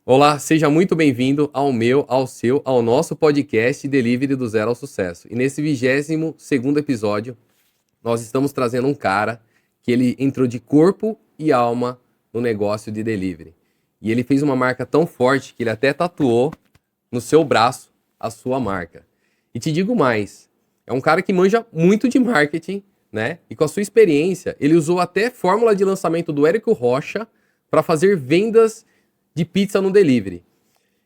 Olá, seja muito bem-vindo ao meu, ao seu, ao nosso podcast Delivery do Zero ao Sucesso. E nesse 22º episódio, nós estamos trazendo um cara que ele entrou de corpo e alma no negócio de delivery. E ele fez uma marca tão forte que ele até tatuou no seu braço a sua marca. E te digo mais, é um cara que manja muito de marketing, né? E com a sua experiência, ele usou até fórmula de lançamento do Érico Rocha para fazer vendas de pizza no delivery.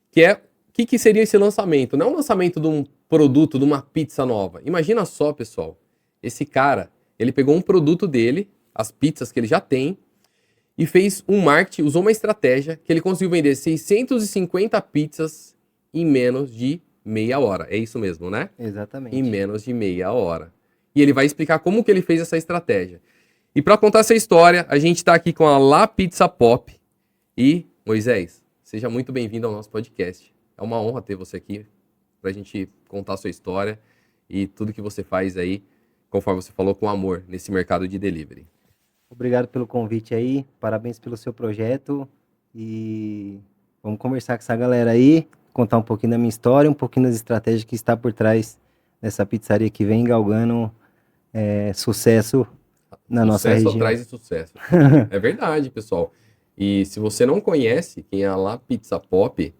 O que seria esse lançamento? Não é um lançamento de um produto, de uma pizza nova. Imagina só, pessoal, esse cara, ele pegou um produto dele, as pizzas que ele já tem, e fez um marketing, usou uma estratégia que ele conseguiu vender 650 pizzas em menos de meia hora. É isso mesmo, né? Exatamente. Em menos de meia hora. E ele vai explicar como que ele fez essa estratégia. E para contar essa história, a gente está aqui com a La Pizza Pop. E, Moisés, seja muito bem-vindo ao nosso podcast. É uma honra ter você aqui para a gente contar a sua história e tudo que você faz aí, conforme você falou, com amor nesse mercado de delivery. Obrigado pelo convite aí, parabéns pelo seu projeto e vamos conversar com essa galera aí, contar um pouquinho da minha história, um pouquinho das estratégias que está por trás dessa pizzaria que vem galgando sucesso na nossa região. Sucesso atrás de sucesso. É verdade, pessoal. E se você não conhece quem é a La Pizza Pop,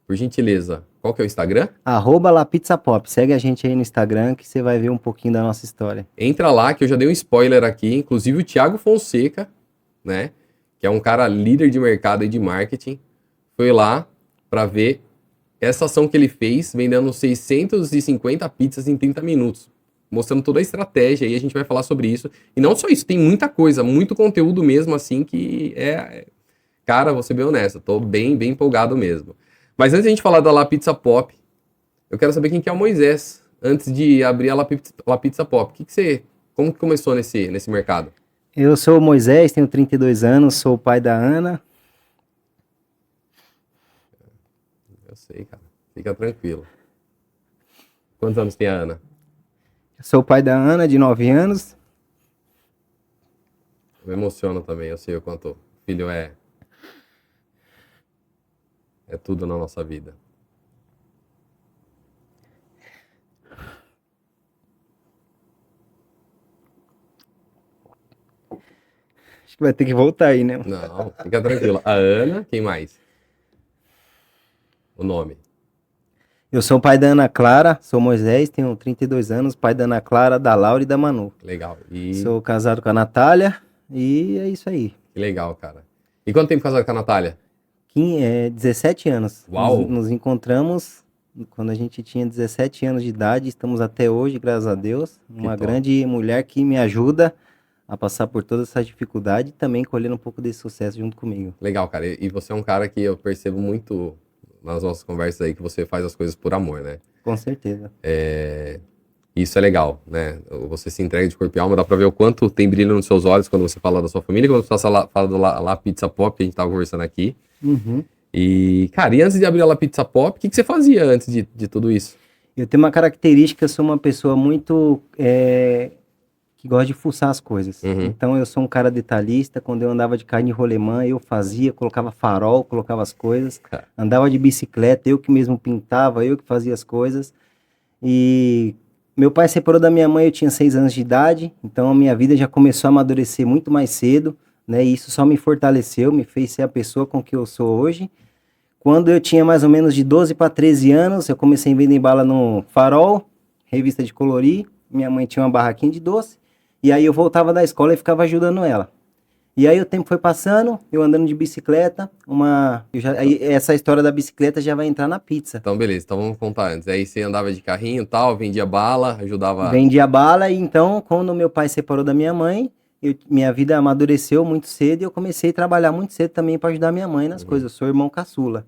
por gentileza, qual que é o Instagram? @LaPizzaPop. Segue a gente aí no Instagram que você vai ver um pouquinho da nossa história. Entra lá, que eu já dei um spoiler aqui. Inclusive o Thiago Fonseca, né? Que é um cara líder de mercado e de marketing, foi lá para ver essa ação que ele fez, vendendo 650 pizzas em 30 minutos. Mostrando toda a estratégia, e a gente vai falar sobre isso. E não só isso, tem muita coisa, muito conteúdo mesmo, assim, que é... Cara, vou ser bem honesto, tô bem empolgado mesmo. Mas antes de a gente falar da La Pizza Pop, eu quero saber quem que é o Moisés, antes de abrir a La Pizza Pop. Como que começou nesse mercado? Eu sou o Moisés, tenho 32 anos, sou o pai da Ana. Eu sei, cara. Fica tranquilo. Quantos anos tem a Ana? Sou o pai da Ana, de 9 anos. Eu me emociono também, eu sei o quanto o filho é tudo na nossa vida. Acho que vai ter que voltar aí, né? Não, fica tranquilo. A Ana, quem mais? O nome. Eu sou o pai da Ana Clara, sou Moisés, tenho 32 anos, pai da Ana Clara, da Laura e da Manu. Legal. Sou casado com a Natália e é isso aí. Que legal, cara. E quanto tempo casado com a Natália? 17 anos. Uau! Nos encontramos quando a gente tinha 17 anos de idade, estamos até hoje, graças a Deus. Uma grande mulher que me ajuda a passar por toda essa dificuldade e também colhendo um pouco desse sucesso junto comigo. Legal, cara. E você é um cara que eu percebo muito nas nossas conversas aí que você faz as coisas por amor, né? Com certeza. Isso é legal, né? Você se entrega de corpo e alma, dá pra ver o quanto tem brilho nos seus olhos quando você fala da sua família, quando você fala do La Pizza Pop, que a gente tava conversando aqui. Uhum. E, cara, e antes de abrir a La Pizza Pop, o que você fazia antes de tudo isso? Eu tenho uma característica, eu sou uma pessoa muito que gosta de fuçar as coisas. Uhum. Então eu sou um cara detalhista, quando eu andava de carro de rolemã, eu fazia, colocava farol, colocava as coisas, andava de bicicleta, eu que mesmo pintava, eu que fazia as coisas. E meu pai separou da minha mãe, eu tinha 6 anos de idade, então a minha vida já começou a amadurecer muito mais cedo, né? E isso só me fortaleceu, me fez ser a pessoa com que eu sou hoje. Quando eu tinha mais ou menos de 12 para 13 anos, eu comecei a vender bala no Farol, revista de colorir. Minha mãe tinha uma barraquinha de doce. E aí eu voltava da escola e ficava ajudando ela. E aí o tempo foi passando, eu andando de bicicleta, aí essa história da bicicleta já vai entrar na pizza. Então, beleza, então vamos contar antes. Aí você andava de carrinho e tal, vendia bala, ajudava... Vendia bala, e então, quando meu pai separou da minha mãe, minha vida amadureceu muito cedo e eu comecei a trabalhar muito cedo também para ajudar minha mãe nas coisas. Eu sou irmão caçula.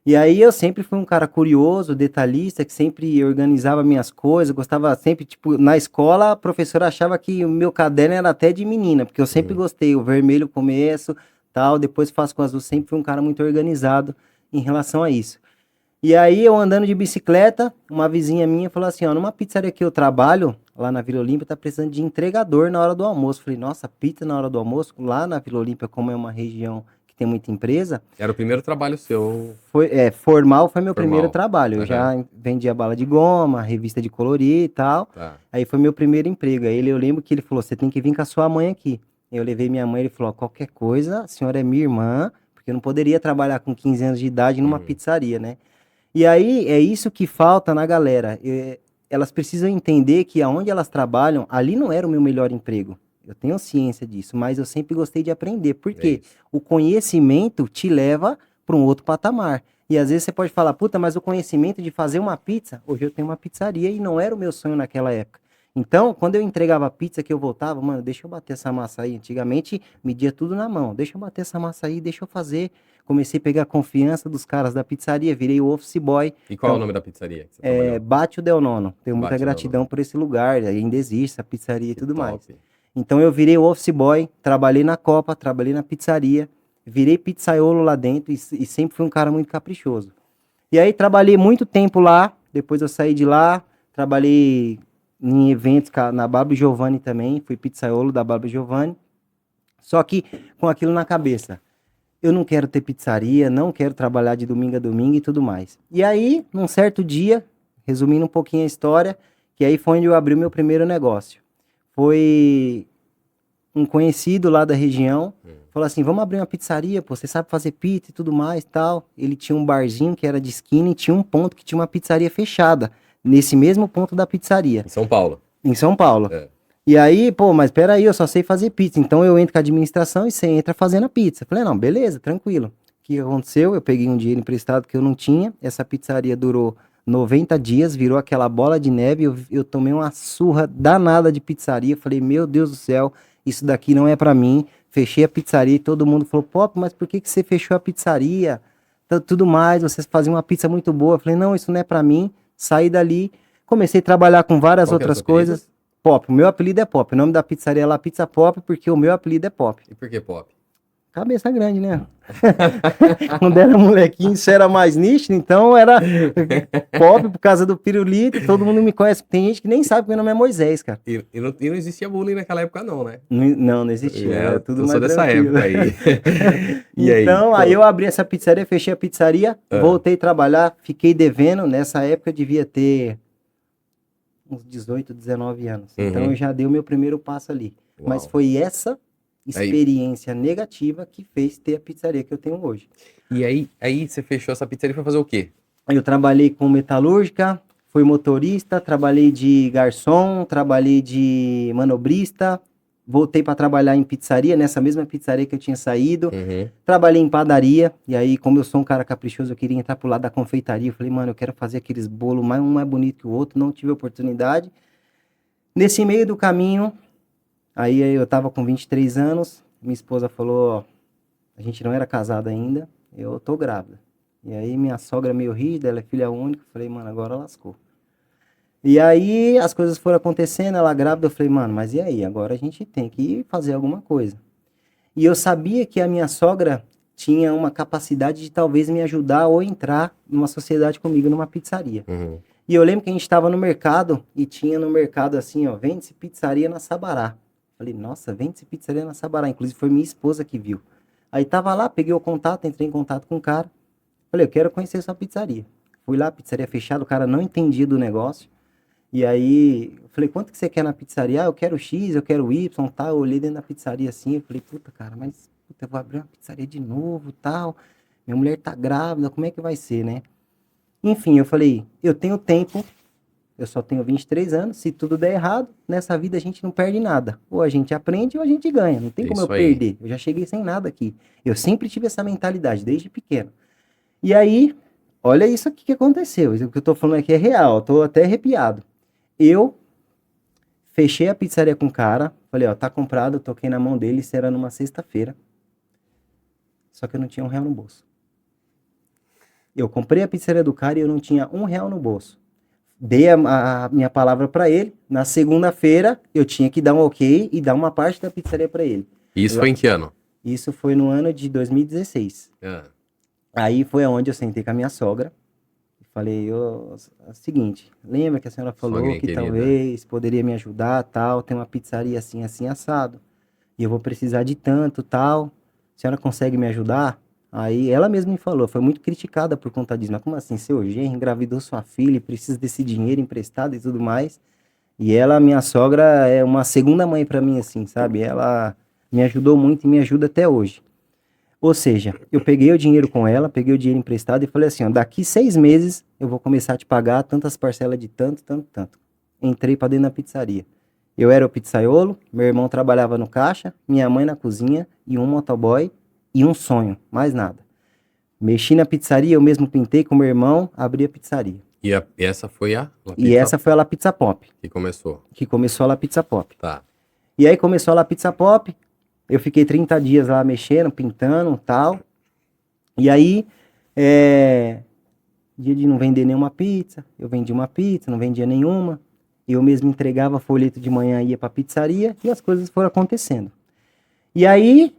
E aí eu sempre fui um cara curioso, detalhista, que sempre organizava minhas coisas, gostava sempre, tipo, na escola a professora achava que o meu caderno era até de menina, porque eu sempre gostei, o vermelho começo, tal, depois faço com azul, sempre fui um cara muito organizado em relação a isso. E aí eu andando de bicicleta, uma vizinha minha falou assim, ó, numa pizzaria que eu trabalho, lá na Vila Olímpia, tá precisando de entregador na hora do almoço. Falei, nossa, pizza na hora do almoço? Lá na Vila Olímpia, como é uma região que tem muita empresa. Era o primeiro trabalho seu. Formal foi meu primeiro Formal. trabalho. Eu já vendia bala de goma, revista de colorir e tal. Tá. Aí foi meu primeiro emprego. Aí eu lembro que ele falou, você tem que vir com a sua mãe aqui. Eu levei minha mãe, ele falou, qualquer coisa, a senhora é minha irmã, porque eu não poderia trabalhar com 15 anos de idade numa pizzaria, né? E aí, é isso que falta na galera. Elas precisam entender que aonde elas trabalham, ali não era o meu melhor emprego. Eu tenho ciência disso, mas eu sempre gostei de aprender. Porque o conhecimento te leva para um outro patamar. E às vezes você pode falar, puta, mas o conhecimento de fazer uma pizza, hoje eu tenho uma pizzaria e não era o meu sonho naquela época. Então, quando eu entregava a pizza que eu voltava, mano, deixa eu bater essa massa aí. Antigamente, media tudo na mão. Deixa eu bater essa massa aí, deixa eu fazer. Comecei a pegar a confiança dos caras da pizzaria, virei o office boy. E qual é o nome da pizzaria que você trabalhou? Bate o Del Nono. Tenho muita Bate o Del gratidão por esse lugar, ainda existe essa pizzaria e tudo top. mais. Então eu virei o office boy, trabalhei na Copa, trabalhei na pizzaria, virei pizzaiolo lá dentro e sempre fui um cara muito caprichoso. E aí trabalhei muito tempo lá, depois eu saí de lá, trabalhei em eventos na Barbie Giovanni também, fui pizzaiolo da Barbie Giovanni, só que com aquilo na cabeça. Eu não quero ter pizzaria, não quero trabalhar de domingo a domingo e tudo mais. E aí, num certo dia, resumindo um pouquinho a história, que aí foi onde eu abri o meu primeiro negócio. Foi um conhecido lá da região, falou assim, vamos abrir uma pizzaria, pô, você sabe fazer pizza e tudo mais, tal. Ele tinha um barzinho que era de esquina e tinha um ponto que tinha uma pizzaria fechada, nesse mesmo ponto da pizzaria. Em São Paulo. Em São Paulo. E aí, pô, mas peraí, eu só sei fazer pizza, então eu entro com a administração e você entra fazendo a pizza. Falei, não, beleza, tranquilo. O que aconteceu? Eu peguei um dinheiro emprestado que eu não tinha, essa pizzaria durou 90 dias, virou aquela bola de neve, eu tomei uma surra danada de pizzaria, falei, meu Deus do céu, isso daqui não é pra mim. Fechei a pizzaria e todo mundo falou, pô, mas por que você fechou a pizzaria? Tudo mais, vocês faziam uma pizza muito boa. Eu falei, não, isso não é pra mim. Saí dali, comecei a trabalhar com várias outras coisas. Pop, o meu apelido é Pop, o nome da pizzaria é lá Pizza Pop, porque o meu apelido é Pop. E por que Pop? Cabeça grande, né? Quando era molequinho, isso era mais nítido, então era Pop por causa do pirulito, todo mundo me conhece. Tem gente que nem sabe que meu nome é Moisés, cara. E não existia bullying naquela época não, né? Não existia, era tudo mais dessa tranquilo. época aí. E então, aí eu abri essa pizzaria, fechei a pizzaria, voltei a trabalhar, fiquei devendo, nessa época eu devia ter uns 18, 19 anos. Então eu já dei o meu primeiro passo ali. Uau. Mas foi essa experiência negativa que fez ter a pizzaria que eu tenho hoje. E aí você fechou essa pizzaria e foi fazer o quê? Eu trabalhei com metalúrgica, fui motorista, trabalhei de garçom, trabalhei de manobrista, voltei para trabalhar em pizzaria, nessa mesma pizzaria que eu tinha saído. Trabalhei em padaria, e aí, como eu sou um cara caprichoso, eu queria entrar pro lado da confeitaria. Eu falei, mano, eu quero fazer aqueles bolos, um mais bonito que o outro, não tive oportunidade. Nesse meio do caminho, aí eu tava com 23 anos, minha esposa falou, ó, a gente não era casado ainda, eu tô grávida. E aí minha sogra meio rígida, ela é filha única, eu falei, mano, agora lascou. E aí as coisas foram acontecendo, ela grávida, eu falei, mano, mas e aí? Agora a gente tem que fazer alguma coisa. E eu sabia que a minha sogra tinha uma capacidade de talvez me ajudar ou entrar numa sociedade comigo, numa pizzaria. E eu lembro que a gente estava no mercado e tinha no mercado assim, ó, vende-se pizzaria na Sabará. Falei, nossa, vende-se pizzaria na Sabará. Inclusive foi minha esposa que viu. Aí tava lá, peguei o contato, entrei em contato com o cara. Falei, eu quero conhecer sua pizzaria. Fui lá, pizzaria fechada, o cara não entendia do negócio. E aí, eu falei, quanto que você quer na pizzaria? Ah, eu quero X, eu quero Y, tal. Eu olhei dentro da pizzaria assim, eu falei, puta, cara, mas eu vou abrir uma pizzaria de novo, tal. Minha mulher tá grávida, como é que vai ser, né? Enfim, eu falei, eu tenho tempo, eu só tenho 23 anos, se tudo der errado, nessa vida a gente não perde nada. Ou a gente aprende ou a gente ganha, não tem como eu perder. Eu já cheguei sem nada aqui. Eu sempre tive essa mentalidade, desde pequeno. E aí, olha isso aqui que aconteceu, isso que eu tô falando aqui é real, eu tô até arrepiado. Eu fechei a pizzaria com o cara, falei, ó, tá comprado, eu toquei na mão dele, isso era numa sexta-feira. Só que eu não tinha R$1 no bolso. Eu comprei a pizzaria do cara e eu não tinha R$1 no bolso. Dei a minha palavra para ele. Na segunda-feira, eu tinha que dar um ok e dar uma parte da pizzaria para ele. Isso foi em que ano? Isso foi no ano de 2016. Aí foi onde eu sentei com a minha sogra. Falei, é o seguinte, lembra que a senhora falou Sogrinha que querida, talvez poderia me ajudar, tal, tem uma pizzaria assim, assim, assado. E eu vou precisar de tanto, tal. senhora consegue me ajudar? Aí ela mesma me falou, foi muito criticada por conta disso. Mas como assim, seu genro engravidou sua filha e precisa desse dinheiro emprestado e tudo mais? E ela, minha sogra, é uma segunda mãe pra mim, assim, sabe? Ela me ajudou muito e me ajuda até hoje. Ou seja, eu peguei o dinheiro com ela, peguei o dinheiro emprestado e falei assim, ó, daqui 6 meses eu vou começar a te pagar tantas parcelas de tanto, tanto, tanto. Entrei pra dentro da pizzaria. Eu era o pizzaiolo, meu irmão trabalhava no caixa, minha mãe na cozinha e um motoboy e um sonho, mais nada. Mexi na pizzaria, eu mesmo pintei com meu irmão, abri a pizzaria. E essa foi a La E Pizza essa foi a La Pizza Pop, que começou. que começou a La Pizza Pop. Tá. E aí começou a La Pizza Pop, eu fiquei 30 dias lá mexendo, pintando e tal. E aí, dia de não vender nenhuma pizza, eu vendi uma pizza, não vendia nenhuma. Eu mesmo entregava folheto de manhã, ia pra pizzaria e as coisas foram acontecendo. E aí,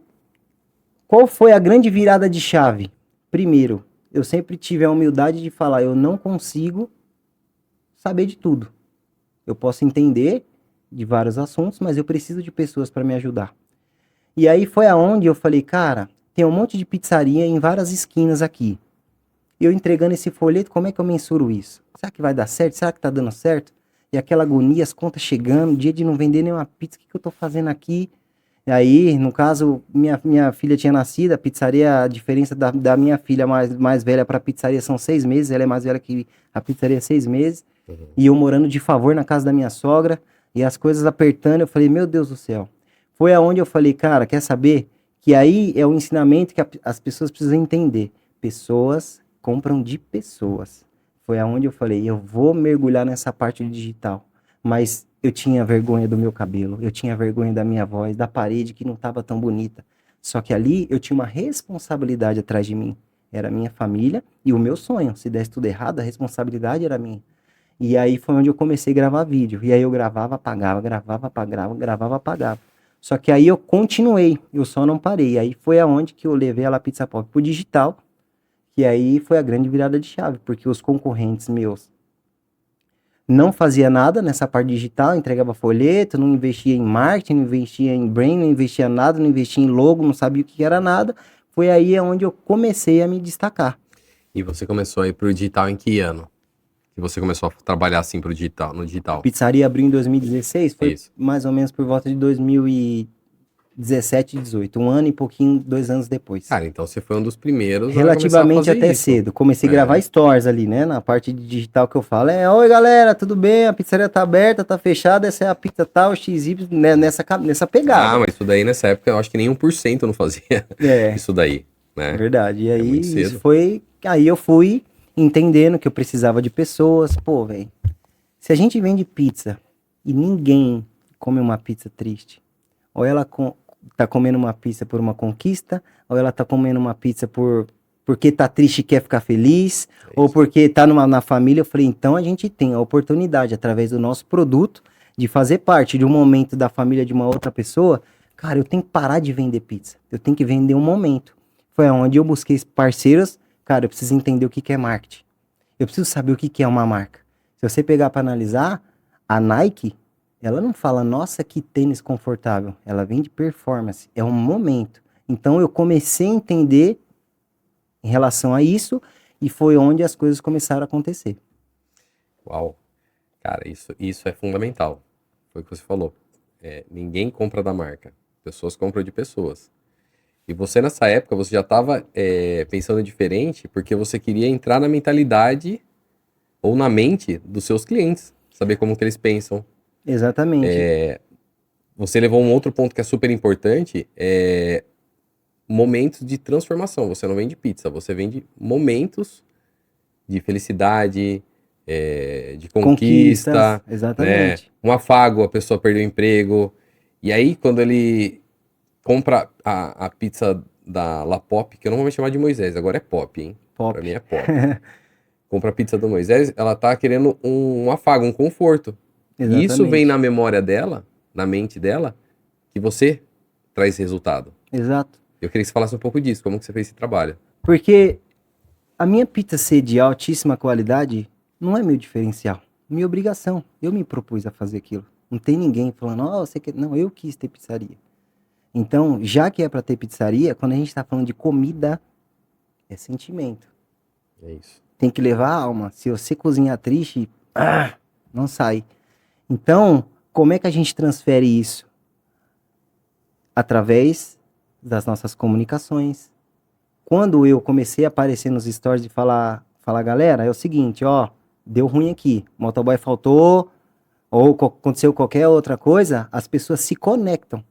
qual foi a grande virada de chave? Primeiro, eu sempre tive a humildade de falar, eu não consigo saber de tudo. Eu posso entender de vários assuntos, mas eu preciso de pessoas para me ajudar. E aí foi aonde eu falei, cara, tem um monte de pizzaria em várias esquinas aqui. Eu entregando esse folheto, como é que eu mensuro isso? Será que vai dar certo? Será que tá dando certo? E aquela agonia, as contas chegando, dia de não vender nenhuma pizza, o que eu tô fazendo aqui? E aí, no caso, minha filha tinha nascido, a pizzaria, a diferença da minha filha mais velha para a pizzaria são 6 meses, ela é mais velha que a pizzaria 6 meses, e eu morando de favor na casa da minha sogra, e as coisas apertando, eu falei, meu Deus do céu. Foi aonde eu falei, cara, quer saber? Que aí é o ensinamento que as pessoas precisam entender. Pessoas compram de pessoas. Foi aonde eu falei, eu vou mergulhar nessa parte digital. Mas eu tinha vergonha do meu cabelo, eu tinha vergonha da minha voz, da parede que não estava tão bonita. Só que ali eu tinha uma responsabilidade atrás de mim. Era a minha família e o meu sonho. Se desse tudo errado, a responsabilidade era minha. E aí foi onde eu comecei a gravar vídeo. E aí eu gravava, apagava, gravava, apagava, gravava, apagava. Só que aí eu continuei, eu só não parei. Aí foi aonde que eu levei a La Pizza Pop pro digital, que aí foi a grande virada de chave, porque os concorrentes meus não fazia nada nessa parte digital, entregava folheto, não investia em marketing, não investia em brand, não investia nada, não investia em logo, não sabia o que era nada. Foi aí onde eu comecei a me destacar. E você começou a ir pro digital em que ano? Que você começou a trabalhar assim pro digital, no digital? A pizzaria abriu em 2016, foi Isso. mais ou menos por volta de 2017, 18. Um ano e pouquinho, 2 anos depois. Cara, então você foi um dos primeiros Relativamente a começar a fazer até isso. cedo. Comecei a gravar stories ali, né? Na parte de digital que eu falo. Oi galera, tudo bem? A pizzaria tá aberta, tá fechada, essa é a pizza tal, XY, né? nessa pegada. Ah, mas isso daí nessa época eu acho que nem 1% não fazia É, isso daí, né? verdade. E aí, muito cedo. isso foi... Aí eu fui entendendo que eu precisava de pessoas. Pô, velho, se a gente vende pizza e ninguém come uma pizza triste, ou ela tá comendo uma pizza por uma conquista, ou ela tá comendo uma pizza porque tá triste e quer ficar feliz, ou porque tá na família, eu falei, então a gente tem a oportunidade, através do nosso produto, de fazer parte de um momento da família de uma outra pessoa. Cara, eu tenho que parar de vender pizza, eu tenho que vender um momento. Foi onde eu busquei parceiros. Cara, eu preciso entender o que é marketing. Eu preciso saber o que é uma marca. Se você pegar para analisar, a Nike, ela não fala, nossa, que tênis confortável. Ela vende performance, é um momento. Então eu comecei a entender em relação a isso e foi onde as coisas começaram a acontecer. Uau. Cara, isso é fundamental. Foi o que você falou. Ninguém compra da marca. Pessoas compram de pessoas. E você, nessa época, você já estava pensando diferente porque você queria entrar na mentalidade ou na mente dos seus clientes. Saber como que eles pensam. Exatamente. Você levou um outro ponto que é super importante, momentos de transformação. Você não vende pizza, você vende momentos de felicidade, de conquista, Conquistas, exatamente. né? Um afago, a pessoa perdeu o emprego. E aí, quando ele compra a pizza da La Pop, que eu não vou me chamar de Moisés, agora é Pop, hein? Pop. Pra mim é Pop. Compra a pizza do Moisés, ela tá querendo um afago, um conforto. E isso vem Exatamente. na memória dela, na mente dela, que você traz resultado. Exato. Eu queria que você falasse um pouco disso, como que você fez esse trabalho. Porque a minha pizza ser de altíssima qualidade não é meu diferencial, minha obrigação. Eu me propus a fazer aquilo. Não tem ninguém falando, você quer... Não, eu quis ter pizzaria. Então, já que é para ter pizzaria, quando a gente tá falando de comida, é sentimento. É isso. Tem que levar a alma. Se você cozinhar triste, não sai. Então, como é que a gente transfere isso? Através das nossas comunicações. Quando eu comecei a aparecer nos stories e falar, galera, é o seguinte, ó, deu ruim aqui, o motoboy faltou, ou aconteceu qualquer outra coisa, as pessoas se conectam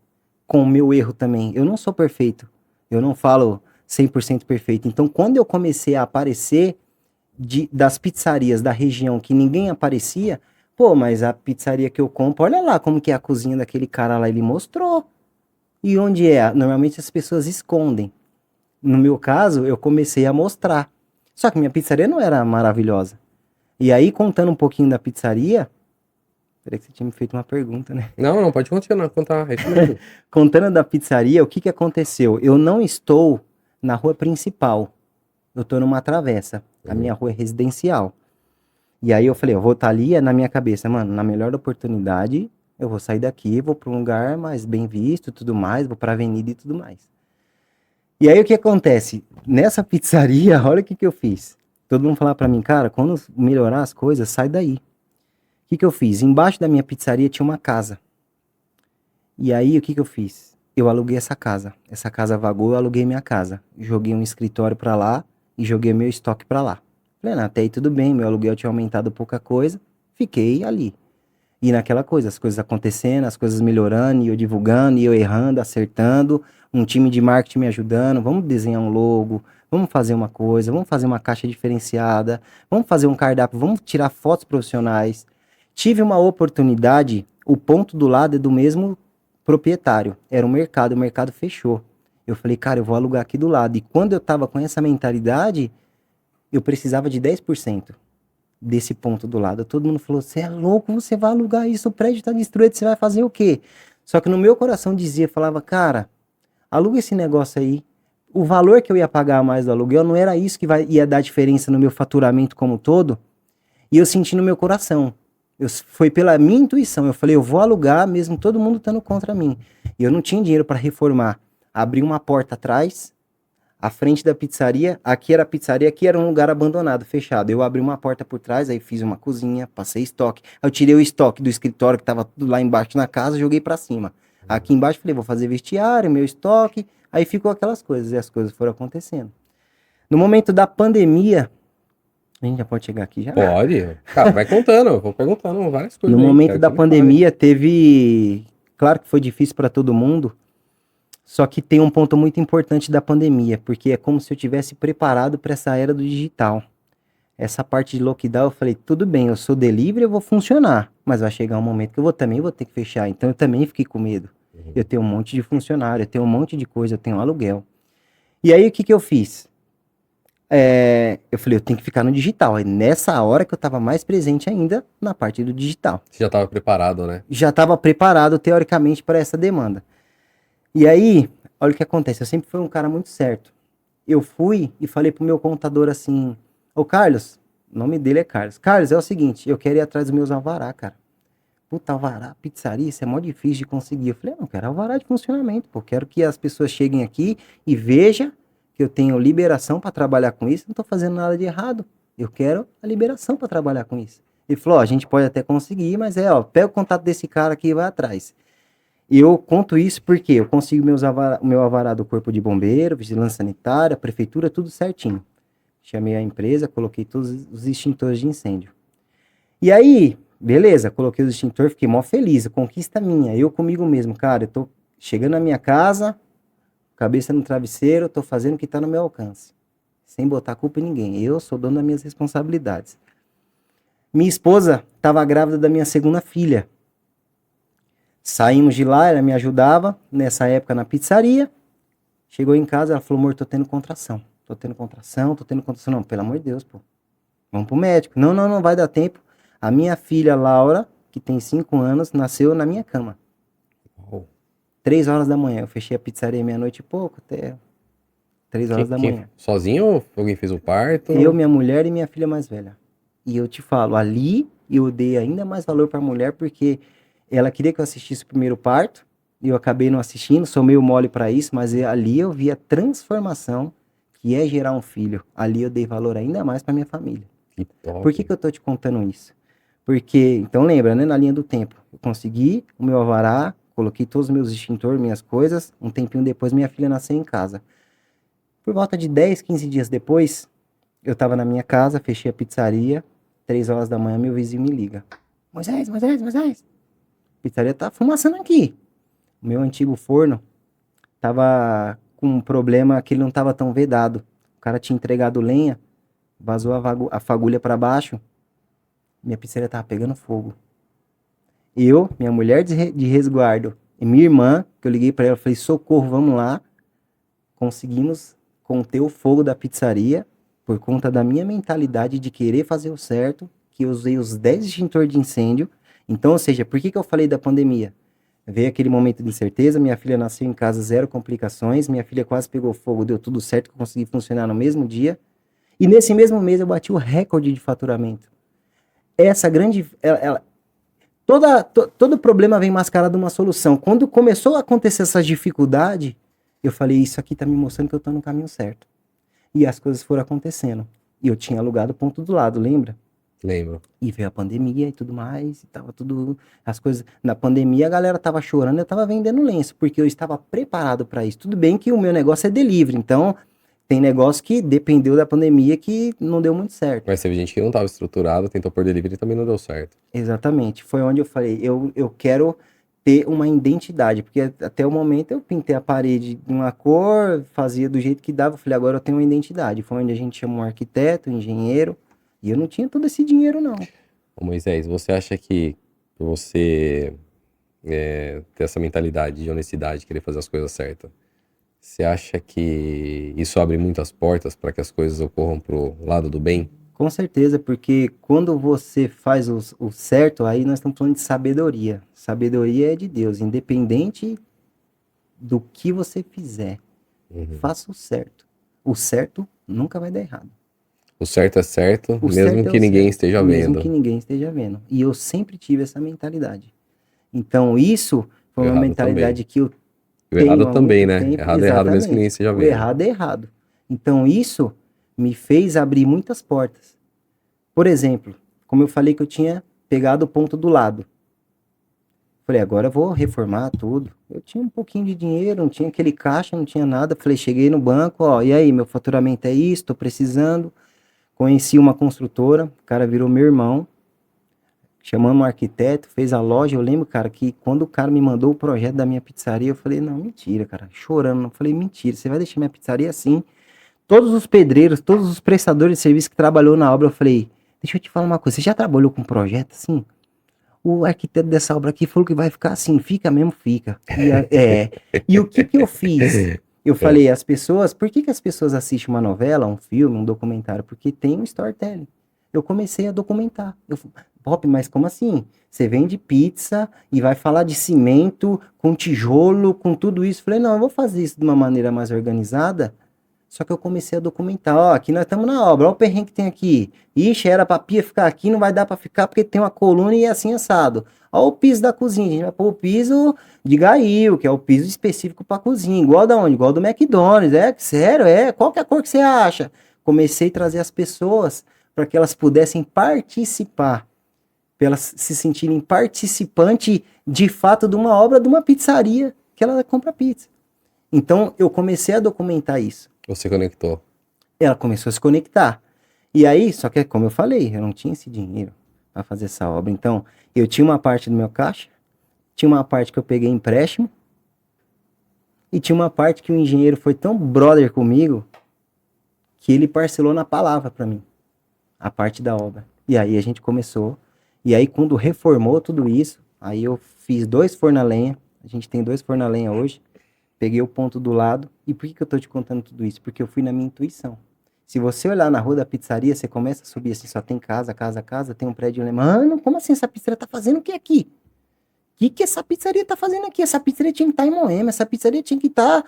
com o meu erro também. Eu não sou perfeito, eu não falo 100% perfeito. Então, quando eu comecei a aparecer das pizzarias da região que ninguém aparecia, pô, mas a pizzaria que eu compro, olha lá como que é a cozinha daquele cara lá, ele mostrou. E onde é? Normalmente as pessoas escondem. No meu caso, eu comecei a mostrar. Só que minha pizzaria não era maravilhosa. E aí, contando um pouquinho da pizzaria... Peraí que você tinha me feito uma pergunta, né? Não, pode continuar, contar. É isso mesmo. Contando da pizzaria, o que aconteceu? Eu não estou na rua principal. Eu estou numa travessa. A minha rua é residencial. E aí eu falei, eu vou estar ali, é na minha cabeça, mano, na melhor oportunidade, eu vou sair daqui, vou para um lugar mais bem visto e tudo mais, vou para a avenida e tudo mais. E aí o que acontece? Nessa pizzaria, olha o que eu fiz. Todo mundo falava pra mim, cara, quando melhorar as coisas, sai daí. O que eu fiz? Embaixo da minha pizzaria tinha uma casa. E aí o que eu fiz? Eu aluguei essa casa. Essa casa vagou, eu aluguei minha casa. Joguei um escritório pra lá e joguei meu estoque pra lá. Falei, não, até aí tudo bem, meu aluguel tinha aumentado pouca coisa, fiquei ali. E naquela coisa, as coisas acontecendo, as coisas melhorando, e eu divulgando, e eu errando, acertando, um time de marketing me ajudando, vamos desenhar um logo, vamos fazer uma coisa, vamos fazer uma caixa diferenciada, vamos fazer um cardápio, vamos tirar fotos profissionais. Tive uma oportunidade, o ponto do lado é do mesmo proprietário, era um mercado, o mercado fechou. Eu falei, cara, eu vou alugar aqui do lado. E quando eu tava com essa mentalidade, eu precisava de 10% desse ponto do lado. Todo mundo falou, você é louco, você vai alugar isso, o prédio tá destruído, você vai fazer o quê? Só que no meu coração dizia, falava, cara, aluga esse negócio aí. O valor que eu ia pagar a mais do aluguel não era isso que ia dar diferença no meu faturamento como um todo. E eu senti no meu coração. Foi pela minha intuição. Eu falei, eu vou alugar mesmo todo mundo estando contra mim. E eu não tinha dinheiro para reformar. Abri uma porta atrás, à frente da pizzaria, aqui era a pizzaria, aqui era um lugar abandonado, fechado. Eu abri uma porta por trás, aí fiz uma cozinha, passei estoque. Aí eu tirei o estoque do escritório que tava tudo lá embaixo na casa, joguei para cima. Aqui embaixo falei, vou fazer vestiário, meu estoque, aí ficou aquelas coisas, e as coisas foram acontecendo. No momento da pandemia, a gente já pode chegar aqui já? Pode. Cara, vai contando, vou perguntando várias coisas. No aí, momento quero da que você me pandemia, teve... Claro que foi difícil para todo mundo, só que tem um ponto muito importante da pandemia, porque é como se eu tivesse preparado para essa era do digital. Essa parte de lockdown, eu falei, tudo bem, eu sou delivery, eu vou funcionar, mas vai chegar um momento que eu também vou ter que fechar. Então eu também fiquei com medo. Eu tenho um monte de funcionário, eu tenho um monte de coisa, eu tenho aluguel. E aí o que eu fiz? Eu falei, eu tenho que ficar no digital. E nessa hora que eu estava mais presente ainda na parte do digital. Você já estava preparado, né? Já estava preparado, teoricamente, para essa demanda. E aí, olha o que acontece, eu sempre fui um cara muito certo. Eu fui e falei pro meu contador assim, ô Carlos, o nome dele é Carlos. Carlos, é o seguinte, eu quero ir atrás dos meus alvará, cara. Puta, alvará, pizzaria, isso é mó difícil de conseguir. Eu falei, não, quero alvará de funcionamento, pô. Quero que as pessoas cheguem aqui e vejam que eu tenho liberação para trabalhar com isso, não tô fazendo nada de errado. Eu quero a liberação para trabalhar com isso. Ele falou, ó, a gente pode até conseguir, mas pega o contato desse cara aqui e vai atrás. E eu conto isso porque eu consigo o meu alvará do Corpo de Bombeiro, Vigilância Sanitária, Prefeitura, tudo certinho. Chamei a empresa, coloquei todos os extintores de incêndio. E aí, beleza, coloquei os extintores, fiquei mó feliz, conquista minha, eu comigo mesmo, cara, eu tô chegando na minha casa, cabeça no travesseiro, tô fazendo o que tá no meu alcance, sem botar culpa em ninguém, eu sou dono das minhas responsabilidades. Minha esposa tava grávida da minha segunda filha. Saímos de lá, ela me ajudava, nessa época na pizzaria. Chegou em casa, ela falou, amor, tô tendo contração. Não, pelo amor de Deus, pô. Vamos pro médico. Não vai dar tempo. A minha filha, Laura, que tem 5 anos, nasceu na minha cama. 3 horas da manhã. Eu fechei a pizzaria meia-noite e pouco, até 3 horas da manhã. Sozinho ou alguém fez o parto? Eu, minha mulher e minha filha mais velha. E eu te falo, ali eu dei ainda mais valor pra mulher, porque ela queria que eu assistisse o primeiro parto, eu acabei não assistindo, sou meio mole para isso, mas ali eu vi a transformação que é gerar um filho. Ali eu dei valor ainda mais para minha família. Que top. Por que eu tô te contando isso? Porque, então lembra, né, na linha do tempo, eu consegui o meu alvará, coloquei todos os meus extintores, minhas coisas, um tempinho depois minha filha nasceu em casa. Por volta de 10, 15 dias depois, eu tava na minha casa, fechei a pizzaria, 3 horas da manhã meu vizinho me liga. Moisés, a pizzaria tá fumaçando aqui. O meu antigo forno tava com um problema que ele não tava tão vedado. O cara tinha entregado lenha, vazou a fagulha para baixo, minha pizzaria tava pegando fogo. Eu, minha mulher de resguardo e minha irmã, que eu liguei para ela, falei, socorro, vamos lá. Conseguimos conter o fogo da pizzaria por conta da minha mentalidade de querer fazer o certo, que eu usei os 10 extintores de incêndio. Então, ou seja, por que eu falei da pandemia? Veio aquele momento de incerteza, minha filha nasceu em casa, 0 complicações, minha filha quase pegou fogo, deu tudo certo, que eu consegui funcionar no mesmo dia. E nesse mesmo mês eu bati o recorde de faturamento. Essa grande... Todo problema vem mascarado uma solução. Quando começou a acontecer essa dificuldade, eu falei, isso aqui tá me mostrando que eu tô no caminho certo. E as coisas foram acontecendo. E eu tinha alugado o ponto do lado, lembra? Lembro. E veio a pandemia e tudo mais, e tava tudo... As coisas... Na pandemia a galera tava chorando, eu tava vendendo lenço, porque eu estava preparado para isso. Tudo bem que o meu negócio é delivery, então... Tem negócio que dependeu da pandemia que não deu muito certo. Mas teve gente que não estava estruturada, tentou por delivery e também não deu certo. Exatamente. Foi onde eu falei, eu quero ter uma identidade, porque até o momento eu pintei a parede de uma cor, fazia do jeito que dava, eu falei, agora eu tenho uma identidade. Foi onde a gente chamou um arquiteto, um engenheiro, e eu não tinha todo esse dinheiro, não. Ô Moisés, você acha que você ter essa mentalidade de honestidade, querer fazer as coisas certas, você acha que isso abre muitas portas para que as coisas ocorram pro lado do bem? Com certeza, porque quando você faz o certo, aí nós estamos falando de sabedoria. Sabedoria é de Deus, independente do que você fizer, faça o certo. O certo nunca vai dar errado. O certo é certo, O mesmo certo é que o ninguém certo, esteja mesmo vendo. que ninguém esteja vendo. E eu sempre tive essa mentalidade. Então, isso foi O uma errado também. mentalidade que eu O errado tenho há também, muito né? tempo. Errado é errado mesmo que ninguém Exatamente. esteja O vendo. errado é errado. Então, isso me fez abrir muitas portas. Por exemplo, como eu falei que eu tinha pegado o ponto do lado. Falei, agora eu vou reformar tudo. Eu tinha um pouquinho de dinheiro, não tinha aquele caixa, não tinha nada. Falei, cheguei no banco, ó, e aí, meu faturamento é isso, tô precisando. Conheci uma construtora, o cara virou meu irmão. Chamamos um arquiteto, fez a loja. Eu lembro, cara, que quando o cara me mandou o projeto da minha pizzaria, eu falei, não, mentira, cara, chorando. Eu falei, mentira, você vai deixar minha pizzaria assim? Todos os pedreiros, todos os prestadores de serviço que trabalhou na obra, eu falei, deixa eu te falar uma coisa, você já trabalhou com um projeto assim? O arquiteto dessa obra aqui falou que vai ficar assim, fica mesmo, fica. E o que eu fiz? Eu falei, as pessoas, por que as pessoas assistem uma novela, um filme, um documentário? Porque tem um storytelling. Eu comecei a documentar. Pop, mas como assim? Você vende pizza e vai falar de cimento, com tijolo, com tudo isso. Falei, não, eu vou fazer isso de uma maneira mais organizada. Só que eu comecei a documentar, ó, aqui nós estamos na obra, ó o perrengue que tem aqui. Ixi, era pra pia ficar aqui, não vai dar pra ficar porque tem uma coluna e é assim assado. Ó o piso da cozinha, a gente vai pôr o piso de Gail, que é o piso específico pra cozinha. Igual da onde? Igual do McDonald's, sério, qual que é a cor que você acha? Comecei a trazer as pessoas para que elas pudessem participar, para elas se sentirem participante de fato de uma obra, de uma pizzaria que ela compra pizza. Então eu comecei a documentar isso. Você conectou. Ela começou a se conectar. E aí, só que como eu falei, eu não tinha esse dinheiro para fazer essa obra. Então, eu tinha uma parte do meu caixa, tinha uma parte que eu peguei empréstimo, e tinha uma parte que o engenheiro foi tão brother comigo que ele parcelou na palavra para mim, a parte da obra. E aí a gente começou. E aí quando reformou tudo isso, aí eu fiz 2 fornos a lenha. A gente tem 2 fornos a lenha hoje. Peguei o ponto do lado. E por que eu tô te contando tudo isso? Porque eu fui na minha intuição. Se você olhar na rua da pizzaria, você começa a subir assim, só tem casa, tem um prédio. Mano, como assim essa pizzaria tá fazendo o que aqui? O que essa pizzaria tá fazendo aqui? Essa pizzaria tinha que estar em Moema, essa pizzaria tinha que estar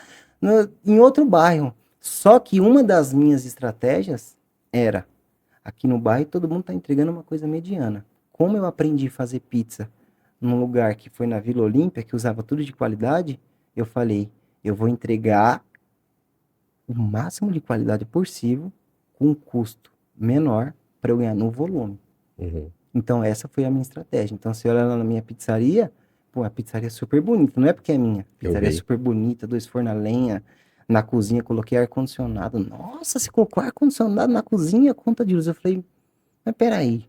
em outro bairro. Só que uma das minhas estratégias era, aqui no bairro todo mundo tá entregando uma coisa mediana. Como eu aprendi a fazer pizza num lugar que foi na Vila Olímpia, que usava tudo de qualidade, eu falei, eu vou entregar o máximo de qualidade possível com um custo menor para eu ganhar no volume. Uhum. Então, essa foi a minha estratégia. Então, você olha lá na minha pizzaria, pô, a pizzaria é super bonita. Não é porque é minha. A Eu pizzaria é vi. super bonita, 2 fornos a lenha. Na cozinha, coloquei ar-condicionado. Nossa, você colocou ar-condicionado na cozinha, conta de luz. Eu falei, mas peraí.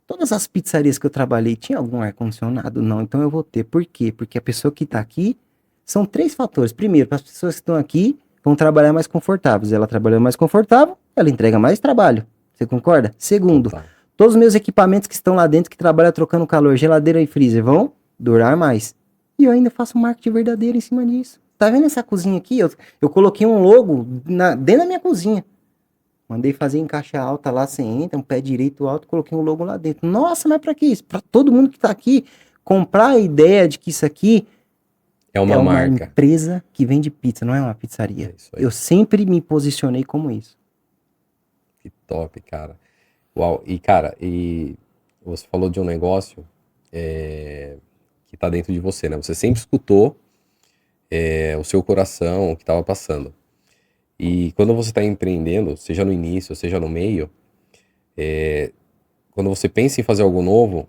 Todas as pizzarias que eu trabalhei tinha algum ar-condicionado? Não, então eu vou ter. Por quê? Porque a pessoa que está aqui, são 3 fatores. Primeiro, para as pessoas que estão aqui, vão trabalhar mais confortáveis. Ela trabalhando mais confortável, ela entrega mais trabalho. Você concorda? Segundo, Total. todos os meus equipamentos que estão lá dentro, que trabalham trocando calor, geladeira e freezer, vão durar mais. E eu ainda faço marketing verdadeiro em cima disso. Tá vendo essa cozinha aqui? Eu coloquei um logo dentro da minha cozinha. Mandei fazer em caixa alta lá, você entra, um pé direito alto, coloquei um logo lá dentro. Nossa, mas pra que isso? Pra todo mundo que tá aqui comprar a ideia de que isso aqui É é uma uma marca. empresa que vende pizza, não é uma É pizzaria. isso aí. Eu sempre me posicionei como isso. Que top, cara. Uau. E, cara, e você falou de um negócio que tá dentro de você, né? Você sempre escutou o seu coração, o que tava passando. E quando você tá empreendendo, seja no início, seja no meio, quando você pensa em fazer algo novo,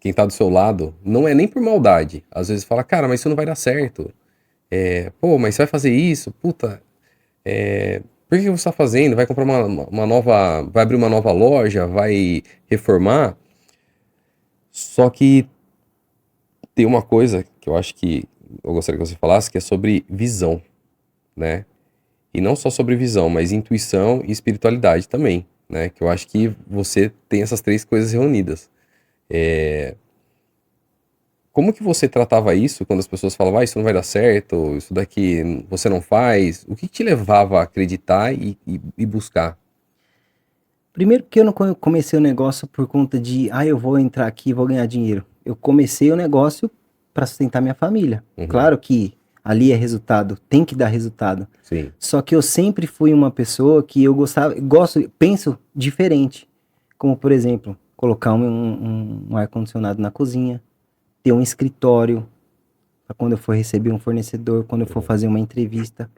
quem tá do seu lado não é nem por maldade. Às vezes fala, cara, mas isso não vai dar certo. Pô, mas você vai fazer isso? Puta, por que você tá fazendo? Vai comprar uma nova. Vai abrir uma nova loja? Vai reformar? Só que tem uma coisa que eu acho que eu gostaria que você falasse, que é sobre visão, né? E não só sobre visão, mas intuição e espiritualidade também, né? Que eu acho que você tem essas 3 coisas reunidas. Como que você tratava isso quando as pessoas falavam, isso não vai dar certo, isso daqui você não faz? O que te levava a acreditar e buscar? Primeiro que eu não comecei o negócio por conta de, eu vou entrar aqui e vou ganhar dinheiro. Eu comecei o negócio para sustentar minha família. Uhum, Claro que ali é resultado, tem que dar resultado. sim. Só que eu sempre fui uma pessoa que eu penso diferente. Como, por exemplo, colocar um ar-condicionado na cozinha, ter um escritório para quando eu for receber um fornecedor, quando eu for Uhum, fazer uma entrevista,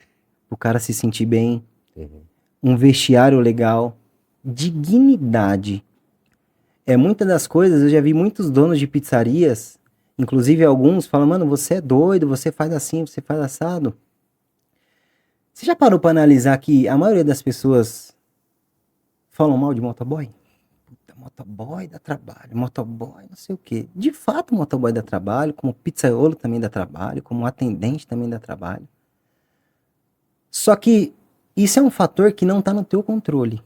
o cara se sentir bem, uhum, um vestiário legal, dignidade. Muitas das coisas, eu já vi muitos donos de pizzarias, inclusive alguns, falam, mano, você é doido, você faz assim, você faz assado. Você já parou para analisar que a maioria das pessoas falam mal de motoboy? Puta, motoboy dá trabalho, motoboy não sei o quê. De fato, motoboy dá trabalho, como pizzaiolo também dá trabalho, como atendente também dá trabalho. Só que isso é um fator que não está no teu controle.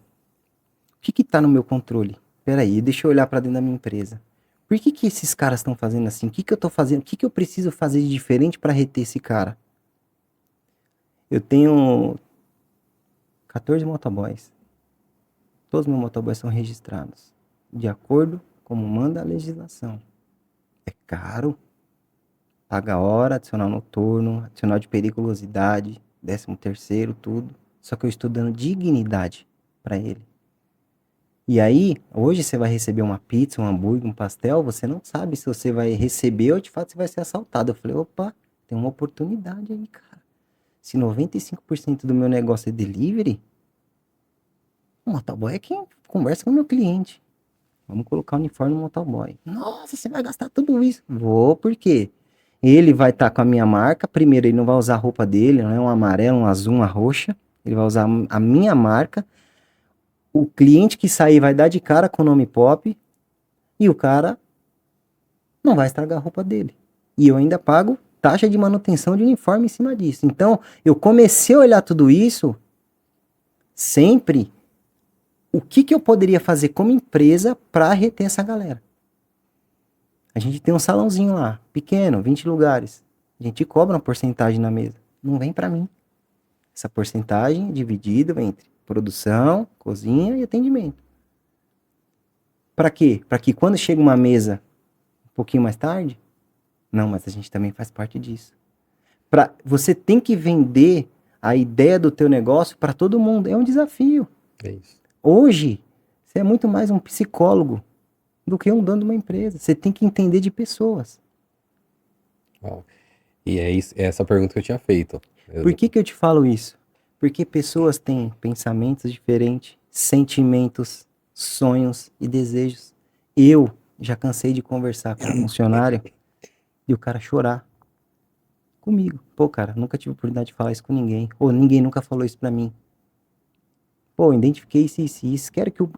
O que está no meu controle? Peraí, deixa eu olhar para dentro da minha empresa. Por que esses caras estão fazendo assim? O que eu estou fazendo? O que eu preciso fazer de diferente para reter esse cara? Eu tenho 14 motoboys. Todos os meus motoboys são registrados de acordo como manda a legislação. É caro, paga hora, adicional noturno, adicional de periculosidade, 13º, tudo. Só que eu estou dando dignidade para ele. E aí, hoje você vai receber uma pizza, um hambúrguer, um pastel, você não sabe se você vai receber ou de fato você vai ser assaltado. Eu falei, opa, tem uma oportunidade aí, cara. Se 95% do meu negócio é delivery, o motoboy é quem conversa com o meu cliente. Vamos colocar o uniforme no motoboy. Nossa, você vai gastar tudo isso. Vou, por quê? Ele vai estar com a minha marca. Primeiro, ele não vai usar a roupa dele, não é um amarelo, um azul, uma roxa. Ele vai usar a minha marca. O cliente que sair vai dar de cara com o nome pop. E o cara não vai estragar a roupa dele. E eu ainda pago taxa de manutenção de uniforme em cima disso. Então, eu comecei a olhar tudo isso sempre o que eu poderia fazer como empresa para reter essa galera. A gente tem um salãozinho lá, pequeno, 20 lugares. A gente cobra uma porcentagem na mesa. Não vem para mim. Essa porcentagem é dividida entre produção, cozinha e atendimento. Para quê? Para que quando chega uma mesa um pouquinho mais tarde, não, mas a gente também faz parte disso. Você tem que vender a ideia do teu negócio para todo mundo. É um desafio. é isso. Hoje, você é muito mais um psicólogo do que um dono de uma empresa. Você tem que entender de pessoas. Ó, e é essa pergunta que eu tinha feito. Por que que eu te falo isso? Porque pessoas têm pensamentos diferentes, sentimentos, sonhos e desejos. Eu já cansei de conversar com um funcionário e o cara chorar comigo. Pô, cara, nunca tive oportunidade de falar isso com ninguém. Ou ninguém nunca falou isso pra mim. Pô, identifiquei isso e isso.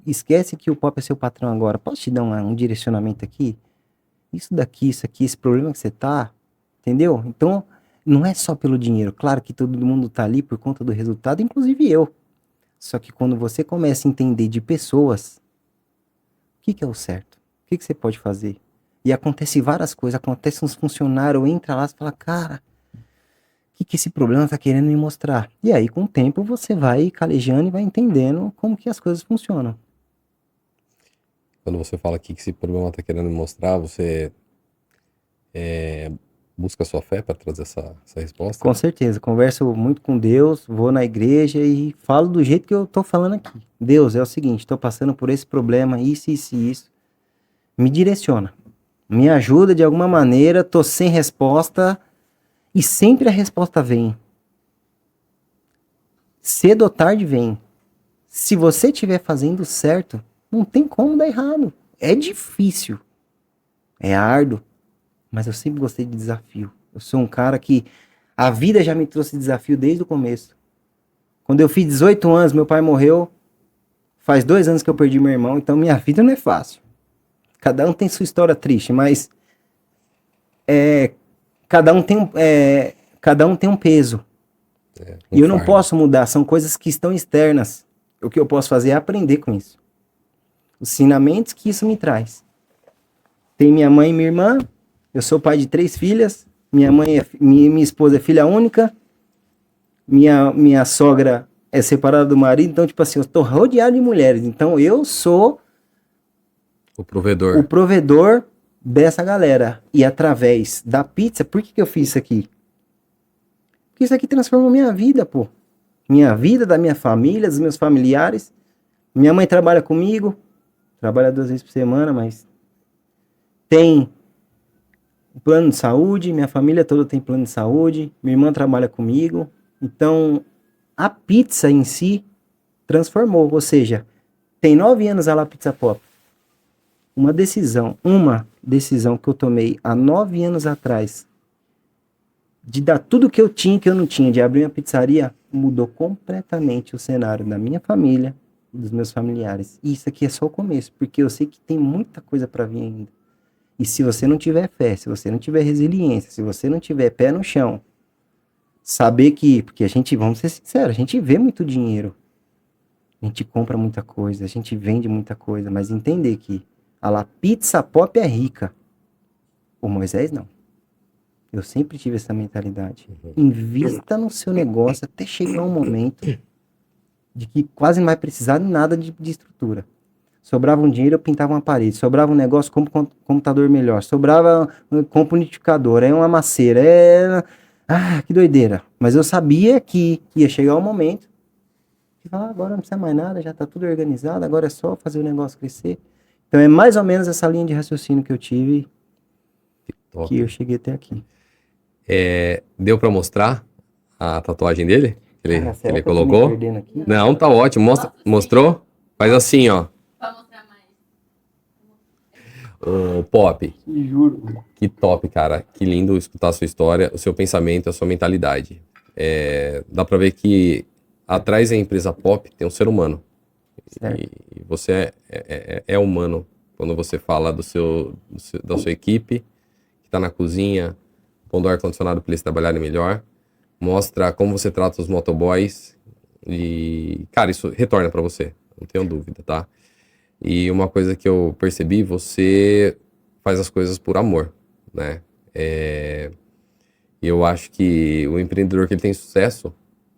Esquece que o Pop é seu patrão agora. Posso te dar um direcionamento aqui? Isso daqui, isso aqui, esse problema que você tá, entendeu? Então, não é só pelo dinheiro. Claro que todo mundo tá ali por conta do resultado, inclusive eu. Só que quando você começa a entender de pessoas, o que que é o certo? O que que você pode fazer? E acontece várias coisas. Acontece uns funcionários, entra lá e fala, cara, o que que esse problema tá querendo me mostrar? E aí, com o tempo, você vai calejando e vai entendendo como que as coisas funcionam. Quando você fala aqui que esse problema está querendo me mostrar, você busca a sua fé para trazer essa resposta? Com certeza, converso muito com Deus, vou na igreja e falo do jeito que eu tô falando aqui. Deus, é o seguinte, tô passando por esse problema, isso, isso e isso. Me direciona, me ajuda de alguma maneira, tô sem resposta e sempre a resposta vem. Cedo ou tarde vem. Se você estiver fazendo certo, não tem como dar errado. É difícil, é árduo, mas eu sempre gostei de desafio. Eu sou um cara que a vida já me trouxe desafio desde o começo. Quando eu fiz 18 anos, meu pai morreu. Faz 2 anos que eu perdi meu irmão, então minha vida não é fácil. Cada um tem sua história triste, mas cada um tem um peso. E eu não posso mudar, são coisas que estão externas. O que eu posso fazer é aprender com isso. Os ensinamentos que isso me traz. Tem minha mãe e minha irmã, eu sou pai de 3 filhas, minha esposa é filha única, minha sogra é separada do marido, então, tipo assim, eu tô rodeado de mulheres, então eu sou o provedor dessa galera. E através da pizza, por que eu fiz isso aqui? Porque isso aqui transformou minha vida, pô. Minha vida, da minha família, dos meus familiares. Minha mãe trabalha comigo, trabalha 2 vezes por semana, mas tem plano de saúde, minha família toda tem plano de saúde, minha irmã trabalha comigo. Então, a pizza em si transformou, ou seja, tem 9 anos a La Pizza Pop. Uma decisão que eu tomei há 9 anos atrás, de dar tudo que eu tinha e que eu não tinha, de abrir uma pizzaria, mudou completamente o cenário da minha família e dos meus familiares. E isso aqui é só o começo, porque eu sei que tem muita coisa para vir ainda. E se você não tiver fé, se você não tiver resiliência, se você não tiver pé no chão, saber que, porque a gente, vamos ser sinceros, a gente vê muito dinheiro, a gente compra muita coisa, a gente vende muita coisa, mas entender que a La Pizza Pop é rica, o Moisés não. Eu sempre tive essa mentalidade. Invista no seu negócio até chegar um momento de que quase não vai precisar de nada de estrutura. Sobrava um dinheiro, eu pintava uma parede. Sobrava um negócio, compro um computador melhor. Sobrava, compro um liquidificador. É uma maceira. Que doideira. Mas eu sabia que ia chegar um momento de falar, agora não precisa mais nada, já está tudo organizado, agora é só fazer o negócio crescer. Então é mais ou menos essa linha de raciocínio que eu tive, que eu cheguei até aqui. Deu para mostrar a tatuagem dele? Que ele colocou? Aqui? Não, tá ótimo. Mostrou? Faz assim, ó. Pra mostrar mais. Ô, Pop, Juro. que top, cara. Que lindo escutar a sua história, o seu pensamento, a sua mentalidade. Dá pra ver que atrás da empresa Pop tem um ser humano. Certo. E você é humano quando você fala da sua equipe, que tá na cozinha, pondo ar-condicionado para eles trabalharem melhor. Mostra como você trata os motoboys. E, cara, isso retorna pra você, não tenho dúvida, tá? E uma coisa que eu percebi, você faz as coisas por amor, né? E eu acho que o empreendedor que ele tem sucesso,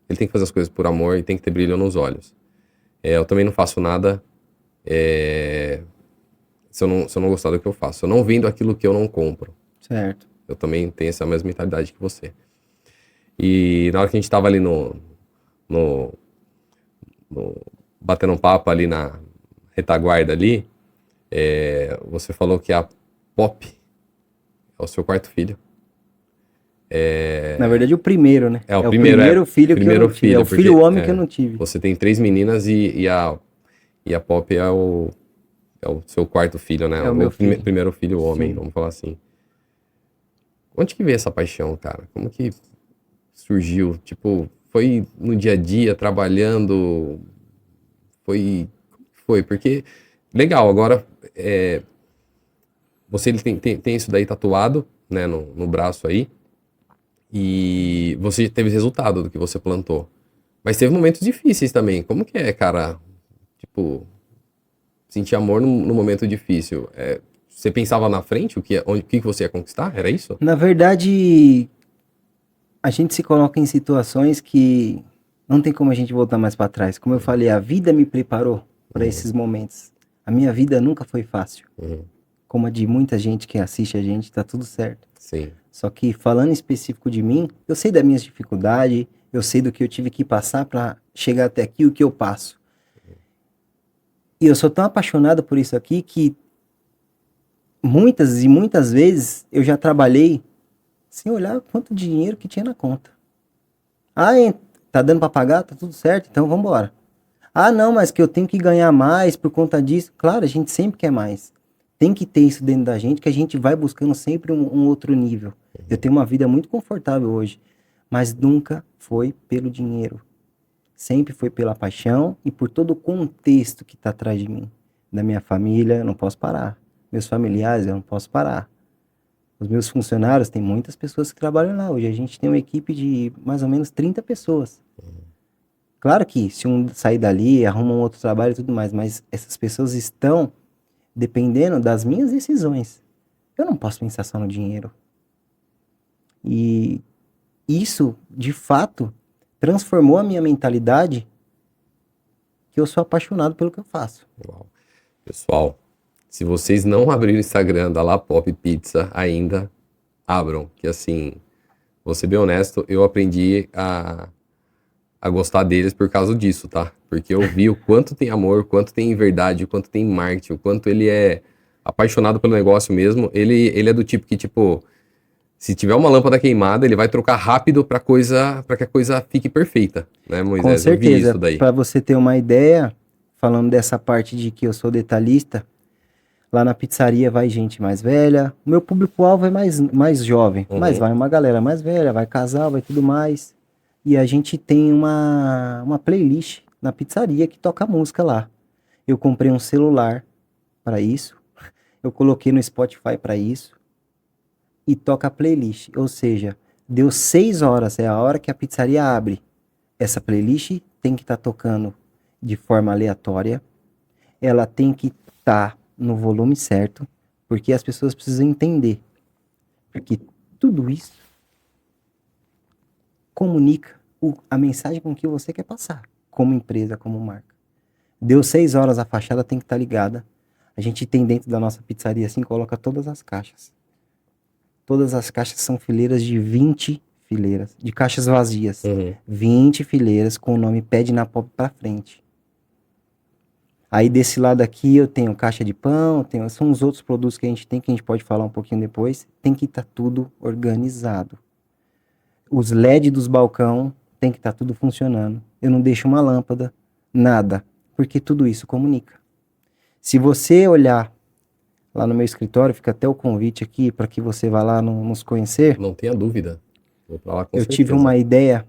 ele tem que fazer as coisas por amor e tem que ter brilho nos olhos. Eu também não faço nada se eu não gostar do que eu faço. Eu não vendo aquilo que eu não compro. Certo. Eu também tenho essa mesma mentalidade que você. E na hora que a gente tava ali no batendo um papo ali na retaguarda ali, Você falou que a Pop é o seu quarto filho. Na verdade, o primeiro, né? É o É o primeiro, primeiro filho que eu primeiro não tive. É filho, o filho porque homem que eu não tive. você tem 3 meninas e a Pop é o seu quarto filho, né? É o meu filho. Primeiro filho homem, Sim. vamos falar assim. Onde que veio essa paixão, cara? Como que surgiu? Tipo, foi no dia a dia, trabalhando? Como que foi? Porque, legal, agora você ele tem isso daí tatuado, né, no braço aí, e você teve resultado do que você plantou. Mas teve momentos difíceis também. Como que é, cara? Tipo, sentir amor no momento difícil. Você pensava na frente o que você ia conquistar? Era isso? Na verdade, a gente se coloca em situações que não tem como a gente voltar mais para trás. Como eu falei, a vida me preparou para Uhum, esses momentos. A minha vida nunca foi fácil. uhum, Como a de muita gente que assiste a gente, tá tudo certo. sim. Só que falando em específico de mim, eu sei das minhas dificuldades, eu sei do que eu tive que passar para chegar até aqui, o que eu passo. E eu sou tão apaixonado por isso aqui que muitas e muitas vezes eu já trabalhei sem olhar quanto dinheiro que tinha na conta. Ah, tá dando para pagar? Tá tudo certo, então vamos embora. Ah, não, mas que eu tenho que ganhar mais por conta disso. Claro, a gente sempre quer mais. Tem que ter isso dentro da gente, que a gente vai buscando sempre um outro nível. Eu tenho uma vida muito confortável hoje, mas nunca foi pelo dinheiro. Sempre foi pela paixão e por todo o contexto que está atrás de mim. Da minha família, eu não posso parar. Meus familiares, eu não posso parar. Os meus funcionários, tem muitas pessoas que trabalham lá. Hoje a gente tem uma equipe de mais ou menos 30 pessoas. Claro que se um sair dali, arruma um outro trabalho e tudo mais, mas essas pessoas estão dependendo das minhas decisões. Eu não posso pensar só no dinheiro. E isso, de fato, transformou a minha mentalidade, que eu sou apaixonado pelo que eu faço. Uau. Pessoal, se vocês não abriram o Instagram da La Pop Pizza ainda, abram. Que assim, vou ser bem honesto, eu aprendi a gostar deles por causa disso, tá? Porque eu vi o quanto tem amor, o quanto tem verdade, o quanto tem marketing, o quanto ele é apaixonado pelo negócio mesmo. Ele é do tipo que, tipo, se tiver uma lâmpada queimada, ele vai trocar rápido para que a coisa fique perfeita, né, Com Moisés? Eu vi isso certeza, daí. para você ter uma ideia, falando dessa parte de que eu sou detalhista, lá na pizzaria vai gente mais velha, o meu público-alvo é mais jovem, mas Uhum. vai uma galera mais velha, vai casal, vai tudo mais. E a gente tem uma playlist na pizzaria que toca música lá. Eu comprei um celular para isso, eu coloquei no Spotify para isso e toca a playlist. Ou seja, deu 6 horas, é a hora que a pizzaria abre. Essa playlist tem que estar tocando de forma aleatória, ela tem que estar no volume certo, porque as pessoas precisam entender. Porque tudo isso comunica a mensagem com que você quer passar, como empresa, como marca. Deu 6 horas, a fachada tem que estar ligada. A gente tem dentro da nossa pizzaria assim, coloca todas as caixas. Todas as caixas são fileiras de 20 fileiras, de caixas vazias. Uhum. 20 fileiras com o nome Pede na Pop pra frente. Aí desse lado aqui eu tenho caixa de pão, são os outros produtos que a gente tem, que a gente pode falar um pouquinho depois. Tem que estar tudo organizado. Os LED dos balcão tem que estar tudo funcionando. Eu não deixo uma lâmpada, nada, porque tudo isso comunica. Se você olhar lá no meu escritório, fica até o convite aqui para que você vá lá nos conhecer. Não tenha dúvida. Vou pra lá com Eu tive certeza. uma ideia,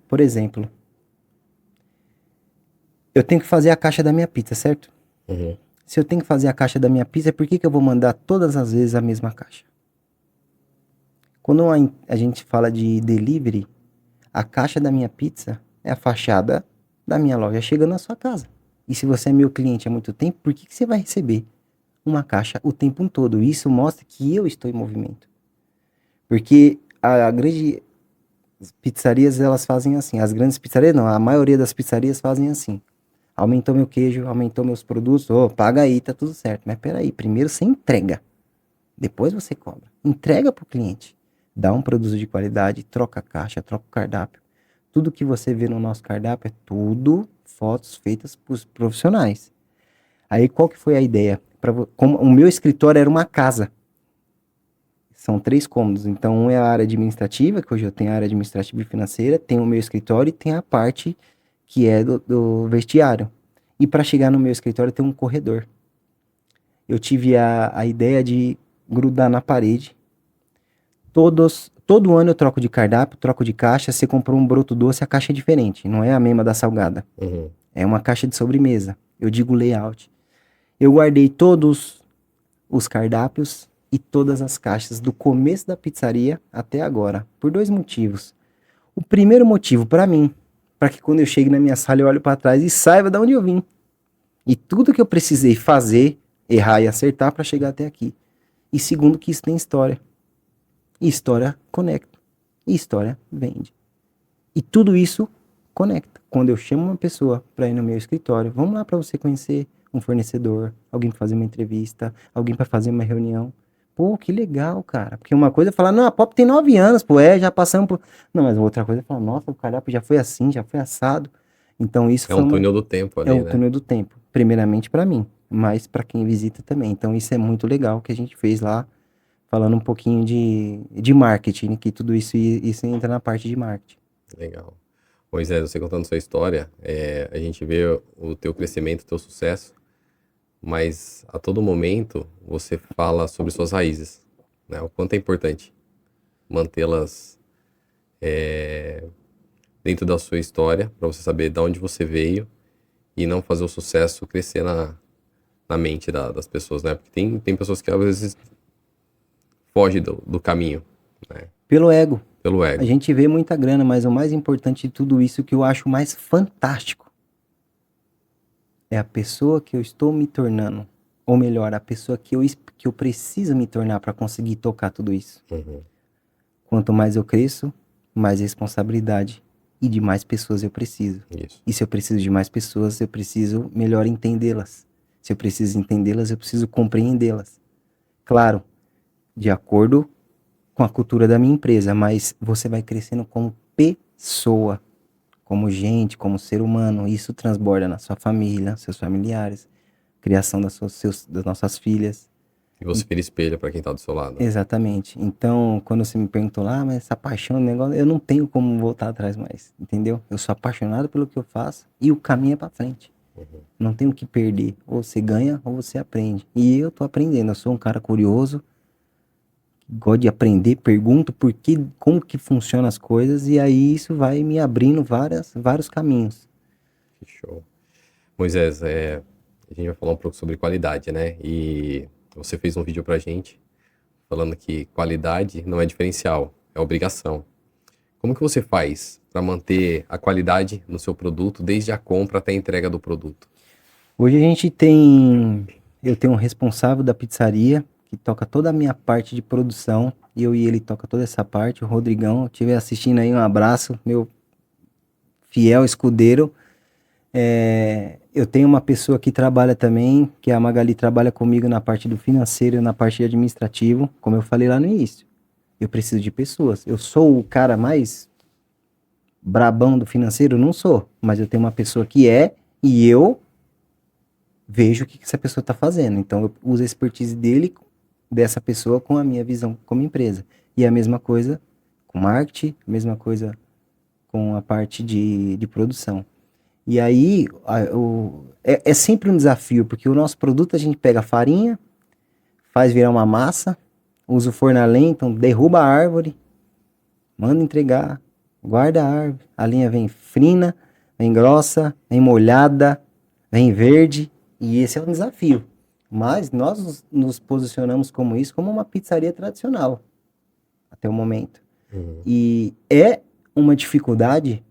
por exemplo, eu tenho que fazer a caixa da minha pizza, certo? Uhum. Se eu tenho que fazer a caixa da minha pizza, por que que eu vou mandar todas as vezes a mesma caixa? Quando a gente fala de delivery, a caixa da minha pizza é a fachada da minha loja chegando na sua casa. E se você é meu cliente há muito tempo, por que que você vai receber uma caixa o tempo todo? Isso mostra que eu estou em movimento. Porque a grande pizzarias, elas fazem assim. As grandes pizzarias não, a maioria das pizzarias fazem assim. Aumentou meu queijo, aumentou meus produtos, paga aí, tá tudo certo. Mas peraí, primeiro você entrega, depois você cobra. Entrega pro cliente. Dá um produto de qualidade, troca a caixa, troca o cardápio. Tudo que você vê no nosso cardápio é tudo fotos feitas por profissionais. Aí qual que foi a ideia? Como o meu escritório era uma casa. São 3 cômodos. Então, um é a área administrativa, que hoje eu tenho a área administrativa e financeira, tem o meu escritório e tem a parte que é do vestiário. E para chegar no meu escritório tem um corredor. Eu tive a ideia de grudar na parede. Todo ano eu troco de cardápio, troco de caixa. Você comprou um broto doce, a caixa é diferente. Não é a mesma da salgada. Uhum. É uma caixa de sobremesa. Eu digo layout. Eu guardei todos os cardápios e todas as caixas do começo da pizzaria até agora, por 2 motivos. O primeiro motivo, para mim, para que quando eu chegue na minha sala eu olhe para trás e saiba de onde eu vim. E tudo que eu precisei fazer, errar e acertar para chegar até aqui. E segundo, que isso tem história. E história conecta. E história vende. E tudo isso conecta. Quando eu chamo uma pessoa para ir no meu escritório, vamos lá para você conhecer um fornecedor, alguém para fazer uma entrevista, alguém para fazer uma reunião. Pô, que legal, cara. Porque uma coisa é falar, não, a Pop tem 9 anos, pô, já passamos por... Não, mas outra coisa é falar, nossa, o cardápio já foi assim, já foi assado. Então isso É foi um túnel do tempo é ali, o né? túnel do tempo. Primeiramente para mim, mas para quem visita também. Então isso é muito legal que a gente fez lá, falando um pouquinho de marketing, que tudo isso entra na parte de marketing. Legal. Moisés, você contando sua história, a gente vê o teu crescimento, o teu sucesso, mas a todo momento você fala sobre suas raízes, né? O quanto é importante mantê-las dentro da sua história, para você saber de onde você veio e não fazer o sucesso crescer na mente das pessoas, né? Porque tem pessoas que às vezes fogem do caminho, né? Pelo ego. Pelo A ego. gente vê muita grana, mas o mais importante de tudo isso, que eu acho mais fantástico, é a pessoa que eu estou me tornando. Ou melhor, a pessoa que eu preciso me tornar para conseguir tocar tudo isso. Uhum. Quanto mais eu cresço, mais responsabilidade e de mais pessoas eu preciso. Isso. E se eu preciso de mais pessoas, eu preciso melhor entendê-las. Se eu preciso entendê-las, eu preciso compreendê-las. Claro, de acordo com a cultura da minha empresa, mas você vai crescendo como pessoa, como gente, como ser humano. Isso transborda na sua família, seus familiares, criação das nossas filhas. E você vira espelho para quem tá do seu lado. Exatamente. Então, quando você me perguntou lá, mas essa paixão, o negócio, eu não tenho como voltar atrás mais, entendeu? Eu sou apaixonado pelo que eu faço e o caminho é para frente. Não tenho o que perder. Ou você ganha ou você aprende. E eu tô aprendendo. Eu sou um cara curioso, gosto de aprender, pergunto como que funcionam as coisas e aí isso vai me abrindo vários caminhos. Que show. Moisés, a gente vai falar um pouco sobre qualidade, né? E você fez um vídeo pra gente falando que qualidade não é diferencial, é obrigação. Como que você faz para manter a qualidade no seu produto, desde a compra até a entrega do produto? Hoje eu tenho um responsável da pizzaria que toca toda a minha parte de produção, eu e ele toca toda essa parte, o Rodrigão, estiver assistindo aí, um abraço, meu fiel escudeiro. Eu tenho uma pessoa que trabalha também, que é a Magali, trabalha comigo na parte do financeiro e na parte administrativo, como eu falei lá no início. Eu preciso de pessoas. Eu sou o cara mais brabão do financeiro? Não sou, mas eu tenho uma pessoa que é, e eu vejo o que essa pessoa está fazendo. Então eu uso a expertise dessa pessoa com a minha visão como empresa. E a mesma coisa com marketing, a mesma coisa com a parte de produção. E aí é sempre um desafio, porque o nosso produto a gente pega a farinha, faz virar uma massa, usa o forno a lenha, então derruba a árvore, manda entregar, guarda a árvore, a linha vem fina, vem grossa, vem molhada, vem verde, e esse é um desafio. Mas nós nos posicionamos como isso, como uma pizzaria tradicional, até o momento. E é uma dificuldade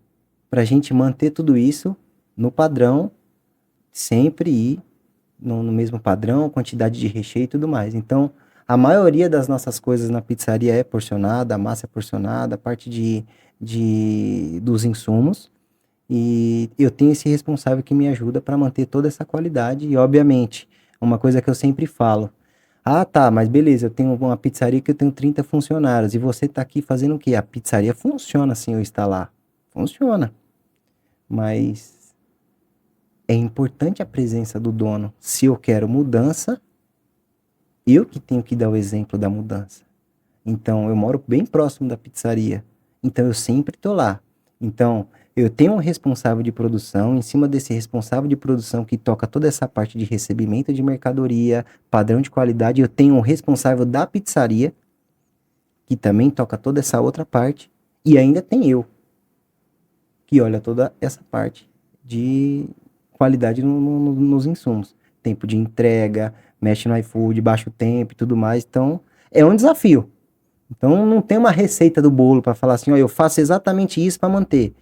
para a gente manter tudo isso no padrão, sempre ir no mesmo padrão, quantidade de recheio e tudo mais. Então, a maioria das nossas coisas na pizzaria é porcionada, a massa é porcionada, a parte dos insumos. E eu tenho esse responsável que me ajuda para manter toda essa qualidade. E, obviamente, uma coisa que eu sempre falo. Ah, tá, mas beleza, eu tenho uma pizzaria que eu tenho 30 funcionários. E você tá aqui fazendo o quê? A pizzaria funciona sem eu estar lá. Funciona. Mas é importante a presença do dono. Se eu quero mudança, eu que tenho que dar o exemplo da mudança. Então, eu moro bem próximo da pizzaria. Então, eu sempre tô lá. Então, eu tenho um responsável de produção. Em cima desse responsável de produção que toca toda essa parte de recebimento de mercadoria, padrão de qualidade, eu tenho um responsável da pizzaria, que também toca toda essa outra parte. E ainda tem eu, que olha toda essa parte de qualidade nos insumos. Tempo de entrega, mexe no iFood, baixa o tempo e tudo mais. Então, é um desafio. Então, não tem uma receita do bolo para falar assim, ó, eu faço exatamente isso para manter.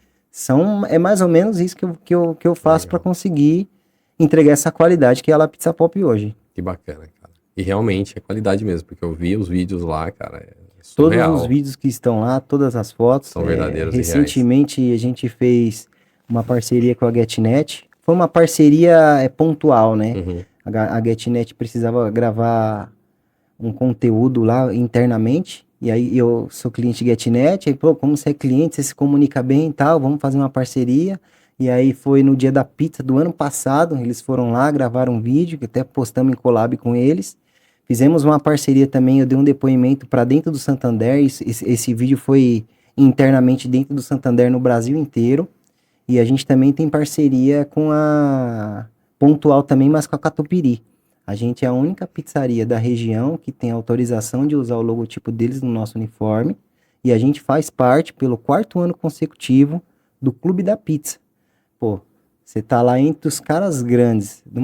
É mais ou menos isso que eu faço para Legal. conseguir entregar essa qualidade que é a La Pizza Pop hoje. Que bacana, cara. E realmente é qualidade mesmo, porque eu vi os vídeos lá, cara, é Todos os surreal. vídeos que estão lá, todas as fotos. São verdadeiros e reais. Recentemente a gente fez uma parceria com a GetNet. Foi uma parceria pontual, né? Uhum. A GetNet precisava gravar um conteúdo lá internamente. E aí eu sou cliente GetNet. Aí, pô, como você é cliente, você se comunica bem e tal, vamos fazer uma parceria. E aí foi no dia da pizza do ano passado. Eles foram lá, gravaram um vídeo, que até postamos em collab com eles. Fizemos uma parceria também, eu dei um depoimento para dentro do Santander. Esse vídeo foi internamente dentro do Santander no Brasil inteiro. E a gente também tem parceria com a Pontual também, mas com a Catupiry. A gente é a única pizzaria da região que tem autorização de usar o logotipo deles no nosso uniforme. E a gente faz parte, pelo 4º ano consecutivo, do Clube da Pizza. Pô, você tá lá entre os caras grandes de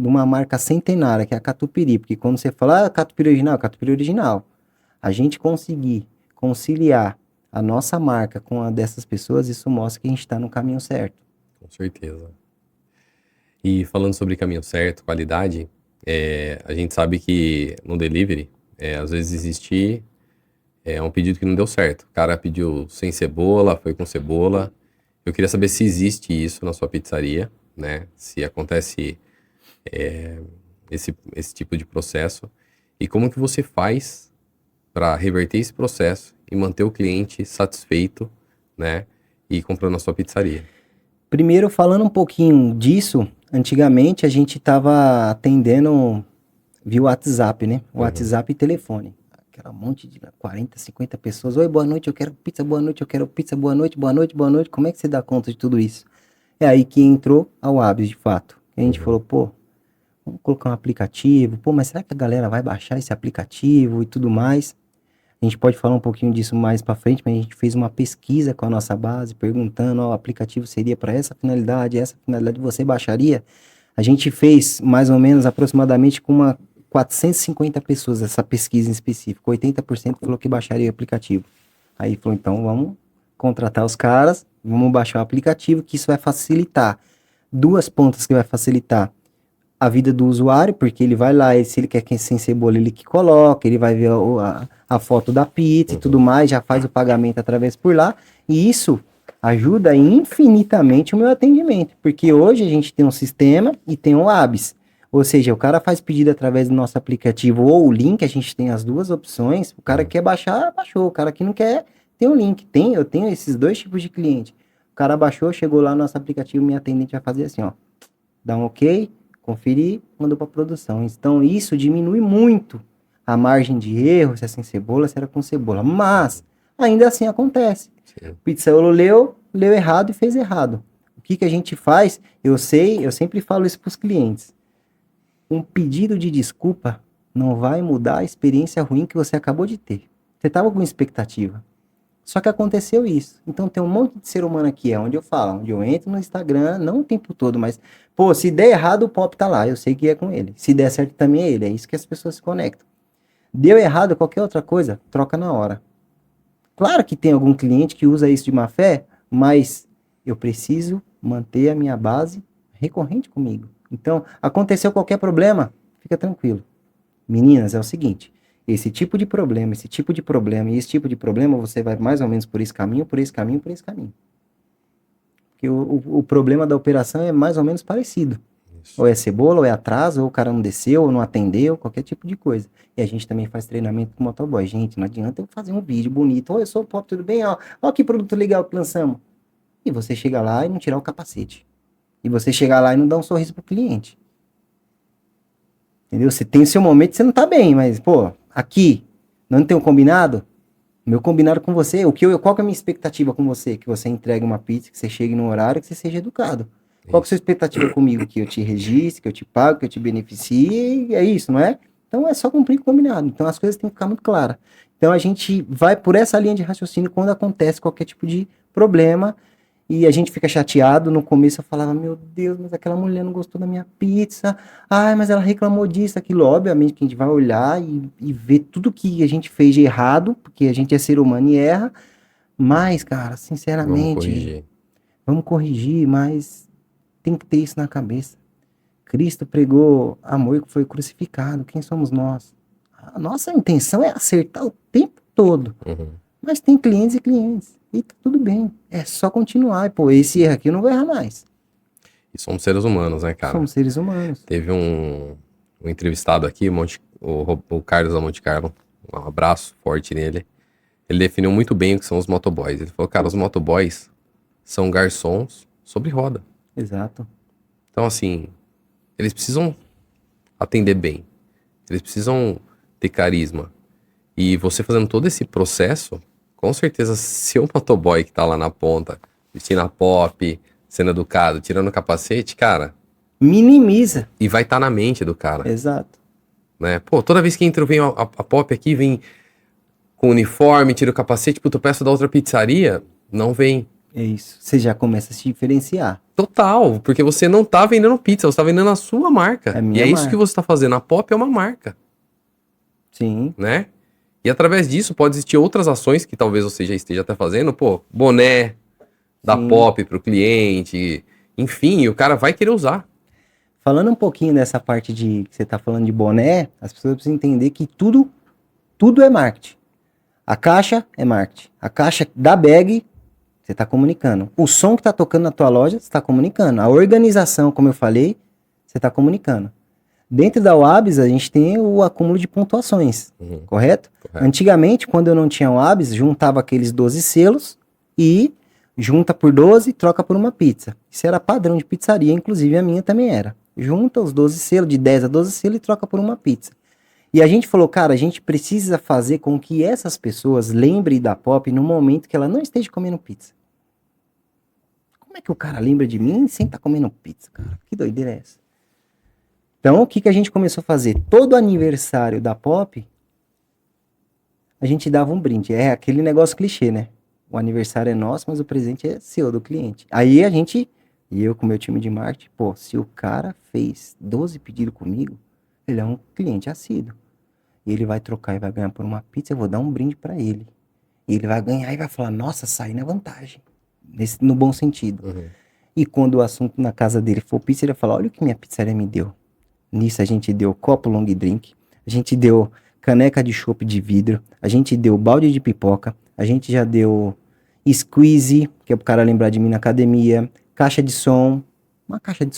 uma marca centenária, que é a Catupiry. Porque quando você fala, Catupiry original, Catupiry original. A gente conseguir conciliar a nossa marca com a dessas pessoas, isso mostra que a gente está no caminho certo. Com certeza. E falando sobre caminho certo, qualidade, a gente sabe que no delivery, às vezes existe um pedido que não deu certo. O cara pediu sem cebola, foi com cebola. Eu queria saber se existe isso na sua pizzaria, né? Se acontece esse tipo de processo. E como que você faz para reverter esse processo e manter o cliente satisfeito, né? E comprando na sua pizzaria. Primeiro, falando um pouquinho disso, antigamente a gente estava atendendo via WhatsApp, né? Uhum. WhatsApp e telefone. Aquela monte de 40, 50 pessoas. Oi, boa noite, eu quero pizza, boa noite, eu quero pizza, boa noite, boa noite, boa noite. Como é que você dá conta de tudo isso? É aí que entrou a Wabs, de fato. A gente falou, pô, vamos colocar um aplicativo. Pô, mas será que a galera vai baixar esse aplicativo e tudo mais? A gente pode falar um pouquinho disso mais para frente, mas a gente fez uma pesquisa com a nossa base, perguntando, ó, o aplicativo seria para essa finalidade você baixaria? A gente fez mais ou menos aproximadamente com 450 pessoas essa pesquisa em específico. 80% falou que baixaria o aplicativo. Aí falou, então vamos contratar os caras, vamos baixar o aplicativo, que isso vai facilitar. Duas pontas que vai facilitar a vida do usuário, porque ele vai lá, se ele quer sem cebola, ele que coloca, ele vai ver a foto da pizza e tudo mais, já faz o pagamento através por lá, e isso ajuda infinitamente o meu atendimento, porque hoje a gente tem um sistema e tem um ABS, ou seja, o cara faz pedido através do nosso aplicativo ou o link, a gente tem as duas opções, o cara quer baixar, baixou, o cara que não quer, tem o link, eu tenho esses dois tipos de cliente, o cara baixou, chegou lá no nosso aplicativo, minha atendente vai fazer assim, ó, dá um ok, conferir, mandou para produção. Então, isso diminui muito a margem de erro, se é sem cebola, se era com cebola. Mas, ainda assim acontece. Sim. O pizzaiolo leu errado e fez errado. O que a gente faz? Eu sempre falo isso para os clientes. Um pedido de desculpa não vai mudar a experiência ruim que você acabou de ter. Você estava com expectativa. Só que aconteceu isso. Então tem um monte de ser humano aqui, é onde eu falo, onde eu entro no Instagram, não o tempo todo, mas, pô, se der errado, o Pop tá lá, eu sei que é com ele. Se der certo, também é ele, é isso que as pessoas se conectam. Deu errado, qualquer outra coisa, troca na hora. Claro que tem algum cliente que usa isso de má fé, mas eu preciso manter a minha base recorrente comigo. Então, aconteceu qualquer problema, fica tranquilo. Meninas, é o seguinte, esse tipo de problema, esse tipo de problema e esse tipo de problema, você vai mais ou menos por esse caminho, por esse caminho, por esse caminho. Porque o problema da operação é mais ou menos parecido. Isso. Ou é cebola, ou é atraso, ou o cara não desceu, ou não atendeu, qualquer tipo de coisa. E a gente também faz treinamento com o motoboy. Gente, não adianta eu fazer um vídeo bonito. Oi, eu sou o Pop, tudo bem? Ó que produto legal que lançamos. E você chega lá e não tirar o capacete. E você chegar lá e não dar um sorriso pro cliente. Entendeu? Você tem o seu momento e você não tá bem, mas, pô, aqui, não tem um combinado? Meu combinado com você, qual que é a minha expectativa com você? Que você entregue uma pizza, que você chegue no horário, que você seja educado. Qual que é a sua expectativa comigo? Que eu te registre, que eu te pago, que eu te beneficie, e é isso, não é? Então é só cumprir o combinado. Então as coisas têm que ficar muito claras. Então a gente vai por essa linha de raciocínio quando acontece qualquer tipo de problema e a gente fica chateado. No começo eu falava, meu Deus, mas aquela mulher não gostou da minha pizza. Ai, mas ela reclamou disso, aquilo. Obviamente que a gente vai olhar e ver tudo que a gente fez de errado, porque a gente é ser humano e erra. Mas, cara, Vamos sinceramente, vamos corrigir, mas tem que ter isso na cabeça. Cristo pregou amor que foi crucificado. Quem somos nós? A nossa intenção é acertar o tempo todo. Uhum. Mas tem clientes e clientes. E tá tudo bem. É só continuar. E, pô, esse erro aqui eu não vou errar mais. E somos seres humanos, né, cara? Somos seres humanos. Teve um entrevistado aqui, o Carlos da Monte Carlo. Um abraço forte nele. Ele definiu muito bem o que são os motoboys. Ele falou, cara, os motoboys são garçons sobre roda. Exato. Então, assim, eles precisam atender bem. Eles precisam ter carisma. E você fazendo todo esse processo, com certeza, se o motoboy que tá lá na ponta, vestindo a pop, sendo educado, tirando o capacete, cara... Minimiza. E vai estar na mente do cara. Exato. Né? Pô, toda vez que entra, vem a pop aqui, vem com uniforme, tira o capacete, puto, eu peço da outra pizzaria, não vem. É isso. Você já começa a se diferenciar. Total, porque você não tá vendendo pizza, você tá vendendo a sua marca. É a minha e é isso marca. que você tá fazendo. A pop é uma marca, Sim. né? E através disso pode existir outras ações que talvez você já esteja até fazendo. Pô, boné da Sim. pop pro cliente. Enfim, o cara vai querer usar. Falando um pouquinho dessa parte de que você tá falando de boné, as pessoas precisam entender que tudo é marketing. A caixa é marketing. A caixa da bag, você tá comunicando. O som que tá tocando na tua loja, você tá comunicando. A organização, como eu falei, você tá comunicando. Dentro da UABS, a gente tem o acúmulo de pontuações, correto? Antigamente, quando eu não tinha UABS, juntava aqueles 12 selos e junta por 12 e troca por uma pizza. Isso era padrão de pizzaria, inclusive a minha também era. Junta os 12 selos, de 10 a 12 selos e troca por uma pizza. E a gente falou, cara, a gente precisa fazer com que essas pessoas lembrem da Pop no momento que ela não esteja comendo pizza. Como é que o cara lembra de mim sem estar comendo pizza, cara? Que doideira é essa? Então, o que a gente começou a fazer? Todo aniversário da Pop, a gente dava um brinde. É aquele negócio clichê, né? O aniversário é nosso, mas o presente é seu, do cliente. Aí a gente, e eu com o meu time de marketing, pô, se o cara fez 12 pedidos comigo, ele é um cliente assíduo. E ele vai trocar e vai ganhar por uma pizza, eu vou dar um brinde pra ele. E ele vai ganhar e vai falar, nossa, saí na vantagem. No bom sentido. E quando o assunto na casa dele for pizza, ele vai falar, olha o que minha pizzaria me deu. Nisso a gente deu copo long drink, a gente deu caneca de chopp de vidro, a gente deu balde de pipoca, a gente já deu squeeze, que é pro cara lembrar de mim na academia, caixa de som, uma caixinha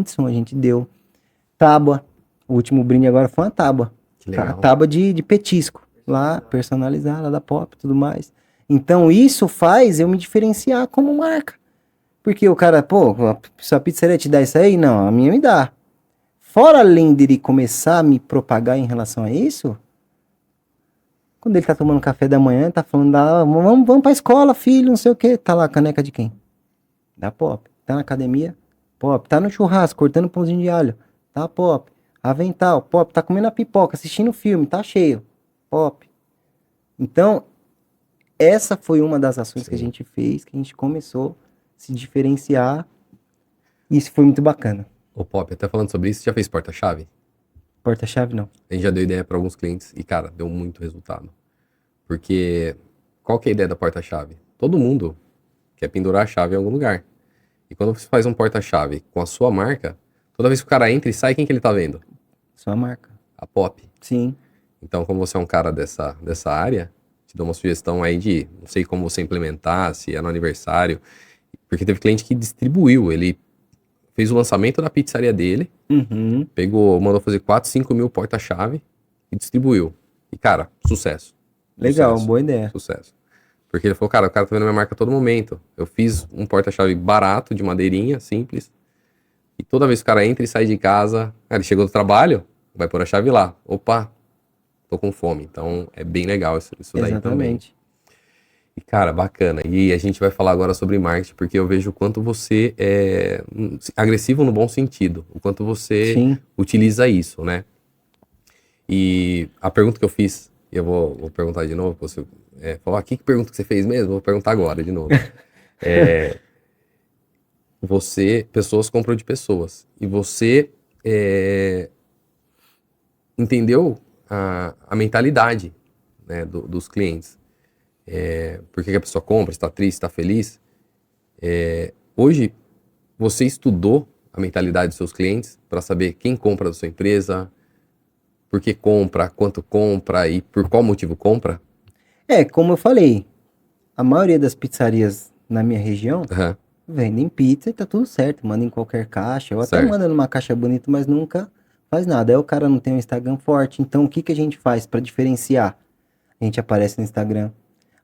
de som a gente deu, tábua, o último brinde agora foi uma tábua, a tábua de petisco, lá, personalizada, da Pop e tudo mais. Então isso faz eu me diferenciar como marca, porque o cara, pô, a sua pizzaria te dá isso aí? Não, a minha me dá. Fora além dele começar a me propagar em relação a isso, quando ele tá tomando café da manhã, tá falando, vamos pra escola, filho, não sei o que, tá lá a caneca de quem? Da Pop. Tá na academia? Pop. Tá no churrasco, cortando pãozinho de alho? Tá Pop. Avental? Pop. Tá comendo a pipoca, assistindo filme? Tá cheio? Pop. Então, essa foi uma das ações que a gente fez, que a gente começou a se diferenciar, e isso foi muito bacana. Ô Pop, até falando sobre isso, você já fez porta-chave? Porta-chave não. A gente já deu ideia para alguns clientes e, cara, deu muito resultado. Porque qual que é a ideia da porta-chave? Todo mundo quer pendurar a chave em algum lugar. E quando você faz um porta-chave com a sua marca, toda vez que o cara entra e sai, quem que ele tá vendo? Sua marca. A Pop. Sim. Então, como você é um cara dessa área, te dou uma sugestão aí de, não sei como você implementar, se é no aniversário, porque teve cliente que distribuiu, ele fez o lançamento da pizzaria dele, mandou fazer 4, 5 mil porta-chave e distribuiu. E, cara, sucesso. Legal, Sucesso. boa ideia. Sucesso. Porque ele falou, cara, o cara tá vendo minha marca a todo momento. Eu fiz um porta-chave barato, de madeirinha, simples, E toda vez que o cara entra e sai de casa, ele chegou do trabalho, vai pôr a chave lá. Opa, tô com fome. Então é bem legal isso daí também. Exatamente. E, cara, bacana. E a gente vai falar agora sobre marketing, porque eu vejo o quanto você é agressivo no bom sentido, o quanto você Sim. utiliza isso, né? E a pergunta que eu fiz, e eu vou perguntar de novo, você falou, que pergunta que você fez mesmo? Vou perguntar agora de novo. Pessoas compram de pessoas. E você entendeu a mentalidade, né, dos clientes. Por que a pessoa compra, está triste, está feliz. Hoje, você estudou a mentalidade dos seus clientes para saber quem compra da sua empresa, por que compra, quanto compra e por qual motivo compra? Como eu falei, a maioria das pizzarias na minha região Aham, vendem pizza e tá tudo certo, manda em qualquer caixa, ou até certo. manda numa caixa bonita, mas nunca faz nada. Aí o cara não tem um Instagram forte, então o que que a gente faz para diferenciar? A gente aparece no Instagram,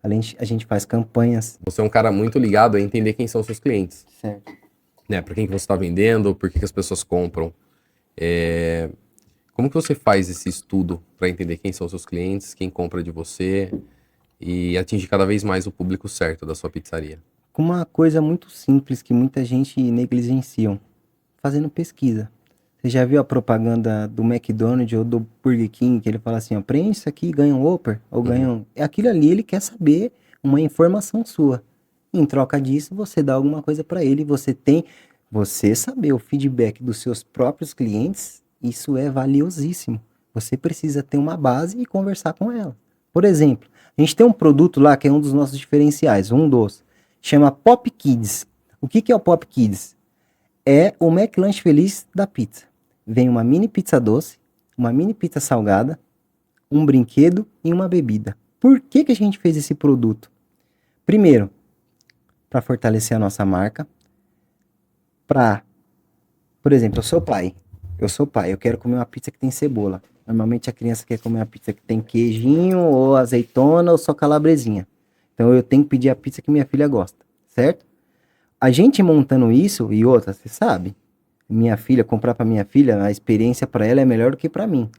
a gente faz campanhas. Você é um cara muito ligado a entender quem são seus clientes, Certo. né? Para quem que você está vendendo, por que que as pessoas compram. Como que você faz esse estudo para entender quem são seus clientes, quem compra de você e atingir cada vez mais o público certo da sua pizzaria? Com uma coisa muito simples que muita gente negligenciam, fazendo pesquisa. Você já viu a propaganda do McDonald's ou do Burger King, que ele fala assim, ó, preenche isso aqui e ganha um Whopper, ou ganha um... Aquilo ali, ele quer saber uma informação sua. Em troca disso, você dá alguma coisa para ele, você saber o feedback dos seus próprios clientes, isso é valiosíssimo. Você precisa ter uma base e conversar com ela. Por exemplo, a gente tem um produto lá que é um dos nossos diferenciais, um doce, chama Pop Kids. O que é o Pop Kids? É o McLanche Feliz da pizza. Vem uma mini pizza doce, uma mini pizza salgada, um brinquedo e uma bebida. Por que que a gente fez esse produto? Primeiro, para fortalecer a nossa marca. Por exemplo, eu sou pai, eu quero comer uma pizza que tem cebola. Normalmente a criança quer comer uma pizza que tem queijinho, ou azeitona, ou só calabresinha. Então eu tenho que pedir a pizza que minha filha gosta, certo? A gente montando isso, e outra, você sabe, minha filha, comprar pra minha filha, a experiência pra ela é melhor do que pra mim.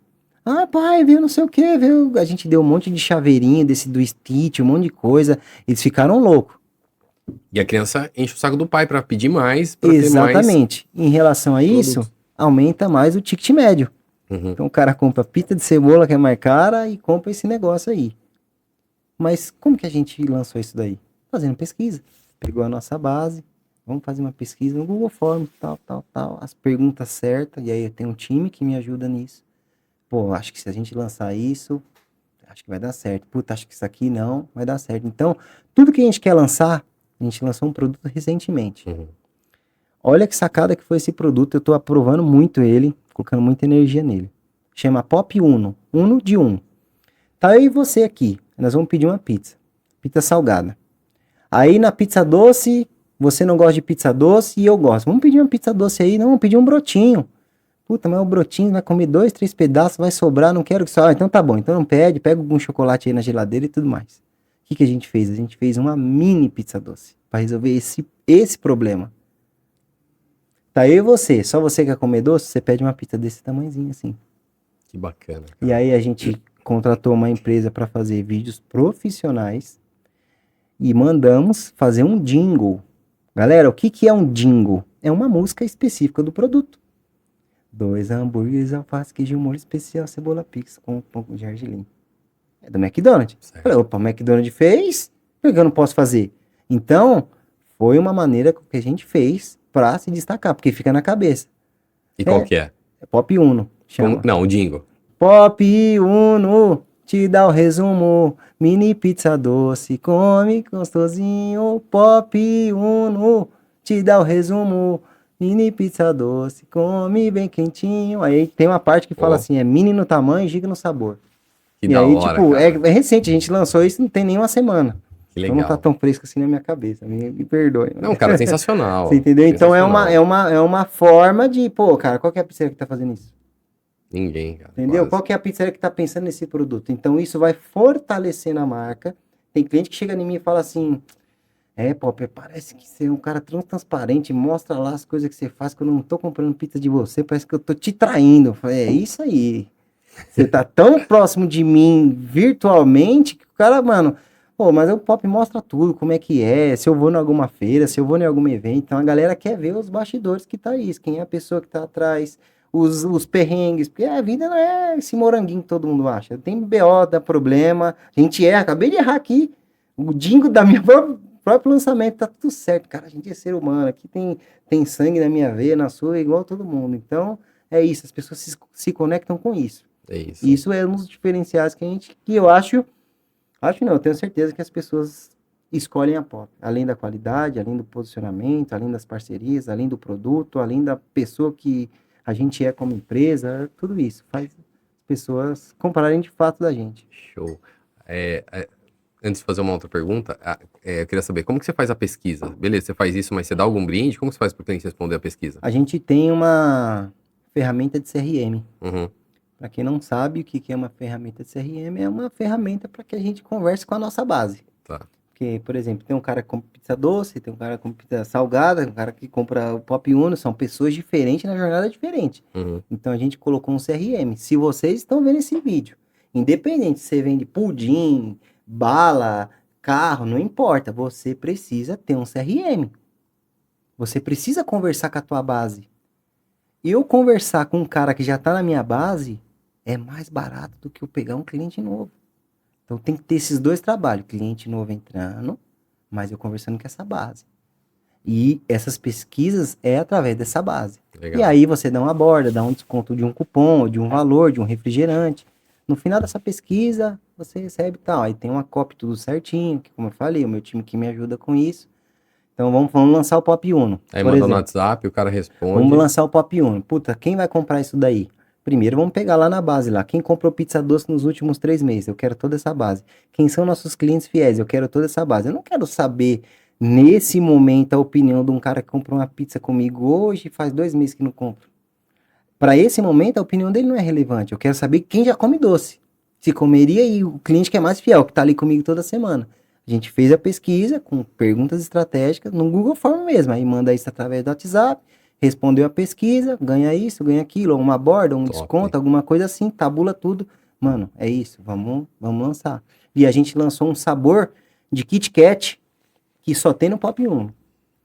Ah, pai, viu não sei o que, viu? A gente deu um monte de chaveirinho desse do Stitch, um monte de coisa. Eles ficaram loucos. E a criança enche o saco do pai para pedir mais, para ter mais Exatamente. Em relação a isso, produtos. aumenta mais o ticket médio. Uhum. Então o cara compra pizza de cebola, que é mais cara, e compra esse negócio aí. Mas como que a gente lançou isso daí? Fazendo pesquisa. Pegou a nossa base, vamos fazer uma pesquisa no Google Forms, tal, as perguntas certas, e aí eu tenho um time que me ajuda nisso. Pô, acho que se a gente lançar isso, acho que vai dar certo. Puta, acho que isso aqui não vai dar certo. Então, tudo que a gente quer lançar, a gente lançou um produto recentemente. Uhum. Olha que sacada que foi esse produto, eu tô aprovando muito ele, colocando muita energia nele. Chama Pop Uno, Uno de 1. Tá eu e você aqui, nós vamos pedir uma pizza salgada. Aí na pizza doce, você não gosta de pizza doce e eu gosto. Vamos pedir uma pizza doce aí, não, vamos pedir um brotinho. Puta, mas o brotinho vai comer 2, 3 pedaços, vai sobrar, não quero que só. Então tá bom, então não pede, pega algum chocolate aí na geladeira e tudo mais. O que a gente fez? A gente fez uma mini pizza doce para resolver esse problema. Tá eu e você, só você quer comer doce, você pede uma pizza desse tamanhozinho assim. Que bacana. E aí a gente contratou uma empresa para fazer vídeos profissionais e mandamos fazer um jingle. Galera, o que é um jingle? É uma música específica do produto. 2 hambúrgueres, alface, queijo, molho especial, cebola pix com um pouco de argilim. É do McDonald's. Certo. Falei, opa, o McDonald's fez, por que eu não posso fazer? Então, foi uma maneira que a gente fez para se destacar, porque fica na cabeça. E qual que é? É Pop Uno, chama. Não, o Dingo. Pop Uno, te dá o resumo, mini pizza doce, come gostosinho. Pop Uno, te dá o resumo, mini pizza doce, come bem quentinho. Aí tem uma parte que fala assim, é mini no tamanho, giga no sabor. Que E da aí, hora, tipo, cara. é recente, a gente lançou isso, não tem nem uma semana. Que Então não tá legal. tão fresco assim na minha cabeça, me perdoe. Não, cara, sensacional. Você entendeu? Então é Sensacional. uma forma de, pô, cara, qual que é a pizzaria que tá fazendo isso? Ninguém, cara. Entendeu? Quase. Qual que é a pizzaria que tá pensando nesse produto? Então isso vai fortalecendo a marca. Tem cliente que chega em mim e fala assim, Pop, parece que você é um cara tão transparente, mostra lá as coisas que você faz, que eu não tô comprando pizza de você, parece que eu tô te traindo. Eu falei, é isso aí. Você tá tão próximo de mim virtualmente que o cara, mano, pô, mas o Pop mostra tudo, como é que é, se eu vou em alguma feira, se eu vou em algum evento, então a galera quer ver os bastidores que tá isso, quem é a pessoa que tá atrás, os perrengues, porque a vida não é esse moranguinho que todo mundo acha, tem BO, dá problema, a gente erra, acabei de errar aqui, o jingle da minha próprio lançamento, tá tudo certo, cara, a gente é ser humano, aqui tem sangue na minha veia, na sua, igual todo mundo, então é isso, as pessoas se conectam com isso. É isso. Isso é um dos diferenciais que eu acho não, eu tenho certeza que as pessoas escolhem a Pop. Além da qualidade, além do posicionamento, além das parcerias, além do produto, além da pessoa que a gente é como empresa, tudo isso faz as pessoas comprarem de fato da gente. Show. Antes de fazer uma outra pergunta, eu queria saber, como que você faz a pesquisa? Beleza, você faz isso, mas você dá algum brinde? Como você faz para o cliente responder a pesquisa? A gente tem uma ferramenta de CRM. Uhum, Para quem não sabe o que é uma ferramenta de CRM, é uma ferramenta para que a gente converse com a nossa base. tá. Porque, por exemplo, tem um cara que compra pizza doce, tem um cara que compra pizza salgada, um cara que compra o Pop Uno, são pessoas diferentes na jornada diferente. Uhum, Então a gente colocou um CRM. Se vocês estão vendo esse vídeo, independente se você vende pudim, bala, carro, não importa, você precisa ter um CRM. Você precisa conversar com a tua base. Eu conversar com um cara que já está na minha base é mais barato do que eu pegar um cliente novo. Então tem que ter esses dois trabalhos, cliente novo entrando, mas eu conversando com essa base. E essas pesquisas é através dessa base. legal. E aí você dá uma borda, dá um desconto de um cupom, de um valor, de um refrigerante. No final dessa pesquisa, você recebe tal. Aí tem uma copy tudo certinho, que como eu falei, o meu time que me ajuda com isso. Então vamos lançar o Pop Uno, Aí por manda no exemplo. WhatsApp, o cara Vamos responde. lançar o Pop Uno. Puta, quem vai comprar isso daí? Primeiro vamos pegar lá na base lá. Quem comprou pizza doce nos últimos 3 meses? Eu quero toda essa base. Quem são nossos clientes fiéis? Eu quero toda essa base. Eu não quero saber, nesse momento, a opinião de um cara que comprou uma pizza comigo hoje e faz 2 meses que não compra. Para esse momento, a opinião dele não é relevante. Eu quero saber quem já come doce. Se comeria e o cliente que é mais fiel, que tá ali comigo toda semana. A gente fez a pesquisa com perguntas estratégicas no Google Form mesmo. Aí manda isso através do WhatsApp, respondeu a pesquisa, ganha isso, ganha aquilo, ou uma borda, um Top. desconto, alguma coisa assim, tabula tudo. Mano, é isso, vamos lançar. E a gente lançou um sabor de Kit Kat que só tem no Pop 1.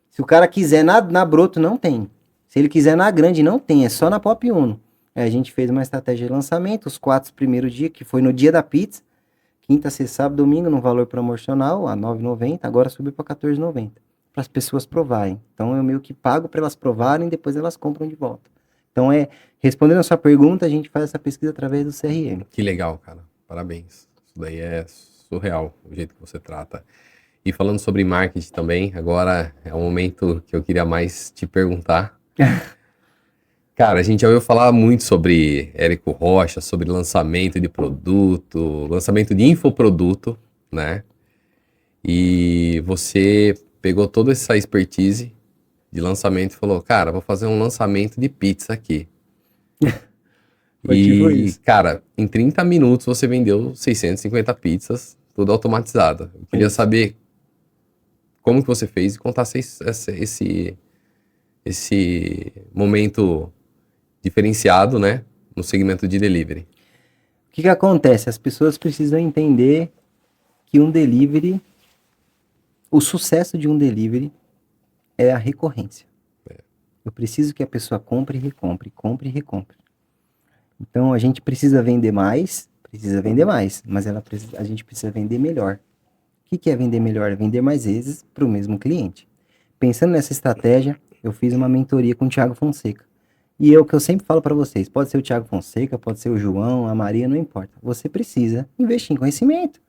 Se o cara quiser na Broto, não tem. Se ele quiser na Grande, não tem, é só na Pop 1. Aí a gente fez uma estratégia de lançamento, os 4 primeiros dias, que foi no dia da pizza, quinta, sexta, sábado, domingo, no valor promocional, a R$ 9,90, agora subiu para R$ 14,90, para as pessoas provarem. Então eu meio que pago para elas provarem e depois elas compram de volta. Então respondendo a sua pergunta, a gente faz essa pesquisa através do CRM. Que legal, cara. Parabéns. Isso daí é surreal, o jeito que você trata. E falando sobre marketing também, agora é o momento que eu queria mais te perguntar. Cara, a gente já ouviu falar muito sobre Érico Rocha, sobre lançamento de produto, lançamento de infoproduto, né? E você pegou toda essa expertise de lançamento e falou, cara, vou fazer um lançamento de pizza aqui. Foi tipo E, isso. cara, em 30 minutos você vendeu 650 pizzas, tudo automatizado. Eu queria Isso. saber como que você fez e contar esse momento diferenciado, né, no segmento de delivery. O que acontece? As pessoas precisam entender que o sucesso de um delivery é a recorrência. Eu preciso que a pessoa compre e recompre, compre e recompre. Então a gente precisa vender mais, mas a gente precisa vender melhor. O que é vender melhor? É vender mais vezes para o mesmo cliente. Pensando nessa estratégia, eu fiz uma mentoria com o Thiago Fonseca. E é o que eu sempre falo para vocês, pode ser o Thiago Fonseca, pode ser o João, a Maria, não importa. Você precisa investir em conhecimento.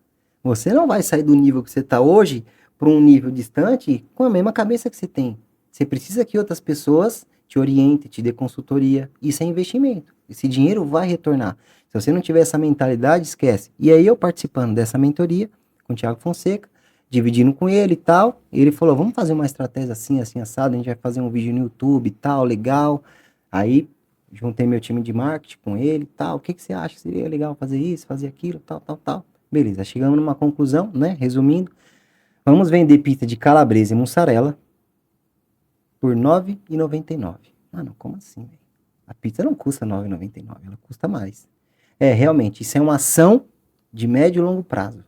Você não vai sair do nível que você está hoje para um nível distante com a mesma cabeça que você tem. Você precisa que outras pessoas te orientem, te dê consultoria. Isso é investimento. Esse dinheiro vai retornar. Se você não tiver essa mentalidade, esquece. E aí eu participando dessa mentoria com o Thiago Fonseca, dividindo com ele e tal, ele falou, vamos fazer uma estratégia assim, assim, assado, a gente vai fazer um vídeo no YouTube e tal, legal. Aí juntei meu time de marketing com ele e tal, o que você acha? Seria legal fazer isso, fazer aquilo, tal, tal, tal. Beleza, chegamos numa conclusão, né? Resumindo, Vamos vender pizza de calabresa e mussarela por R$ 9,99. Mano, como assim, velho? A pizza não custa R$ 9,99, ela custa mais. Realmente, isso é uma ação de médio e longo prazo.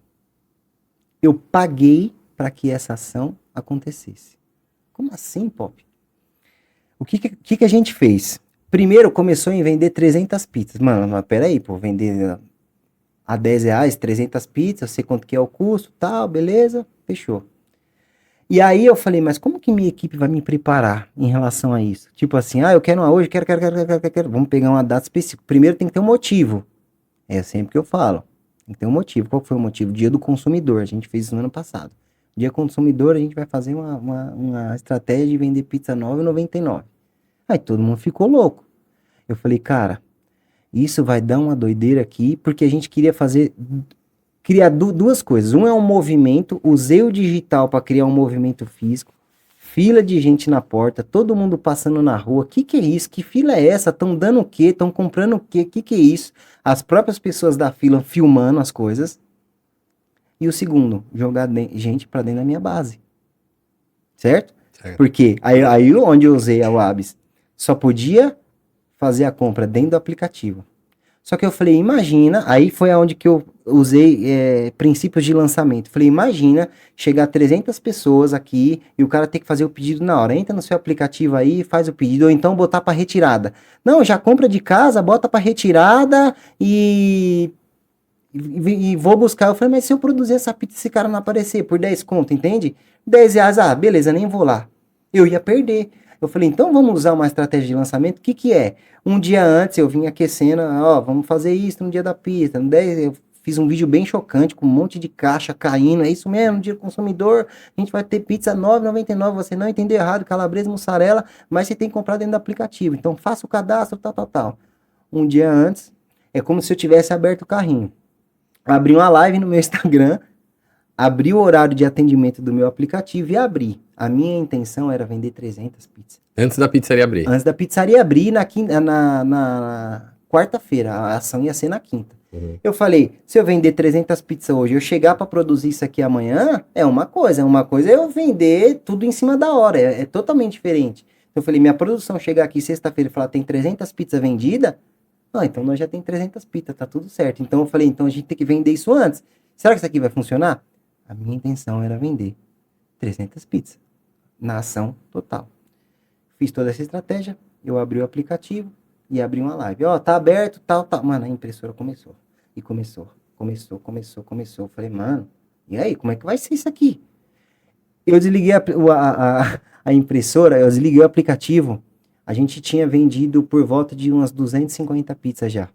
Eu paguei para que essa ação acontecesse. Como assim, Pop? O que a gente fez? Primeiro começou em vender 300 pizzas. Mano, mas peraí, pô, vender a R$ 10, 300 pizzas, eu sei quanto que é o custo, tal, beleza, fechou. E aí eu falei, mas como que minha equipe vai me preparar em relação a isso? Tipo assim, eu quero uma hoje, quero. Vamos pegar uma data específica. Primeiro tem que ter um motivo. É sempre que eu falo. Tem que ter um motivo. Qual foi o motivo? Dia do consumidor. A gente fez isso no ano passado. Dia consumidor, a gente vai fazer uma estratégia de vender pizza R$ 9,99. Aí todo mundo ficou louco. Eu falei, cara, isso vai dar uma doideira aqui, porque a gente queria criar duas coisas. Um é um movimento, usei o digital para criar um movimento físico, fila de gente na porta, todo mundo passando na rua. Que é isso? Que fila é essa? Estão dando o quê? Estão comprando o quê? Que é isso? As próprias pessoas da fila filmando as coisas. E o segundo, jogar gente para dentro da minha base. Certo? Porque aí onde eu usei a Wabs, só podia fazer a compra dentro do aplicativo. Só que eu falei, imagina, aí foi aonde que eu usei princípios de lançamento. Falei, imagina chegar 300 pessoas aqui e o cara ter que fazer o pedido na hora. Entra no seu aplicativo aí, faz o pedido, ou então botar para retirada. Não, já compra de casa, bota para retirada e vou buscar. Eu falei, mas se eu produzir essa pizza, esse cara não aparecer por 10 conto, entende? R$ 10, beleza, nem vou lá. Eu ia perder. Eu falei, então vamos usar uma estratégia de lançamento. O que é? Um dia antes eu vim aquecendo, vamos fazer isso no dia da pizza. No 10, eu fiz um vídeo bem chocante, com um monte de caixa caindo. É isso mesmo, no dia do consumidor, a gente vai ter pizza R$ 9,99. Você não entendeu errado, calabresa, mussarela, mas você tem que comprar dentro do aplicativo. Então faça o cadastro, tal. Um dia antes, é como se eu tivesse aberto o carrinho. Abri uma live no meu Instagram, abri o horário de atendimento do meu aplicativo e abri. A minha intenção era vender 300 pizzas. Antes da pizzaria abrir. Antes da pizzaria abrir na quarta-feira. A ação ia ser na quinta. Uhum. Eu falei, se eu vender 300 pizzas hoje, eu chegar para produzir isso aqui amanhã, é uma coisa. Uma coisa é eu vender tudo em cima da hora. É totalmente diferente. Eu falei, minha produção chegar aqui sexta-feira e falar, tem 300 pizzas vendidas, então nós já tem 300 pizzas, tá tudo certo. Então eu falei, então a gente tem que vender isso antes. Será que isso aqui vai funcionar? A minha intenção era vender 300 pizzas na ação total. Fiz toda essa estratégia, eu abri o aplicativo e abri uma live. Tá aberto, tal. Mano, a impressora começou. E começou. Eu falei, mano, e aí, como é que vai ser isso aqui? Eu desliguei a impressora, eu desliguei o aplicativo. A gente tinha vendido por volta de umas 250 pizzas já.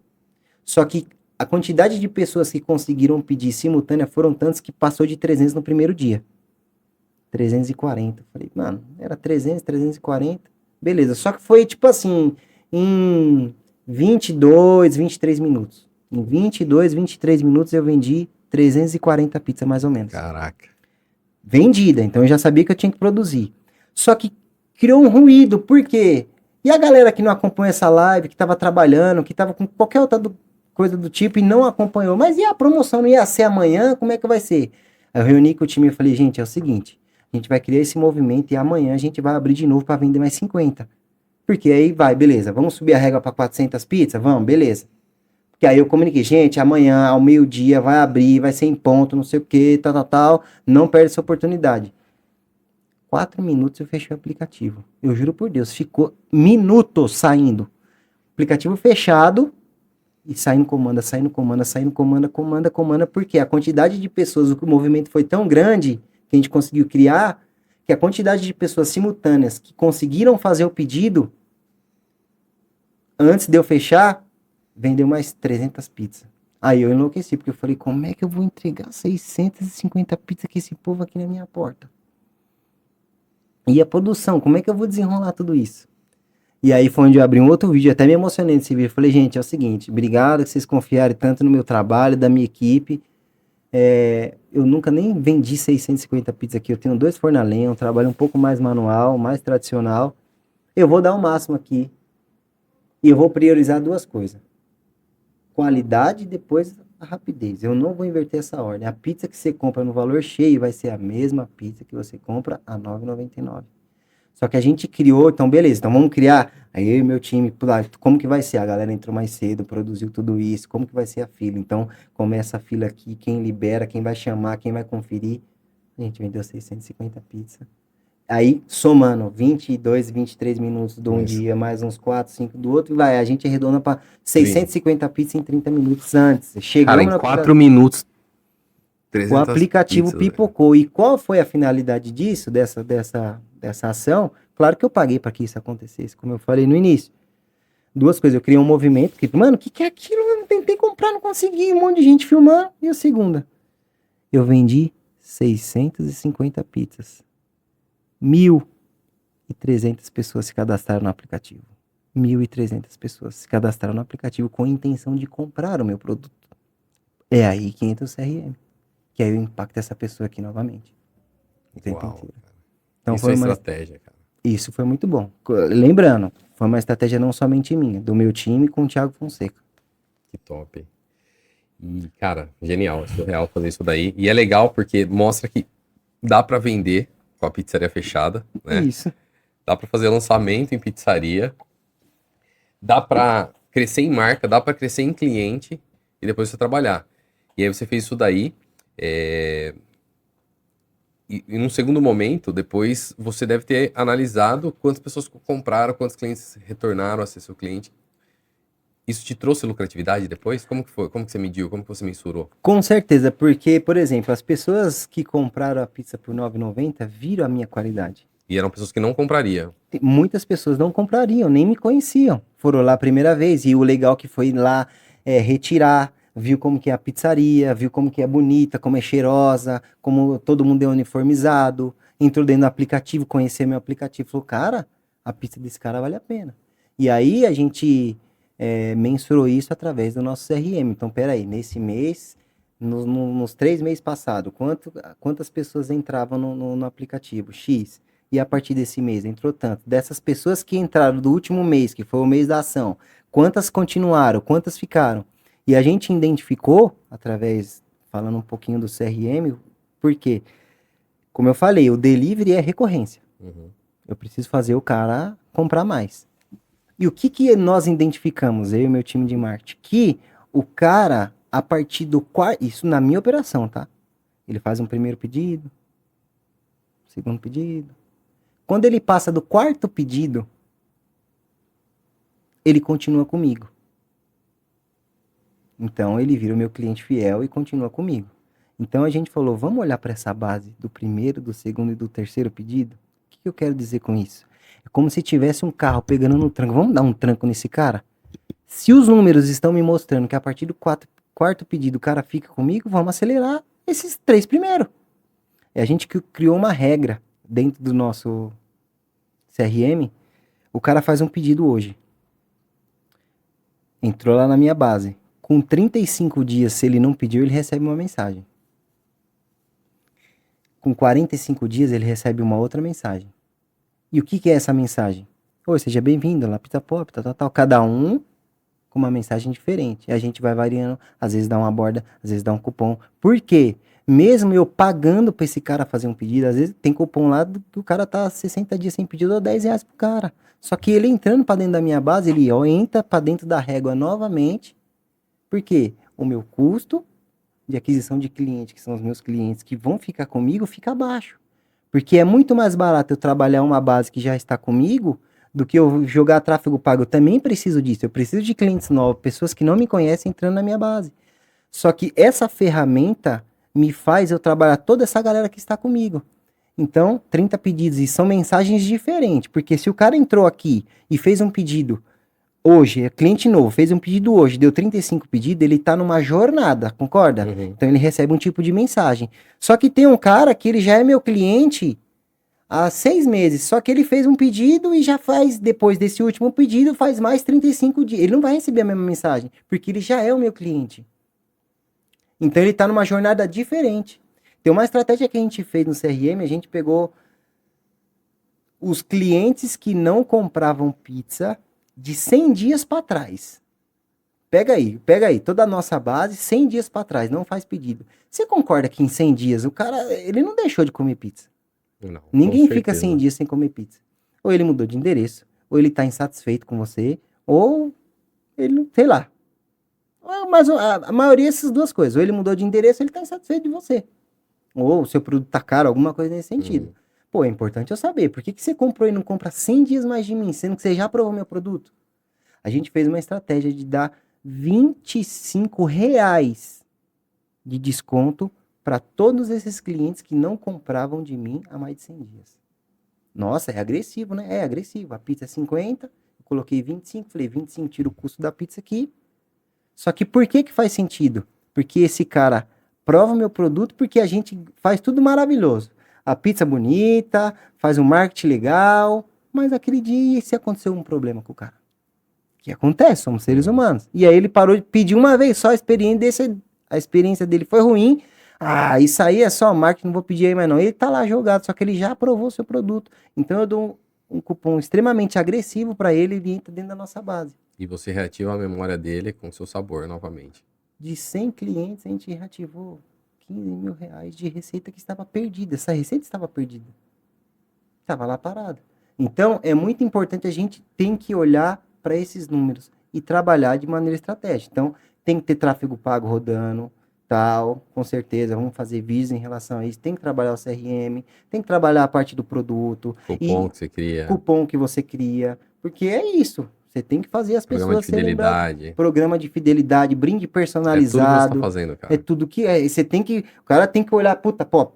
Só que a quantidade de pessoas que conseguiram pedir simultânea foram tantas que passou de 300 no primeiro dia. 340. Falei, mano, era 300, 340. Beleza. Só que foi tipo assim, em 22, 23 minutos. Em 22, 23 minutos eu vendi 340 pizzas mais ou menos. Caraca. Vendida. Então eu já sabia que eu tinha que produzir. Só que criou um ruído. Por quê? E a galera que não acompanha essa live, que estava trabalhando, que estava com qualquer outra coisa do tipo e não acompanhou. Mas e a promoção não ia ser amanhã? Como é que vai ser? Aí eu reuni com o time e falei, gente, é o seguinte, a gente vai criar esse movimento e amanhã a gente vai abrir de novo para vender mais 50. Porque aí vai, beleza, vamos subir a régua para 400 pizzas? Vamos, beleza. Porque aí eu comuniquei, gente, amanhã ao meio-dia vai abrir, vai ser em ponto, não sei o que, tal. Não perde essa oportunidade. 4 minutos eu fechei o aplicativo. Eu juro por Deus, ficou minutos saindo. Aplicativo fechado e saindo comanda, porque a quantidade de pessoas, o movimento foi tão grande que a gente conseguiu criar, que a quantidade de pessoas simultâneas que conseguiram fazer o pedido, antes de eu fechar, vendeu mais 300 pizzas. Aí eu enlouqueci, porque eu falei, como é que eu vou entregar 650 pizzas com esse povo aqui na minha porta? E a produção, como é que eu vou desenrolar tudo isso? E aí foi onde eu abri um outro vídeo, até me emocionei nesse vídeo. Falei, gente, é o seguinte, obrigado que vocês confiarem tanto no meu trabalho, da minha equipe. Eu nunca nem vendi 650 pizzas aqui. Eu tenho 2 fornos a lenha, um trabalho um pouco mais manual, mais tradicional. Eu vou dar o máximo aqui. E eu vou priorizar 2 coisas. Qualidade e depois a rapidez. Eu não vou inverter essa ordem. A pizza que você compra no valor cheio vai ser a mesma pizza que você compra a R$ 9,99. Só que a gente criou, então beleza, então vamos criar. Aí eu e meu time, como que vai ser? A galera entrou mais cedo, produziu tudo isso, como que vai ser a fila? Então começa a fila aqui, quem libera, quem vai chamar, quem vai conferir. A gente vendeu 650 pizzas. Aí, somando 22, 23 minutos de um Isso. dia, mais uns 4, 5 do outro, a gente arredonda para 30. 650 pizzas em 30 minutos antes. Cara, Chegamos em no 4 minutos, o 300 aplicativo pizzas, velho. pipocou. E qual foi a finalidade disso, dessa ação? Claro que eu paguei para que isso acontecesse, como eu falei no início. Duas coisas, eu criei um movimento, que, mano, o que é aquilo? Eu tentei comprar, não consegui, um monte de gente filmando. E a segunda? Eu vendi 650 pizzas. 1.300 pessoas se cadastraram no aplicativo. 1.300 pessoas se cadastraram no aplicativo com a intenção de comprar o meu produto. É aí que entra o CRM. Que aí eu impacto essa pessoa aqui novamente. O tempo Uau, inteiro. cara. Então Isso foi é uma... estratégia, cara. Isso foi muito bom. Lembrando, foi uma estratégia não somente minha, do meu time com o Thiago Fonseca. Que top. E, cara, genial, é surreal fazer isso daí. E é legal porque mostra que dá pra vender com a pizzaria fechada, né? Isso. Dá pra fazer lançamento em pizzaria, dá pra crescer em marca, dá pra crescer em cliente e depois você trabalhar. E aí você fez isso daí. E num segundo momento, depois você deve ter analisado quantas pessoas compraram, quantos clientes retornaram a ser seu cliente. Isso te trouxe lucratividade depois? Como que foi? Como que você mediu? Como que você mensurou? Com certeza, porque, por exemplo, as pessoas que compraram a pizza por R$ 9,90 viram a minha qualidade. E eram pessoas que não comprariam. Muitas pessoas não comprariam, nem me conheciam. Foram lá a primeira vez e o legal que foi lá retirar, viu como que é a pizzaria, viu como que é bonita, como é cheirosa, como todo mundo é uniformizado, entrou dentro do aplicativo, conheceu meu aplicativo, falou, cara, a pizza desse cara vale a pena. E aí a gente mensurou isso através do nosso CRM. Então, peraí, nesse mês, nos 3 meses passados, quantas pessoas entravam no aplicativo? X. E a partir desse mês entrou tanto. Dessas pessoas que entraram do último mês, que foi o mês da ação, quantas continuaram, quantas ficaram? E a gente identificou, falando um pouquinho do CRM, porque, como eu falei, o delivery é recorrência. Uhum. Eu preciso fazer o cara comprar mais. E o que nós identificamos, eu e meu time de marketing? Que o cara, a partir do quarto, isso na minha operação, tá? Ele faz um primeiro pedido, segundo pedido. Quando ele passa do 4º pedido, ele continua comigo. Então ele vira o meu cliente fiel e continua comigo. Então a gente falou, vamos olhar para essa base do primeiro, do segundo e do terceiro pedido? O que eu quero dizer com isso? É como se tivesse um carro pegando no tranco. Vamos dar um tranco nesse cara? Se os números estão me mostrando que a partir do 4º pedido o cara fica comigo, vamos acelerar esses 3 primeiro. E a gente criou uma regra dentro do nosso CRM. O cara faz um pedido hoje. Entrou lá na minha base. Com 35 dias, se ele não pediu, ele recebe uma mensagem. Com 45 dias, ele recebe uma outra mensagem. E o que é essa mensagem? Oi, seja bem-vindo lá, Pizza Pop, tal. Cada um com uma mensagem diferente. E a gente vai variando, às vezes dá uma borda, às vezes dá um cupom. Por quê? Mesmo eu pagando para esse cara fazer um pedido, às vezes tem cupom lá que o cara tá 60 dias sem pedido, eu dou R$ 10 pro cara. Só que ele entrando para dentro da minha base, ele entra para dentro da régua novamente. Por quê? O meu custo de aquisição de cliente, que são os meus clientes que vão ficar comigo, fica baixo. Porque é muito mais barato eu trabalhar uma base que já está comigo do que eu jogar tráfego pago. Eu também preciso disso. Eu preciso de clientes novos, pessoas que não me conhecem entrando na minha base. Só que essa ferramenta me faz eu trabalhar toda essa galera que está comigo. Então, 30 pedidos, e são mensagens diferentes. Porque se o cara entrou aqui e fez um pedido hoje, é cliente novo, fez um pedido hoje, deu 35 pedidos, ele tá numa jornada, concorda? Uhum. Então ele recebe um tipo de mensagem. Só que tem um cara que ele já é meu cliente há 6 meses, só que ele fez um pedido e já faz, depois desse último pedido, faz mais 35 dias. Ele não vai receber a mesma mensagem, porque ele já é o meu cliente. Então ele tá numa jornada diferente. Tem uma estratégia que a gente fez no CRM, a gente pegou os clientes que não compravam pizza de 100 dias para trás. Pega aí, toda a nossa base, 100 dias para trás, não faz pedido. Você concorda que em 100 dias o cara, ele não deixou de comer pizza? Não, com Ninguém fica certeza. 100 dias sem comer pizza. Ou ele mudou de endereço, ou ele tá insatisfeito com você, ou ele, sei lá. Mas a maioria dessas duas coisas. Ou ele mudou de endereço, ou ele tá insatisfeito de você. Ou o seu produto tá caro, alguma coisa nesse sentido. Pô, é importante eu saber. Por que você comprou e não compra 100 dias mais de mim, sendo que você já provou meu produto? A gente fez uma estratégia de dar R$ 25 de desconto para todos esses clientes que não compravam de mim há mais de 100 dias. Nossa, é agressivo, né? É agressivo. A pizza é 50, eu coloquei 25, falei 25, tira o custo da pizza aqui. Só que por que faz sentido? Porque esse cara prova o meu produto porque a gente faz tudo maravilhoso. A pizza bonita, faz um marketing legal, mas aquele dia, e se aconteceu um problema com o cara? Que acontece, somos seres humanos. E aí ele parou de pedir uma vez só, a experiência dele foi ruim. Ah, isso aí é só marketing, não vou pedir aí mais não. Ele tá lá jogado, só que ele já aprovou o seu produto. Então eu dou um cupom extremamente agressivo para ele e ele entra dentro da nossa base. E você reativa a memória dele com seu sabor novamente. De 100 clientes, a gente reativou R$ 15.000 de receita que estava perdida. Essa receita estava perdida. Estava lá parada. Então, é muito importante, a gente tem que olhar para esses números e trabalhar de maneira estratégica. Então, tem que ter tráfego pago rodando, tal, com certeza, vamos fazer vídeos em relação a isso. Tem que trabalhar o CRM, tem que trabalhar a parte do produto. Cupom que você cria. Cupom que você cria. Porque é isso. Você tem que fazer as pessoas serem lembradas. Programa de fidelidade, brinde personalizado. É tudo que você tá fazendo, cara. É tudo que é. Você tem que. O cara tem que olhar, puta pop.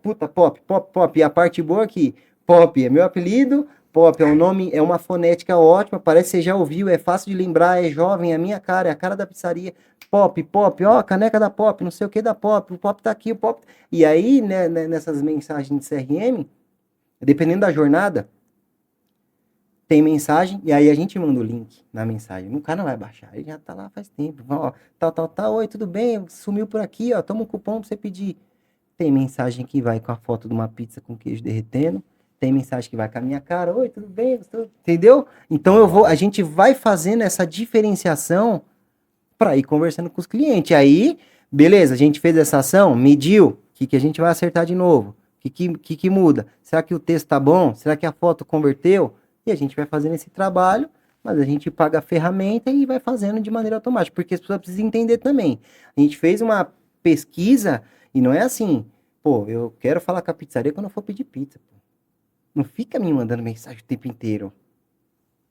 E a parte boa aqui, pop é meu apelido, pop é um nome, é uma fonética ótima, parece que você já ouviu, é fácil de lembrar, é jovem, é a minha cara, é a cara da pizzaria. Pop, ó, caneca da pop, não sei o que da pop, o pop tá aqui, o pop. E aí, né, nessas mensagens de CRM, dependendo da jornada, tem mensagem, e aí a gente manda o link na mensagem. O cara não vai baixar, ele já tá lá faz tempo. Ó, tal, oi, tudo bem? Sumiu por aqui, ó, toma um cupom pra você pedir. Tem mensagem que vai com a foto de uma pizza com queijo derretendo. Tem mensagem que vai com a minha cara, oi, tudo bem? Entendeu? Então a gente vai fazendo essa diferenciação para ir conversando com os clientes. Aí, beleza, a gente fez essa ação, mediu, o que a gente vai acertar de novo? O que muda? Será que o texto tá bom? Será que a foto converteu? E a gente vai fazendo esse trabalho, mas a gente paga a ferramenta e vai fazendo de maneira automática, porque as pessoas precisam entender também. A gente fez uma pesquisa e não é assim, pô, eu quero falar com a pizzaria quando eu for pedir pizza. Pô. Não fica me mandando mensagem o tempo inteiro.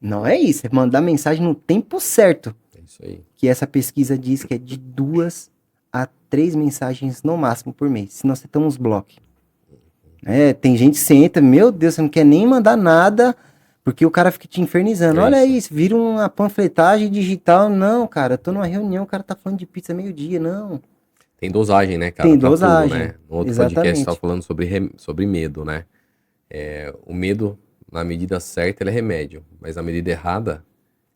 Não é isso, é mandar mensagem no tempo certo. É isso aí. Que essa pesquisa diz que é de 2 a 3 mensagens no máximo por mês, senão você toma uns blocos. Tem gente que senta, meu Deus, você não quer nem mandar nada, porque o cara fica te infernizando. Olha isso, vira uma panfletagem digital. Não, cara, eu tô numa reunião, o cara tá falando de pizza meio-dia, não. Tem dosagem, né, cara? Tem dosagem, tudo, né? No outro exatamente. podcast você tava falando sobre medo, né? O medo, na medida certa, ele é remédio, mas na medida errada,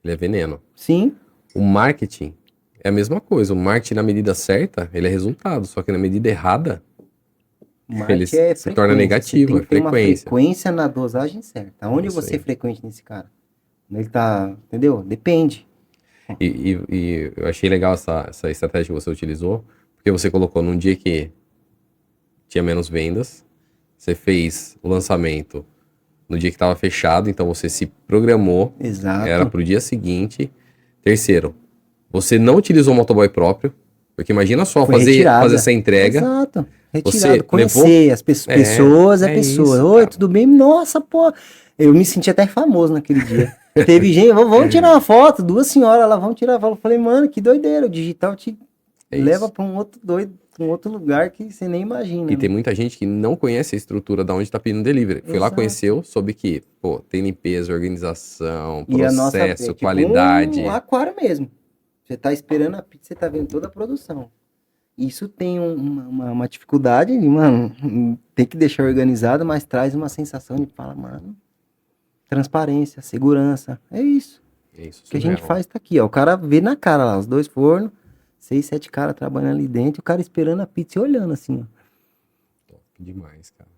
ele é veneno. Sim. O marketing é a mesma coisa. O marketing, na medida certa, ele é resultado, só que na medida errada, ele se torna negativo, é frequência. Uma frequência na dosagem certa. Onde você é frequente nesse cara? Ele tá, entendeu? Depende. E eu achei legal essa estratégia que você utilizou, porque você colocou num dia que tinha menos vendas, você fez o lançamento no dia que estava fechado, então você se programou. Exato. Era pro dia seguinte. Terceiro, você não utilizou o motoboy próprio, porque imagina só fazer essa entrega. Exato. Retirado, você conhecer as pessoas, pessoas. Isso, oi, cara. tudo bem? Nossa, pô. Eu me senti até famoso naquele dia. Teve gente, vamos tirar uma foto, 2 senhoras lá, vamos tirar a foto. Eu falei, mano, que doideira, o digital te leva para um outro doido, um outro lugar que você nem imagina. E tem muita gente que não conhece a estrutura da onde tá pedindo delivery. Foi lá, conheceu, soube que, pô, tem limpeza, organização, processo, qualidade. Um aquário mesmo. Você tá esperando a pizza, você tá vendo toda a produção. Isso tem uma dificuldade, mano, tem que deixar organizado, mas traz uma sensação de falar, mano, transparência, segurança, é isso. O que a gente faz tá aqui, ó, o cara vê na cara lá, os 2 fornos, 6, 7 caras trabalhando ali dentro, e o cara esperando a pizza e olhando assim, ó. Top demais, cara.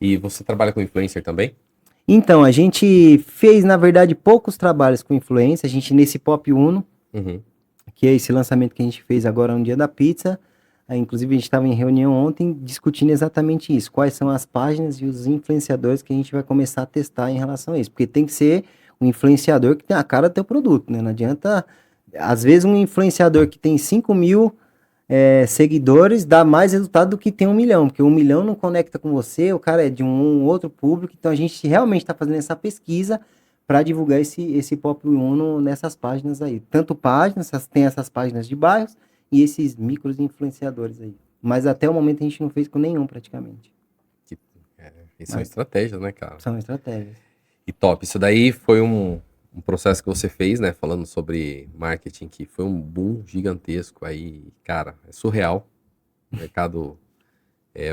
E você trabalha com influencer também? Então, a gente fez, na verdade, poucos trabalhos com influência, a gente nesse Pop Uno, que é esse lançamento que a gente fez agora no Dia da Pizza. Inclusive, a gente estava em reunião ontem discutindo exatamente isso. Quais são as páginas e os influenciadores que a gente vai começar a testar em relação a isso. Porque tem que ser um influenciador que tem a cara do teu produto, né? Não adianta... Às vezes, um influenciador que tem 5.000 seguidores dá mais resultado do que tem 1 milhão. Porque 1 milhão não conecta com você, o cara é de um outro público. Então, a gente realmente está fazendo essa pesquisa para divulgar esse Pop Uno nessas páginas aí. Tanto páginas, tem essas páginas de bairros, e esses micros influenciadores aí. Mas até o momento a gente não fez com nenhum praticamente. E são estratégias, né, cara? São estratégias. E top. Isso daí foi um processo que você fez, né? Falando sobre marketing, que foi um boom gigantesco aí. Cara, é surreal. O mercado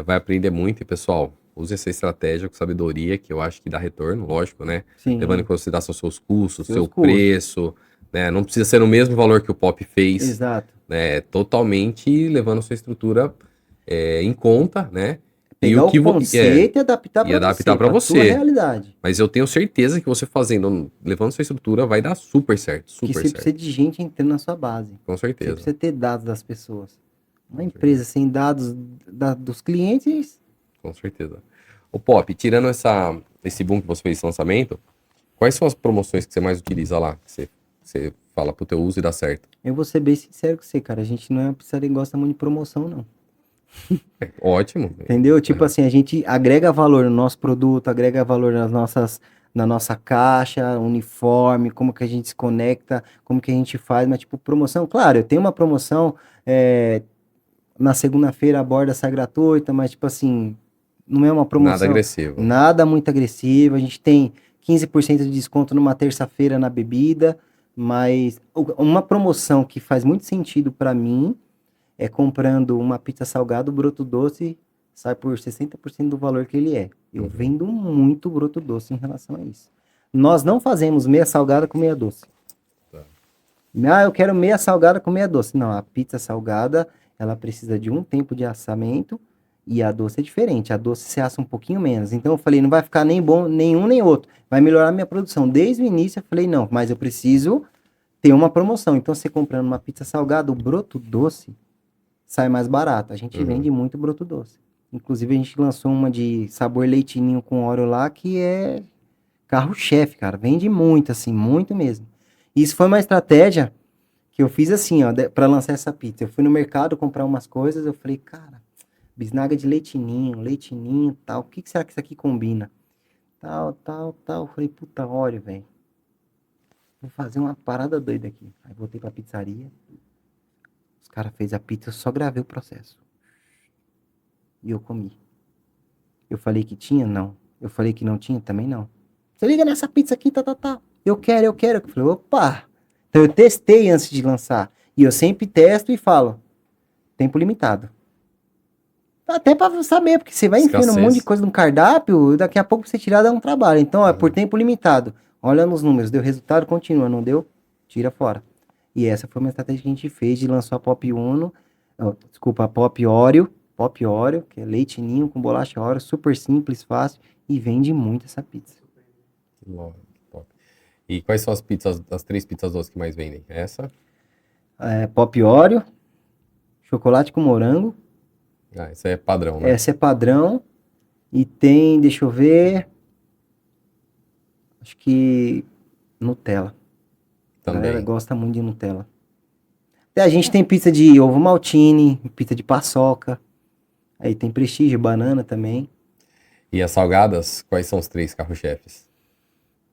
vai aprender muito. E, pessoal, use essa estratégia com sabedoria, que eu acho que dá retorno, lógico, né? Sim. Levando em consideração seus custos, seu preço, né? Não precisa ser no mesmo valor que o Pop fez. Exato. Né? Totalmente levando a sua estrutura em conta, né? Pegar o conceito e adaptar para você. Sua realidade. Mas eu tenho certeza que você levando sua estrutura, vai dar super certo. Super certo. Você precisa de gente entrando na sua base. Com certeza. Você precisa ter dados das pessoas. Uma empresa sem dados dos clientes... Com certeza. O Pop, tirando esse boom que você fez esse lançamento, quais são as promoções que você mais utiliza lá? Que você fala pro teu uso e dá certo? Eu vou ser bem sincero com você, cara. A gente não é uma pizzaria que gosta muito de promoção, não. Ótimo. Entendeu? Tipo assim, a gente agrega valor no nosso produto, agrega valor na nossa caixa, uniforme, como que a gente se conecta, como que a gente faz, mas tipo, promoção, claro, eu tenho uma promoção, na segunda-feira a borda sai gratuita, mas tipo assim, não é uma promoção... Nada agressivo. Nada muito agressivo, a gente tem 15% de desconto numa terça-feira na bebida, mas uma promoção que faz muito sentido para mim é comprando uma pizza salgada, o broto doce sai por 60% do valor que ele é. Eu vendo muito broto doce em relação a isso. Nós não fazemos meia salgada com meia doce. Eu quero meia salgada com meia doce. Não, a pizza salgada, ela precisa de um tempo de assamento e a doce é diferente. A doce se assa um pouquinho menos. Então eu falei, não vai ficar nem bom nenhum nem outro. Vai melhorar a minha produção. Desde o início eu falei, não, mas eu preciso ter uma promoção. Então você comprando uma pizza salgada, o broto doce sai mais barato. A gente vende muito broto doce. Inclusive, a gente lançou uma de sabor leitinho com Oreo lá, que é carro-chefe, cara. Vende muito, assim, muito mesmo. Isso foi uma estratégia que eu fiz assim, ó, pra lançar essa pizza. Eu fui no mercado comprar umas coisas, eu falei, cara, bisnaga de leitinho, tal. O que será que isso aqui combina? Tal. Eu falei, puta, Oreo, velho. Vou fazer uma parada doida aqui. Aí voltei pra pizzaria. Os caras fez a pizza, eu só gravei o processo. E eu comi. Eu falei que tinha? Não. Eu falei que não tinha? Também não. Você liga nessa pizza aqui, tá. Eu quero. Eu falei, opa. Então eu testei antes de lançar. E eu sempre testo e falo, tempo limitado. Até pra saber, porque você vai enfiando um monte de coisa no cardápio, daqui a pouco você tirar dá um trabalho. Então, é por tempo limitado. Olha nos números, deu resultado, continua. Não deu? Tira fora. E essa foi uma estratégia que a gente fez de lançar a Pop Uno, a Pop Oreo, que é leite ninho com bolacha Oreo, super simples, fácil, e vende muito essa pizza. Top. E quais são as 3 pizzas doces que mais vendem? Essa? Pop Oreo, chocolate com morango. Essa é padrão, né? Essa é padrão. E tem, deixa eu ver, acho que Nutella. Também. A galera gosta muito de Nutella. A gente tem pizza de ovo maltine, pizza de paçoca. Aí tem Prestígio, banana também. E as salgadas, quais são os 3 carro-chefes?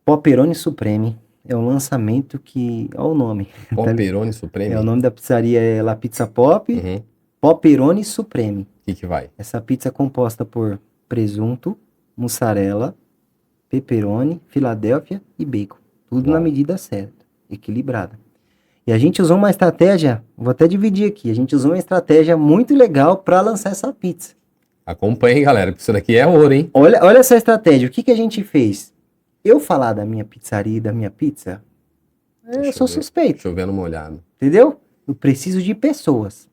Popperoni Supreme. É um lançamento que... Olha o nome. Popperoni Supreme? O nome da pizzaria é La Pizza Pop. Popperoni Supreme. O que vai? Essa pizza é composta por presunto, mussarela, pepperoni, Filadélfia e bacon. Tudo na medida certa, equilibrada. E a gente usou uma estratégia, vou até dividir aqui, a gente usou uma estratégia muito legal para lançar essa pizza. Acompanhe, galera, porque isso daqui é ouro, hein? Olha essa estratégia, o que a gente fez? Eu falar da minha pizzaria e da minha pizza, eu sou suspeito. Chovendo molhado. Entendeu? Eu preciso de pessoas.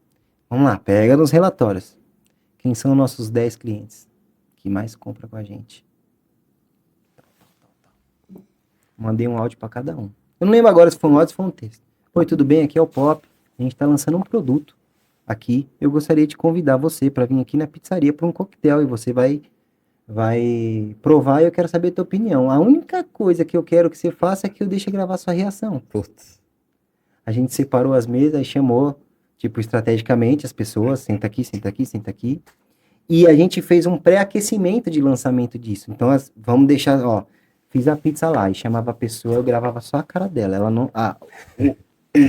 Vamos lá, pega nos relatórios. Quem são nossos 10 clientes que mais compram com a gente? Mandei um áudio para cada um. Eu não lembro agora se foi um áudio ou se foi um texto. Oi, tudo bem? Aqui é o Pop. A gente está lançando um produto aqui. Eu gostaria de convidar você para vir aqui na pizzaria para um coquetel e você vai provar e eu quero saber a tua opinião. A única coisa que eu quero que você faça é que eu deixe gravar sua reação. Putz. A gente separou as mesas e chamou, tipo, estrategicamente as pessoas, senta aqui, senta aqui, senta aqui. E a gente fez um pré-aquecimento de lançamento disso. Então, vamos deixar, ó, fiz a pizza lá e chamava a pessoa, eu gravava só a cara dela. Ela não,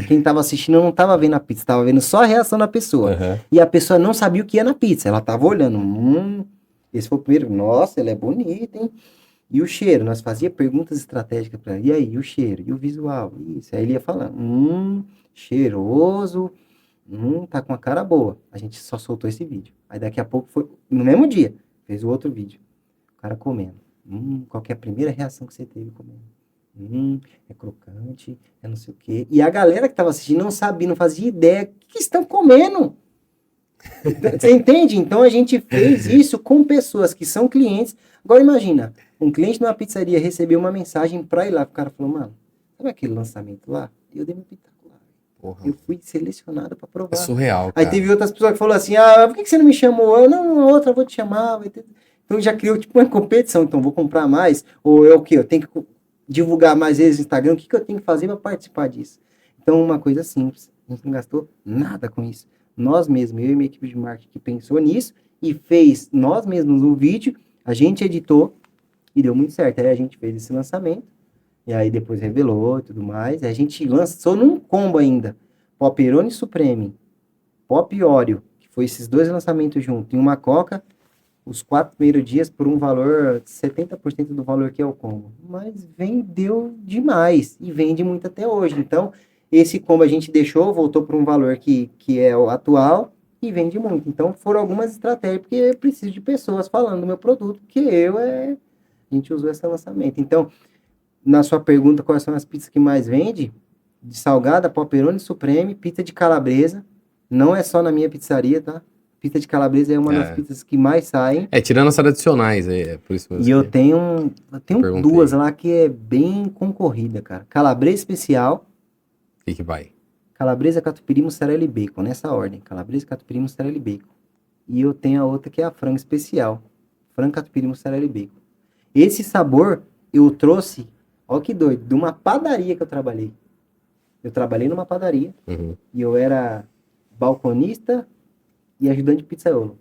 quem tava assistindo não tava vendo a pizza, tava vendo só a reação da pessoa. Uhum. E a pessoa não sabia o que ia na pizza, ela tava olhando, esse foi o primeiro, nossa, ela é bonita, hein? E o cheiro, nós fazia perguntas estratégicas para ela. E aí, e o cheiro? E o visual? Isso. Aí ele ia falando, cheiroso, tá com a cara boa. A gente só soltou esse vídeo. Aí daqui a pouco foi, no mesmo dia, fez o outro vídeo. O cara comendo. Qual que é a primeira reação que você teve comendo? É crocante, é não sei o quê. E a galera que tava assistindo não sabia, não fazia ideia. O que estão comendo? Você entende? Então a gente fez isso com pessoas que são clientes. Agora imagina, um cliente numa pizzaria recebeu uma mensagem pra ir lá. O cara falou, mano, sabe aquele lançamento lá? Eu dei meu pitaco lá. Porra. Eu fui selecionado pra É provar. surreal, Aí cara. teve outras pessoas que falaram assim, por que você não me chamou? Eu, não, outra eu vou te chamar. Então já criou tipo uma competição. Então vou comprar mais. Ou é o quê? Eu tenho que divulgar mais vezes no Instagram. O que eu tenho que fazer pra participar disso? Então uma coisa simples. A gente não gastou nada com isso. Nós mesmos, eu e minha equipe de marketing que pensou nisso e fez nós mesmos um vídeo, a gente editou e deu muito certo. Aí a gente fez esse lançamento e aí depois revelou e tudo mais. E a gente lançou num combo ainda. Popperoni Supreme, Pop Oreo, que foi esses dois lançamentos juntos, e uma Coca, os 4 primeiros dias por um valor, 70% do valor que é o combo. Mas vendeu demais e vende muito até hoje. Então, esse combo a gente deixou, voltou para um valor que é o atual e vende muito. Então, foram algumas estratégias, porque eu preciso de pessoas falando do meu produto, que a gente usou esse lançamento. Então, na sua pergunta, quais são as pizzas que mais vende? De salgada, Popperoni Supreme, pizza de calabresa. Não é só na minha pizzaria, tá? Pizza de calabresa é uma das pizzas que mais saem. Tirando as tradicionais, é por isso mesmo. E eu tenho perguntei. duas lá que é bem concorrida, cara. Calabresa especial. O que vai? Calabresa, catupiry, mussarela e bacon. Nessa ordem. Calabresa, catupiry, mussarela e bacon. E eu tenho a outra que é a frango especial. Frango, catupiry, mussarela e bacon. Esse sabor eu trouxe, ó que doido, de uma padaria que eu trabalhei. Eu trabalhei numa padaria. E eu era balconista e ajudante de pizzaiolo.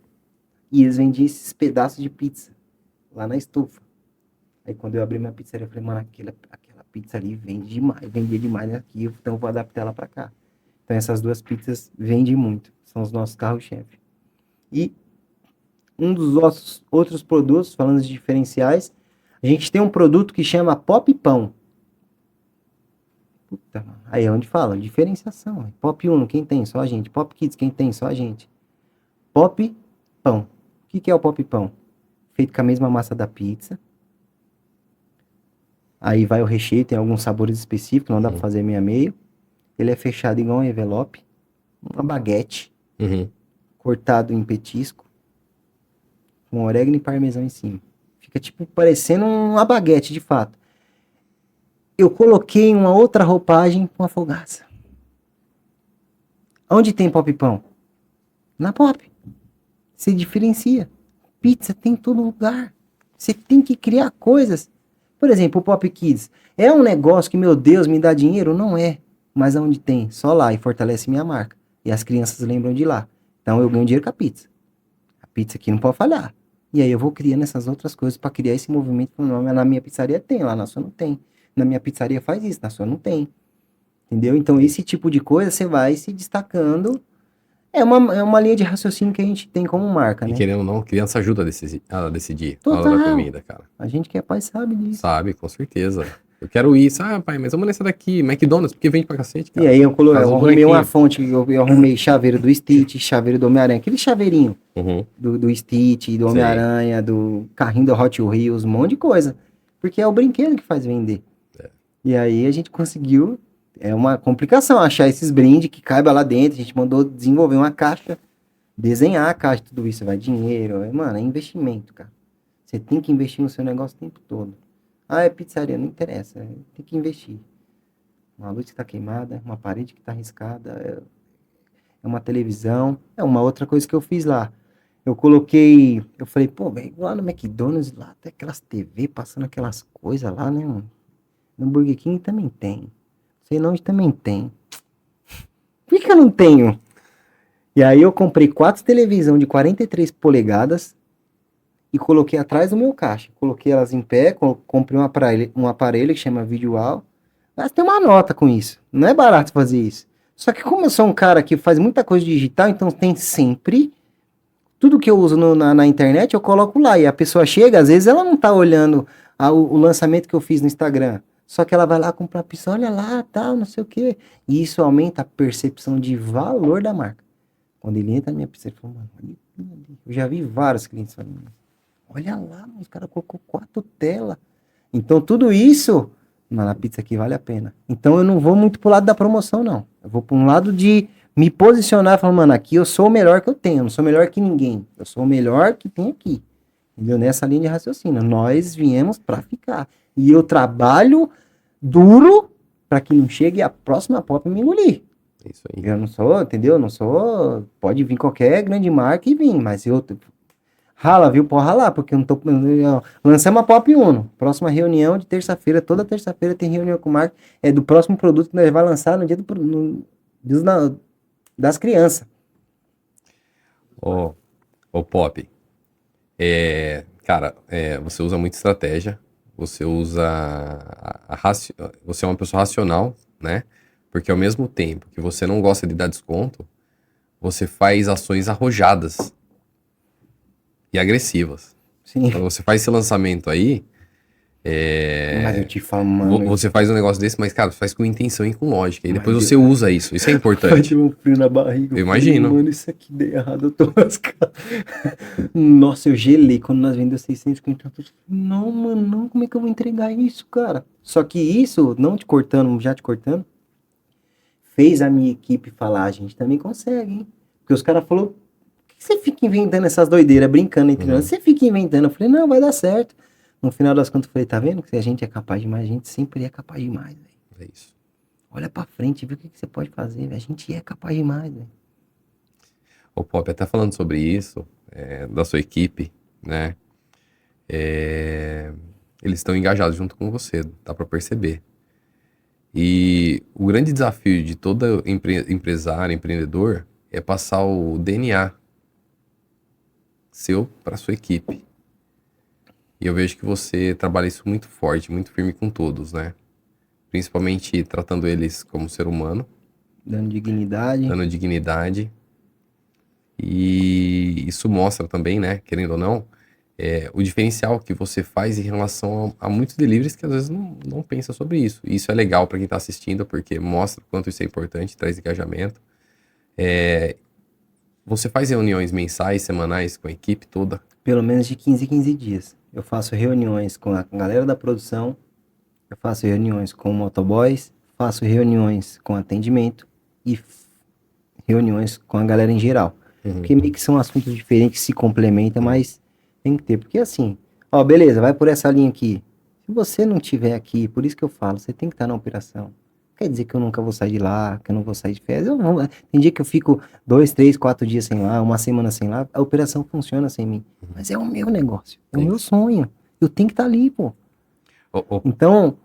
E eles vendiam esses pedaços de pizza lá na estufa. Aí quando eu abri minha pizzaria, eu falei, mano, aquela pizza ali vende demais, vendia demais aqui, então eu vou adaptar ela pra cá. Então essas duas pizzas vendem muito, são os nossos carros-chefe. E um dos nossos outros produtos, falando de diferenciais, a gente tem um produto que chama Pop Pão. Puta, mano. Aí é onde fala, diferenciação. Pop Uno, quem tem? Só a gente. Pop Kids, quem tem? Só a gente. Pop Pão. O que é o Pop Pão? Feito com a mesma massa da pizza. Aí vai o recheio, tem alguns sabores específicos, não dá pra fazer meio a meio. Ele é fechado igual um envelope. Uma baguete. Cortado em petisco. Com orégano e parmesão em cima. Fica tipo parecendo uma baguete, de fato. Eu coloquei uma outra roupagem com a fogaça. Onde tem Pop Pão? Na Pop. Você diferencia. Pizza tem em todo lugar. Você tem que criar coisas. Por exemplo, o Pop Kids. É um negócio que, meu Deus, me dá dinheiro? Não é. Mas aonde tem? Só lá. E fortalece minha marca. E as crianças lembram de lá. Então eu ganho dinheiro com a pizza. A pizza aqui não pode falhar. E aí eu vou criando essas outras coisas para criar esse movimento. Na minha pizzaria tem, lá na sua não tem. Na minha pizzaria faz isso, na sua não tem. Entendeu? Então esse tipo de coisa você vai se destacando. É uma linha de raciocínio que a gente tem como marca, E né? querendo ou não, criança ajuda a decidir a Total. hora da comida, cara. A gente que é pai sabe disso. Sabe, com certeza. Eu quero isso. Pai, mas vamos nessa daqui, McDonald's, porque vende pra cacete, cara. E aí eu Faz um arrumei uma bonequinho. fonte, eu arrumei chaveiro do Stitch, chaveiro do Homem-Aranha, aquele chaveirinho do Stitch, do Homem-Aranha, do carrinho do Hot Wheels, um monte de coisa. Porque é o brinquedo que faz vender. E aí a gente conseguiu, é uma complicação achar esses brindes que caiba lá dentro, a gente mandou desenvolver uma caixa, desenhar a caixa, tudo isso vai dinheiro, mano, é investimento, cara. Você tem que investir no seu negócio o tempo todo. É pizzaria, não interessa, tem que investir. Uma luz que tá queimada, uma parede que tá riscada, é uma televisão, é uma outra coisa que eu fiz lá. Eu coloquei, eu falei, pô, velho, lá no McDonald's, lá tem aquelas TV passando aquelas coisas lá, né, mano? No Burger King também tem. Sei lá onde também tem. Por que eu não tenho? E aí eu comprei 4 televisão de 43 polegadas e coloquei atrás do meu caixa. Coloquei elas em pé, comprei um aparelho que chama Videoal. Mas tem uma nota com isso. Não é barato fazer isso. Só que como eu sou um cara que faz muita coisa digital, então tem sempre tudo que eu uso na internet, eu coloco lá. E a pessoa chega, às vezes ela não tá olhando o lançamento que eu fiz no Instagram. Só que ela vai lá comprar a pessoa, olha lá, tal, não sei o quê. E isso aumenta a percepção de valor da marca. Quando ele entra na minha pizza, ele fala, mano, olha aquilo ali. Eu já vi vários clientes falando, olha lá, mano, os caras colocou 4 telas. Então tudo isso, mano, a pizza aqui vale a pena. Então eu não vou muito pro lado da promoção, não. Eu vou para um lado de me posicionar, falando, mano, aqui eu sou o melhor que eu tenho, eu não sou melhor que ninguém. Eu sou o melhor que tem aqui. Entendeu? Nessa linha de raciocínio. Nós viemos para ficar. E eu trabalho duro para que não chegue a próxima pop me engolir. Isso aí. Eu não sou, entendeu? Eu não sou. Pode vir qualquer grande marca e vir, mas eu. Rala, viu? Pode ralar, porque eu não tô. Lançamos a Pop Uno. Próxima reunião de terça-feira. Toda terça-feira tem reunião com marca. É do próximo produto que nós vamos lançar no dia das crianças. Ô Pop, cara, você usa muita estratégia, você usa você é uma pessoa racional, né? Porque ao mesmo tempo que você não gosta de dar desconto, você faz ações arrojadas e agressivas. Sim. Quando você faz esse lançamento aí, Mas eu te falo, mano. você faz um negócio desse, mas, cara, você faz com intenção e com lógica. E Mas depois você usa isso. Isso é importante. Bateu um frio na barriga. Eu imagino. Falei, mano, isso aqui deu errado, eu tô lascado. Nossa, eu gelei quando nós vendemos 650. Eu falei, não, mano, não, como é que eu vou entregar isso, cara? Só que isso, não te cortando, já te cortando, fez a minha equipe falar, a gente também consegue, hein? Porque os caras falaram, por que você fica inventando essas doideiras, brincando entre nós? Você fica inventando. Eu falei, não, vai dar certo. No final das contas, eu falei, tá vendo que se a gente é capaz de mais, a gente sempre é capaz de mais, velho. É isso. Olha pra frente, vê o que você pode fazer, velho. A gente é capaz de mais, velho. Ô Pop, até falando sobre isso, da sua equipe, né? Eles estão engajados junto com você, dá pra perceber. E o grande desafio de todo empresário, empreendedor, é passar o DNA seu para sua equipe. E eu vejo que você trabalha isso muito forte, muito firme com todos, né? Principalmente tratando eles como ser humano, Dando dignidade. dando dignidade. E isso mostra também, né, querendo ou não, o diferencial que você faz em relação a muitos deliveries que às vezes não pensa sobre isso. E isso é legal para quem está assistindo, porque mostra o quanto isso é importante, traz engajamento. Você faz reuniões mensais, semanais com a equipe toda? Pelo menos de 15 em 15 dias. Eu faço reuniões com a galera da produção, eu faço reuniões com motoboys, faço reuniões com atendimento e reuniões com a galera em geral. Porque meio que são assuntos diferentes que se complementam, mas tem que ter. Porque assim, ó, beleza, vai por essa linha aqui. Se você não tiver aqui, por isso que eu falo, você tem que estar na operação. Quer dizer que eu nunca vou sair de lá, que eu não vou sair de férias. Tem dia que eu fico 2, 3, 4 dias sem lá, uma semana sem lá, a operação funciona sem mim. Mas é o meu negócio, é o meu sonho. Eu tenho que estar ali, pô. Então,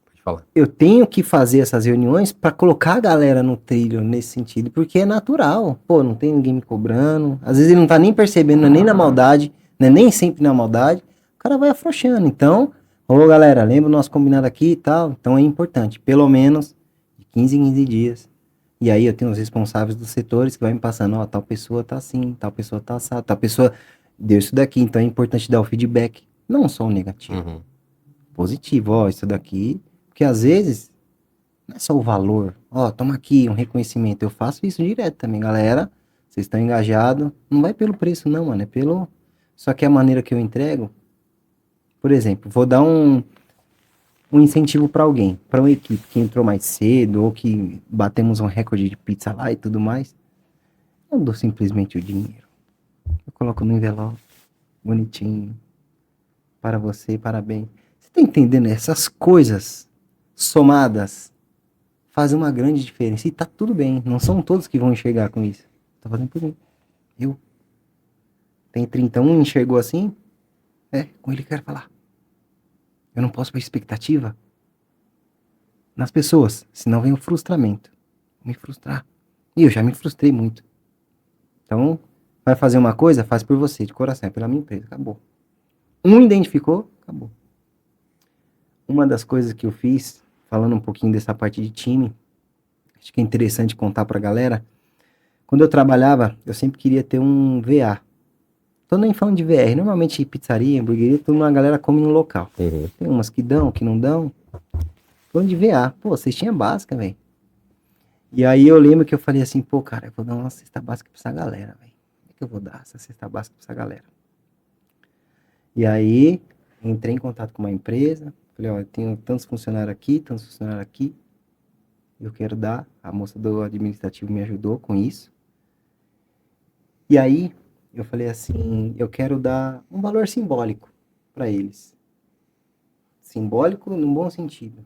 pode falar. Eu tenho que fazer essas reuniões para colocar a galera no trilho nesse sentido, porque é natural. Pô, não tem ninguém me cobrando. Às vezes ele não tá nem percebendo, não é nem na maldade, não é nem sempre na maldade. O cara vai afrouxando. Então, ô galera, lembra o nosso combinado aqui e tal? Então é importante, pelo menos de 15 em 15 dias. E aí eu tenho os responsáveis dos setores que vai me passando, ó, tal pessoa tá assim, tal pessoa tá assado, tal pessoa deu isso daqui. Então é importante dar o feedback, não só o negativo. Positivo, ó, isso daqui. Porque às vezes, não é só o valor. Ó, toma aqui um reconhecimento. Eu faço isso direto também, galera. Vocês estão engajados. Não vai pelo preço, não, mano. É pelo. Só que a maneira que eu entrego. Por exemplo, vou dar um incentivo para alguém, para uma equipe que entrou mais cedo ou que batemos um recorde de pizza lá e tudo mais. Eu não dou simplesmente o dinheiro. Eu coloco no envelope, bonitinho. Para você, parabéns. Você tá entendendo? Essas coisas somadas faz uma grande diferença. E tá tudo bem, não são todos que vão enxergar com isso. Tô fazendo por mim. Eu. Tem 31, enxergou assim? Com ele eu quero falar. Eu não posso pôr expectativa nas pessoas, senão vem o frustramento. Me frustrar. E eu já me frustrei muito. Então, vai fazer uma coisa, faz por você, de coração, é pela minha empresa, acabou. Um identificou, acabou. Uma das coisas que eu fiz, falando um pouquinho dessa parte de time, acho que é interessante contar pra galera. Quando eu trabalhava, eu sempre queria ter um VA. Tô nem falando de VR, normalmente pizzaria, hamburgueria, toda uma galera come no local. Uhum. Tem umas que dão, que não dão. Falando de VA, pô, vocês tinham básica, velho. E aí eu lembro que eu falei assim, pô, cara, eu vou dar uma cesta básica pra essa galera, velho. Como é que eu vou dar essa cesta básica pra essa galera? E aí, entrei em contato com uma empresa, falei, ó, eu tenho tantos funcionários aqui, eu quero dar. A moça do administrativo me ajudou com isso. E aí, eu falei assim, eu quero dar um valor simbólico para eles. Simbólico num bom sentido.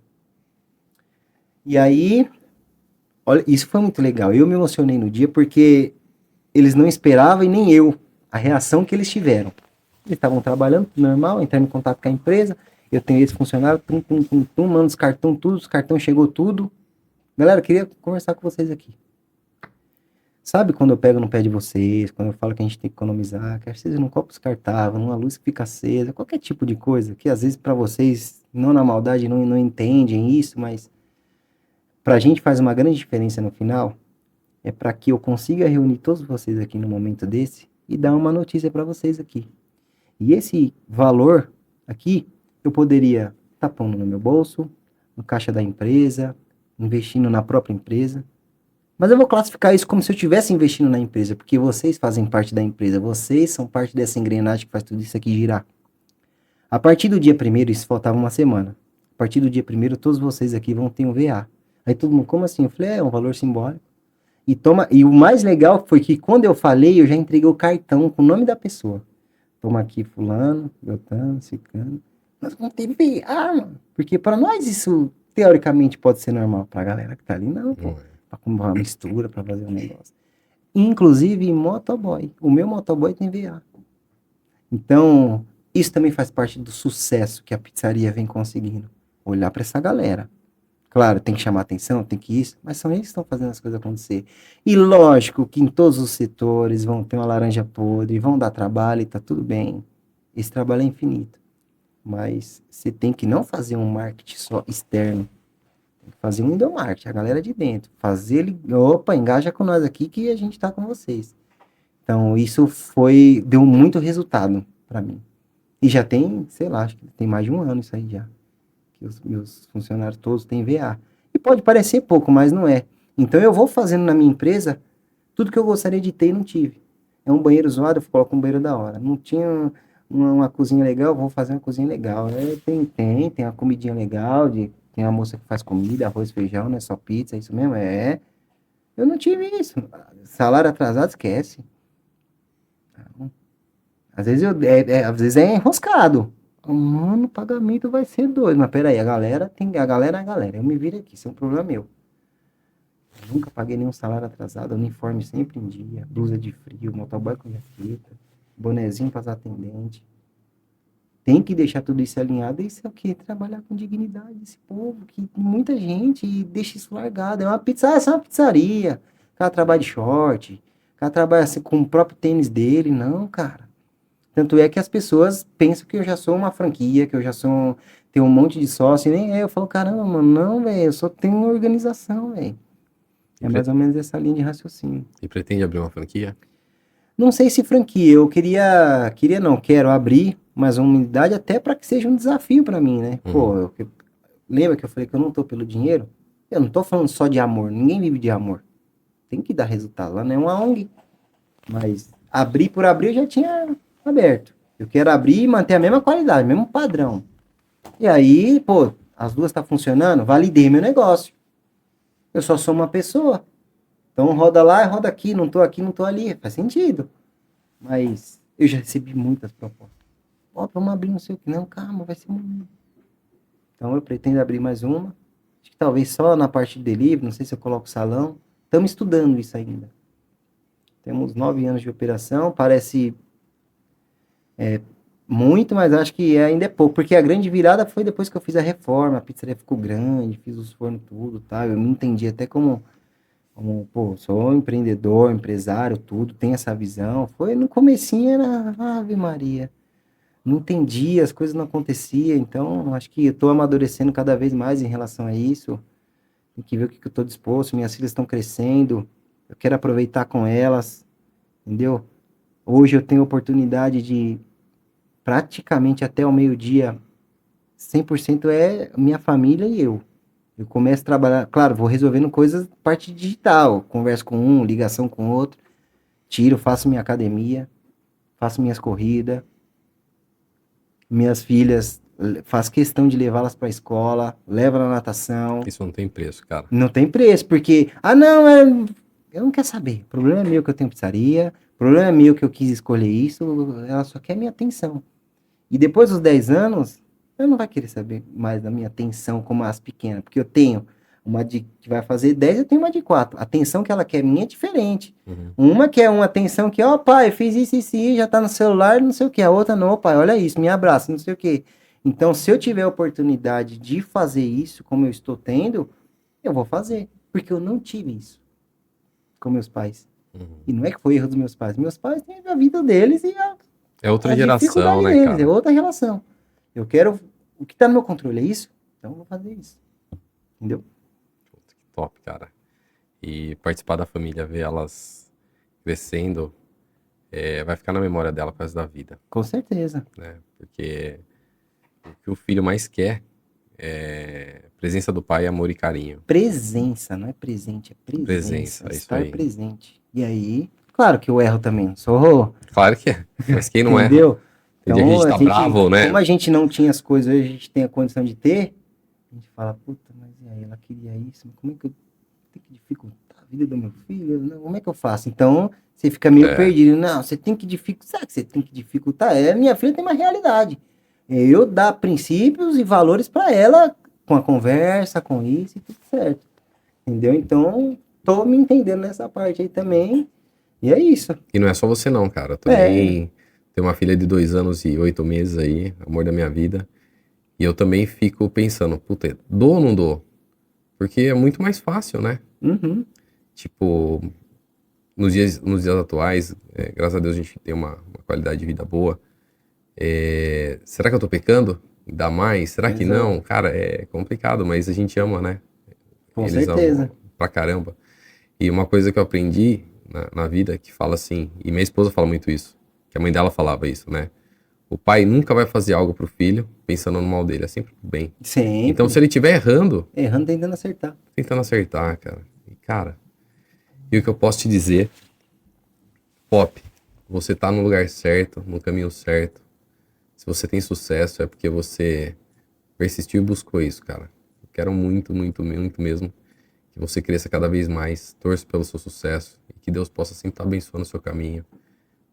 E aí, olha, isso foi muito legal. Eu me emocionei no dia porque eles não esperavam e nem eu a reação que eles tiveram. Eles estavam trabalhando normal, entrando em contato com a empresa. Eu tenho esse funcionário, mando os cartões, tudo, os cartões chegou tudo. Galera, eu queria conversar com vocês aqui. Sabe quando eu pego no pé de vocês, quando eu falo que a gente tem que economizar, que vocês num copo descartável, numa luz que fica acesa, qualquer tipo de coisa, que às vezes para vocês, não na maldade, não entendem isso, mas pra gente faz uma grande diferença no final, é para que eu consiga reunir todos vocês aqui no momento desse e dar uma notícia para vocês aqui. E esse valor aqui, eu poderia estar pondo no meu bolso, no caixa da empresa, investindo na própria empresa. Mas eu vou classificar isso como se eu estivesse investindo na empresa, porque vocês fazem parte da empresa, vocês são parte dessa engrenagem que faz tudo isso aqui girar. A partir do dia 1º, isso faltava uma semana. A partir do dia 1º, todos vocês aqui vão ter um VA. Aí todo mundo, como assim? Eu falei, é um valor simbólico. E o mais legal foi que quando eu falei, eu já entreguei o cartão com o nome da pessoa. Toma aqui fulano, Beltrano, Ciclano. Nós vamos ter VA, mano. Porque para nós isso, teoricamente, pode ser normal. Pra galera que tá ali, não, pô. Pra comprar uma mistura, pra fazer um negócio. Inclusive, motoboy. O meu motoboy tem VA. Então, isso também faz parte do sucesso que a pizzaria vem conseguindo. Olhar pra essa galera. Claro, tem que chamar atenção, tem que isso, mas são eles que estão fazendo as coisas acontecer. E lógico que em todos os setores vão ter uma laranja podre, vão dar trabalho e tá tudo bem. Esse trabalho é infinito. Mas você tem que não fazer um marketing só externo. Tem que fazer um endomarketing, a galera de dentro. Fazer ele, opa, engaja com nós aqui que a gente tá com vocês. Então, isso deu muito resultado para mim. E já tem, sei lá, acho que tem mais de um ano isso aí já. Que os meus funcionários todos têm VA. E pode parecer pouco, mas não é. Então eu vou fazendo na minha empresa tudo que eu gostaria de ter e não tive. É um banheiro zoado, eu coloco um banheiro da hora. Não tinha uma cozinha legal, vou fazer uma cozinha legal. Tem uma comidinha legal, tem uma moça que faz comida, arroz, feijão, não é só pizza, é isso mesmo? Eu não tive isso. Salário atrasado, esquece. Às vezes é enroscado. Mano, o pagamento vai ser doido. Mas peraí, a galera é a galera. Eu me viro aqui, isso é um problema meu. Eu nunca paguei nenhum salário atrasado, uniforme sempre em dia, blusa de frio, motoboy com jaqueta, bonezinho para as atendentes. Tem que deixar tudo isso alinhado. Isso é o quê? Trabalhar com dignidade esse povo, que muita gente deixa isso largado. Essa é uma pizzaria. O cara trabalha de short, o cara trabalha assim, com o próprio tênis dele. Não, cara. Tanto é que as pessoas pensam que eu já sou uma franquia, que eu já tenho um monte de sócio, e nem é. Eu falo, caramba, mano, não, velho, eu só tenho uma organização, velho. É mais ou menos essa linha de raciocínio. E pretende abrir uma franquia? Não sei se franquia, quero abrir mais uma unidade até para que seja um desafio para mim, né? Pô, lembra que eu falei que eu não tô pelo dinheiro? Eu não tô falando só de amor, ninguém vive de amor. Tem que dar resultado, lá não é uma ONG. Mas abrir por abrir eu já tinha aberto. Eu quero abrir e manter a mesma qualidade, mesmo padrão. E aí, pô, as duas tá funcionando, validei meu negócio. Eu só sou uma pessoa. Então roda lá, roda aqui, não tô ali. Faz sentido. Mas eu já recebi muitas propostas. Ó, vamos abrir não sei o que. Não, calma, vai ser um... Então eu pretendo abrir mais uma. Acho que talvez só na parte de delivery, não sei se eu coloco salão. Estamos estudando isso ainda. Temos 9 anos de operação, parece muito, mas acho que ainda é pouco, porque a grande virada foi depois que eu fiz a reforma, a pizzaria ficou grande, fiz os fornos tudo, tá? Eu me entendi até como, pô, sou empreendedor, empresário, tudo, tenho essa visão. Foi no comecinho, era Ave Maria. Não entendia, as coisas não aconteciam, então acho que eu tô amadurecendo cada vez mais em relação a isso. Tem que ver o que que eu tô disposto, minhas filhas estão crescendo, eu quero aproveitar com elas, entendeu? Hoje eu tenho oportunidade de praticamente até o meio-dia, 100% é minha família e eu. Eu começo a trabalhar, claro, vou resolvendo coisas, parte digital, converso com um, ligação com outro, tiro, faço minha academia, faço minhas corridas, minhas filhas, faço questão de levá-las para a escola, levo na natação, Isso não tem preço, cara. não tem preço, porque, não, eu não quero saber, o problema é meu que eu tenho pizzaria, o problema é meu que eu quis escolher isso, ela só quer minha atenção. E depois dos 10 anos, ela não vai querer saber mais da minha atenção como as pequenas, porque eu tenho uma que vai fazer 10, eu tenho uma de 4. A atenção que ela quer minha é diferente. Uhum. Uma quer uma atenção que, ó, pai, fiz isso, já tá no celular, não sei o que. A outra, não, pai, olha isso, me abraça, não sei o que. Então, se eu tiver a oportunidade de fazer isso, como eu estou tendo, eu vou fazer. Porque eu não tive isso com meus pais. Uhum. E não é que foi erro dos meus pais. Meus pais têm a vida deles e É outra a geração, dificuldade né, deles, cara? é outra relação. Eu quero. O que tá no meu controle é isso? Então eu vou fazer isso. Entendeu? Puta, que top, cara. E participar da família, ver elas crescendo, vai ficar na memória dela pro resto da vida, Com certeza. né? Porque o que o filho mais quer é presença do pai, amor e carinho. Presença, não é presente, é presença. Presença, é isso Estar aí. presente. E aí, claro que eu erro também, não sou. Claro que é, mas quem não erra? Entendeu? Tem dia que a Então, gente tá bravo, né? como a gente não tinha as coisas, hoje a gente tem a condição de ter, a gente fala, puta, mas e aí, ela queria isso, mas como é que eu tenho que dificultar a vida do meu filho? Não, como é que eu faço? Então, você fica meio perdido. Não, você tem que dificultar. Sabe que você tem que dificultar? Minha filha tem uma realidade. Eu dar princípios e valores para ela, com a conversa, com isso e tudo certo. Entendeu? Então, tô me entendendo nessa parte aí também. E é isso. E não é só você não, cara. Eu também tenho uma filha de 2 anos e 8 meses aí, amor da minha vida. E eu também fico pensando, puta, dou ou não dou? Porque é muito mais fácil, né? Uhum. Tipo, nos dias atuais, graças a Deus a gente tem uma qualidade de vida boa. Será que eu tô pecando? Dá mais? Será que Exato. não? Cara, é complicado, mas a gente ama, né? Com Eles certeza. amam pra caramba. E uma coisa que eu aprendi na vida, que fala assim, e minha esposa fala muito isso, que a mãe dela falava isso, né? O pai nunca vai fazer algo pro filho pensando no mal dele, é sempre pro bem. Sempre. Então, se ele estiver errando, Errando, tentando acertar. tentando acertar, cara. E, cara, e o que eu posso te dizer, Pop, você tá no lugar certo, no caminho certo. Se você tem sucesso, é porque você persistiu e buscou isso, cara. Eu quero muito, muito, muito mesmo que você cresça cada vez mais. Torço pelo seu sucesso e que Deus possa sempre estar abençoando o seu caminho.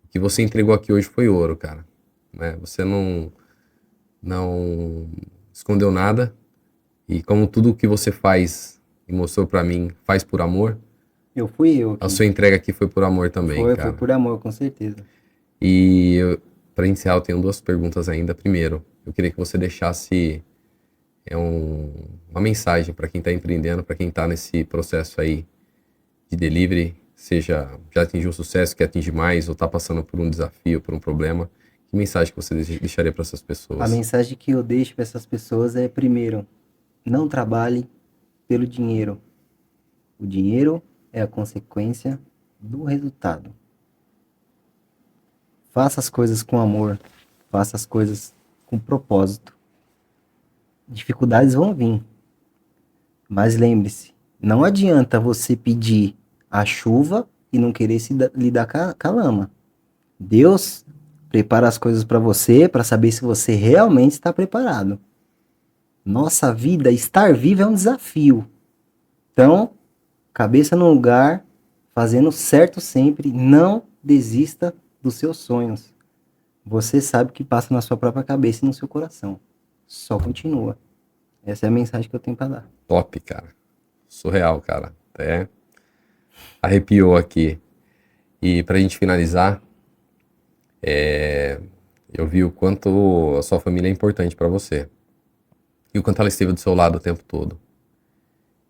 O que você entregou aqui hoje foi ouro, cara. Né? Você não escondeu nada. E como tudo que você faz e mostrou pra mim, faz por amor, Fui eu. a sua entrega aqui foi por amor também, Foi cara. por amor, com certeza. E para iniciar, eu tenho 2 perguntas ainda. Primeiro, eu queria que você deixasse uma mensagem para quem está empreendendo, para quem está nesse processo aí de delivery, seja já atingiu um sucesso, quer atingir mais, ou está passando por um desafio, por um problema. Que mensagem que você deixaria para essas pessoas? A mensagem que eu deixo para essas pessoas é, primeiro, não trabalhe pelo dinheiro. O dinheiro é a consequência do resultado. Faça as coisas com amor. Faça as coisas com propósito. Dificuldades vão vir. Mas lembre-se, não adianta você pedir a chuva e não querer lidar com a lama. Deus prepara as coisas para você para saber se você realmente está preparado. Nossa vida, estar vivo é um desafio. Então, cabeça no lugar, fazendo certo sempre, não desista dos seus sonhos. Você sabe o que passa na sua própria cabeça e no seu coração. Só continua. Essa é a mensagem que eu tenho para dar. Top, cara. Surreal, cara. Até arrepiou aqui. E pra gente finalizar, eu vi o quanto a sua família é importante pra você. E o quanto ela esteve do seu lado o tempo todo.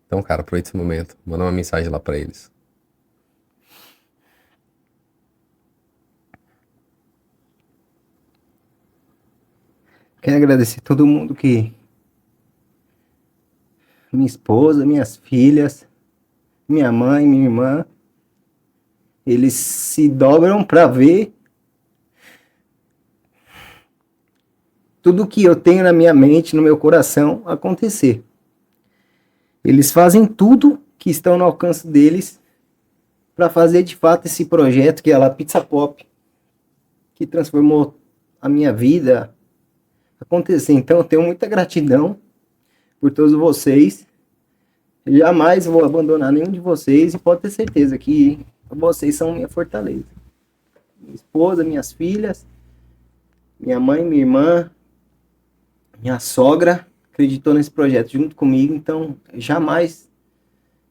Então, cara, aproveita esse momento. Manda uma mensagem lá pra eles. Quero agradecer todo mundo minha esposa, minhas filhas, minha mãe, minha irmã, eles se dobram para ver tudo que eu tenho na minha mente, no meu coração acontecer. Eles fazem tudo que estão no alcance deles para fazer de fato esse projeto que é a La Pizza Pop, que transformou a minha vida, acontecer. Então eu tenho muita gratidão por todos vocês. Jamais vou abandonar nenhum de vocês e pode ter certeza que vocês são minha fortaleza. Minha esposa, minhas filhas, minha mãe, minha irmã, minha sogra acreditou nesse projeto junto comigo, então jamais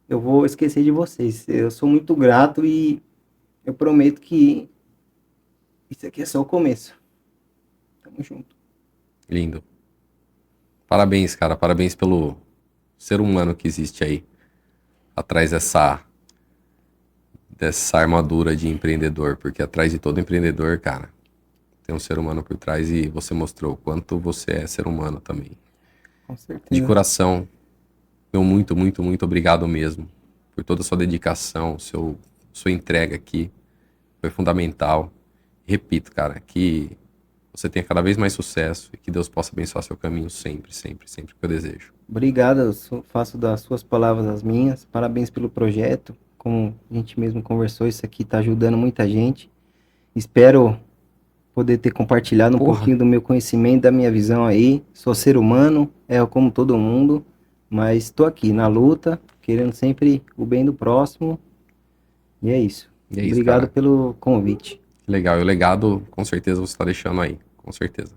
eu vou esquecer de vocês. Eu sou muito grato e eu prometo que isso aqui é só o começo. Tamo junto. Lindo. Parabéns, cara. Parabéns pelo ser humano que existe aí. Atrás dessa armadura de empreendedor. Porque atrás de todo empreendedor, cara, tem um ser humano por trás e você mostrou o quanto você é ser humano também. Com certeza. De coração, meu muito, muito, muito obrigado mesmo. Por toda a sua dedicação, sua entrega aqui. Foi fundamental. Repito, cara, que você tenha cada vez mais sucesso e que Deus possa abençoar seu caminho sempre, sempre, sempre que eu desejo. Obrigado, eu faço das suas palavras as minhas. Parabéns pelo projeto. Como a gente mesmo conversou, isso aqui está ajudando muita gente. Espero poder ter compartilhado um pouquinho do meu conhecimento, da minha visão aí. Sou ser humano, como todo mundo, mas estou aqui na luta, querendo sempre o bem do próximo. E é isso. E é isso, Obrigado cara. pelo convite. Legal, e o legado com certeza você está deixando aí, com certeza.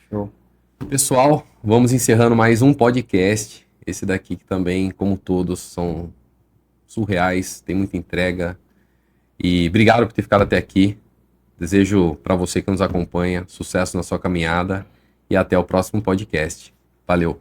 Show. Pessoal, vamos encerrando mais um podcast. Esse daqui que também, como todos, são surreais, tem muita entrega. E obrigado por ter ficado até aqui. Desejo para você que nos acompanha sucesso na sua caminhada e até o próximo podcast. Valeu!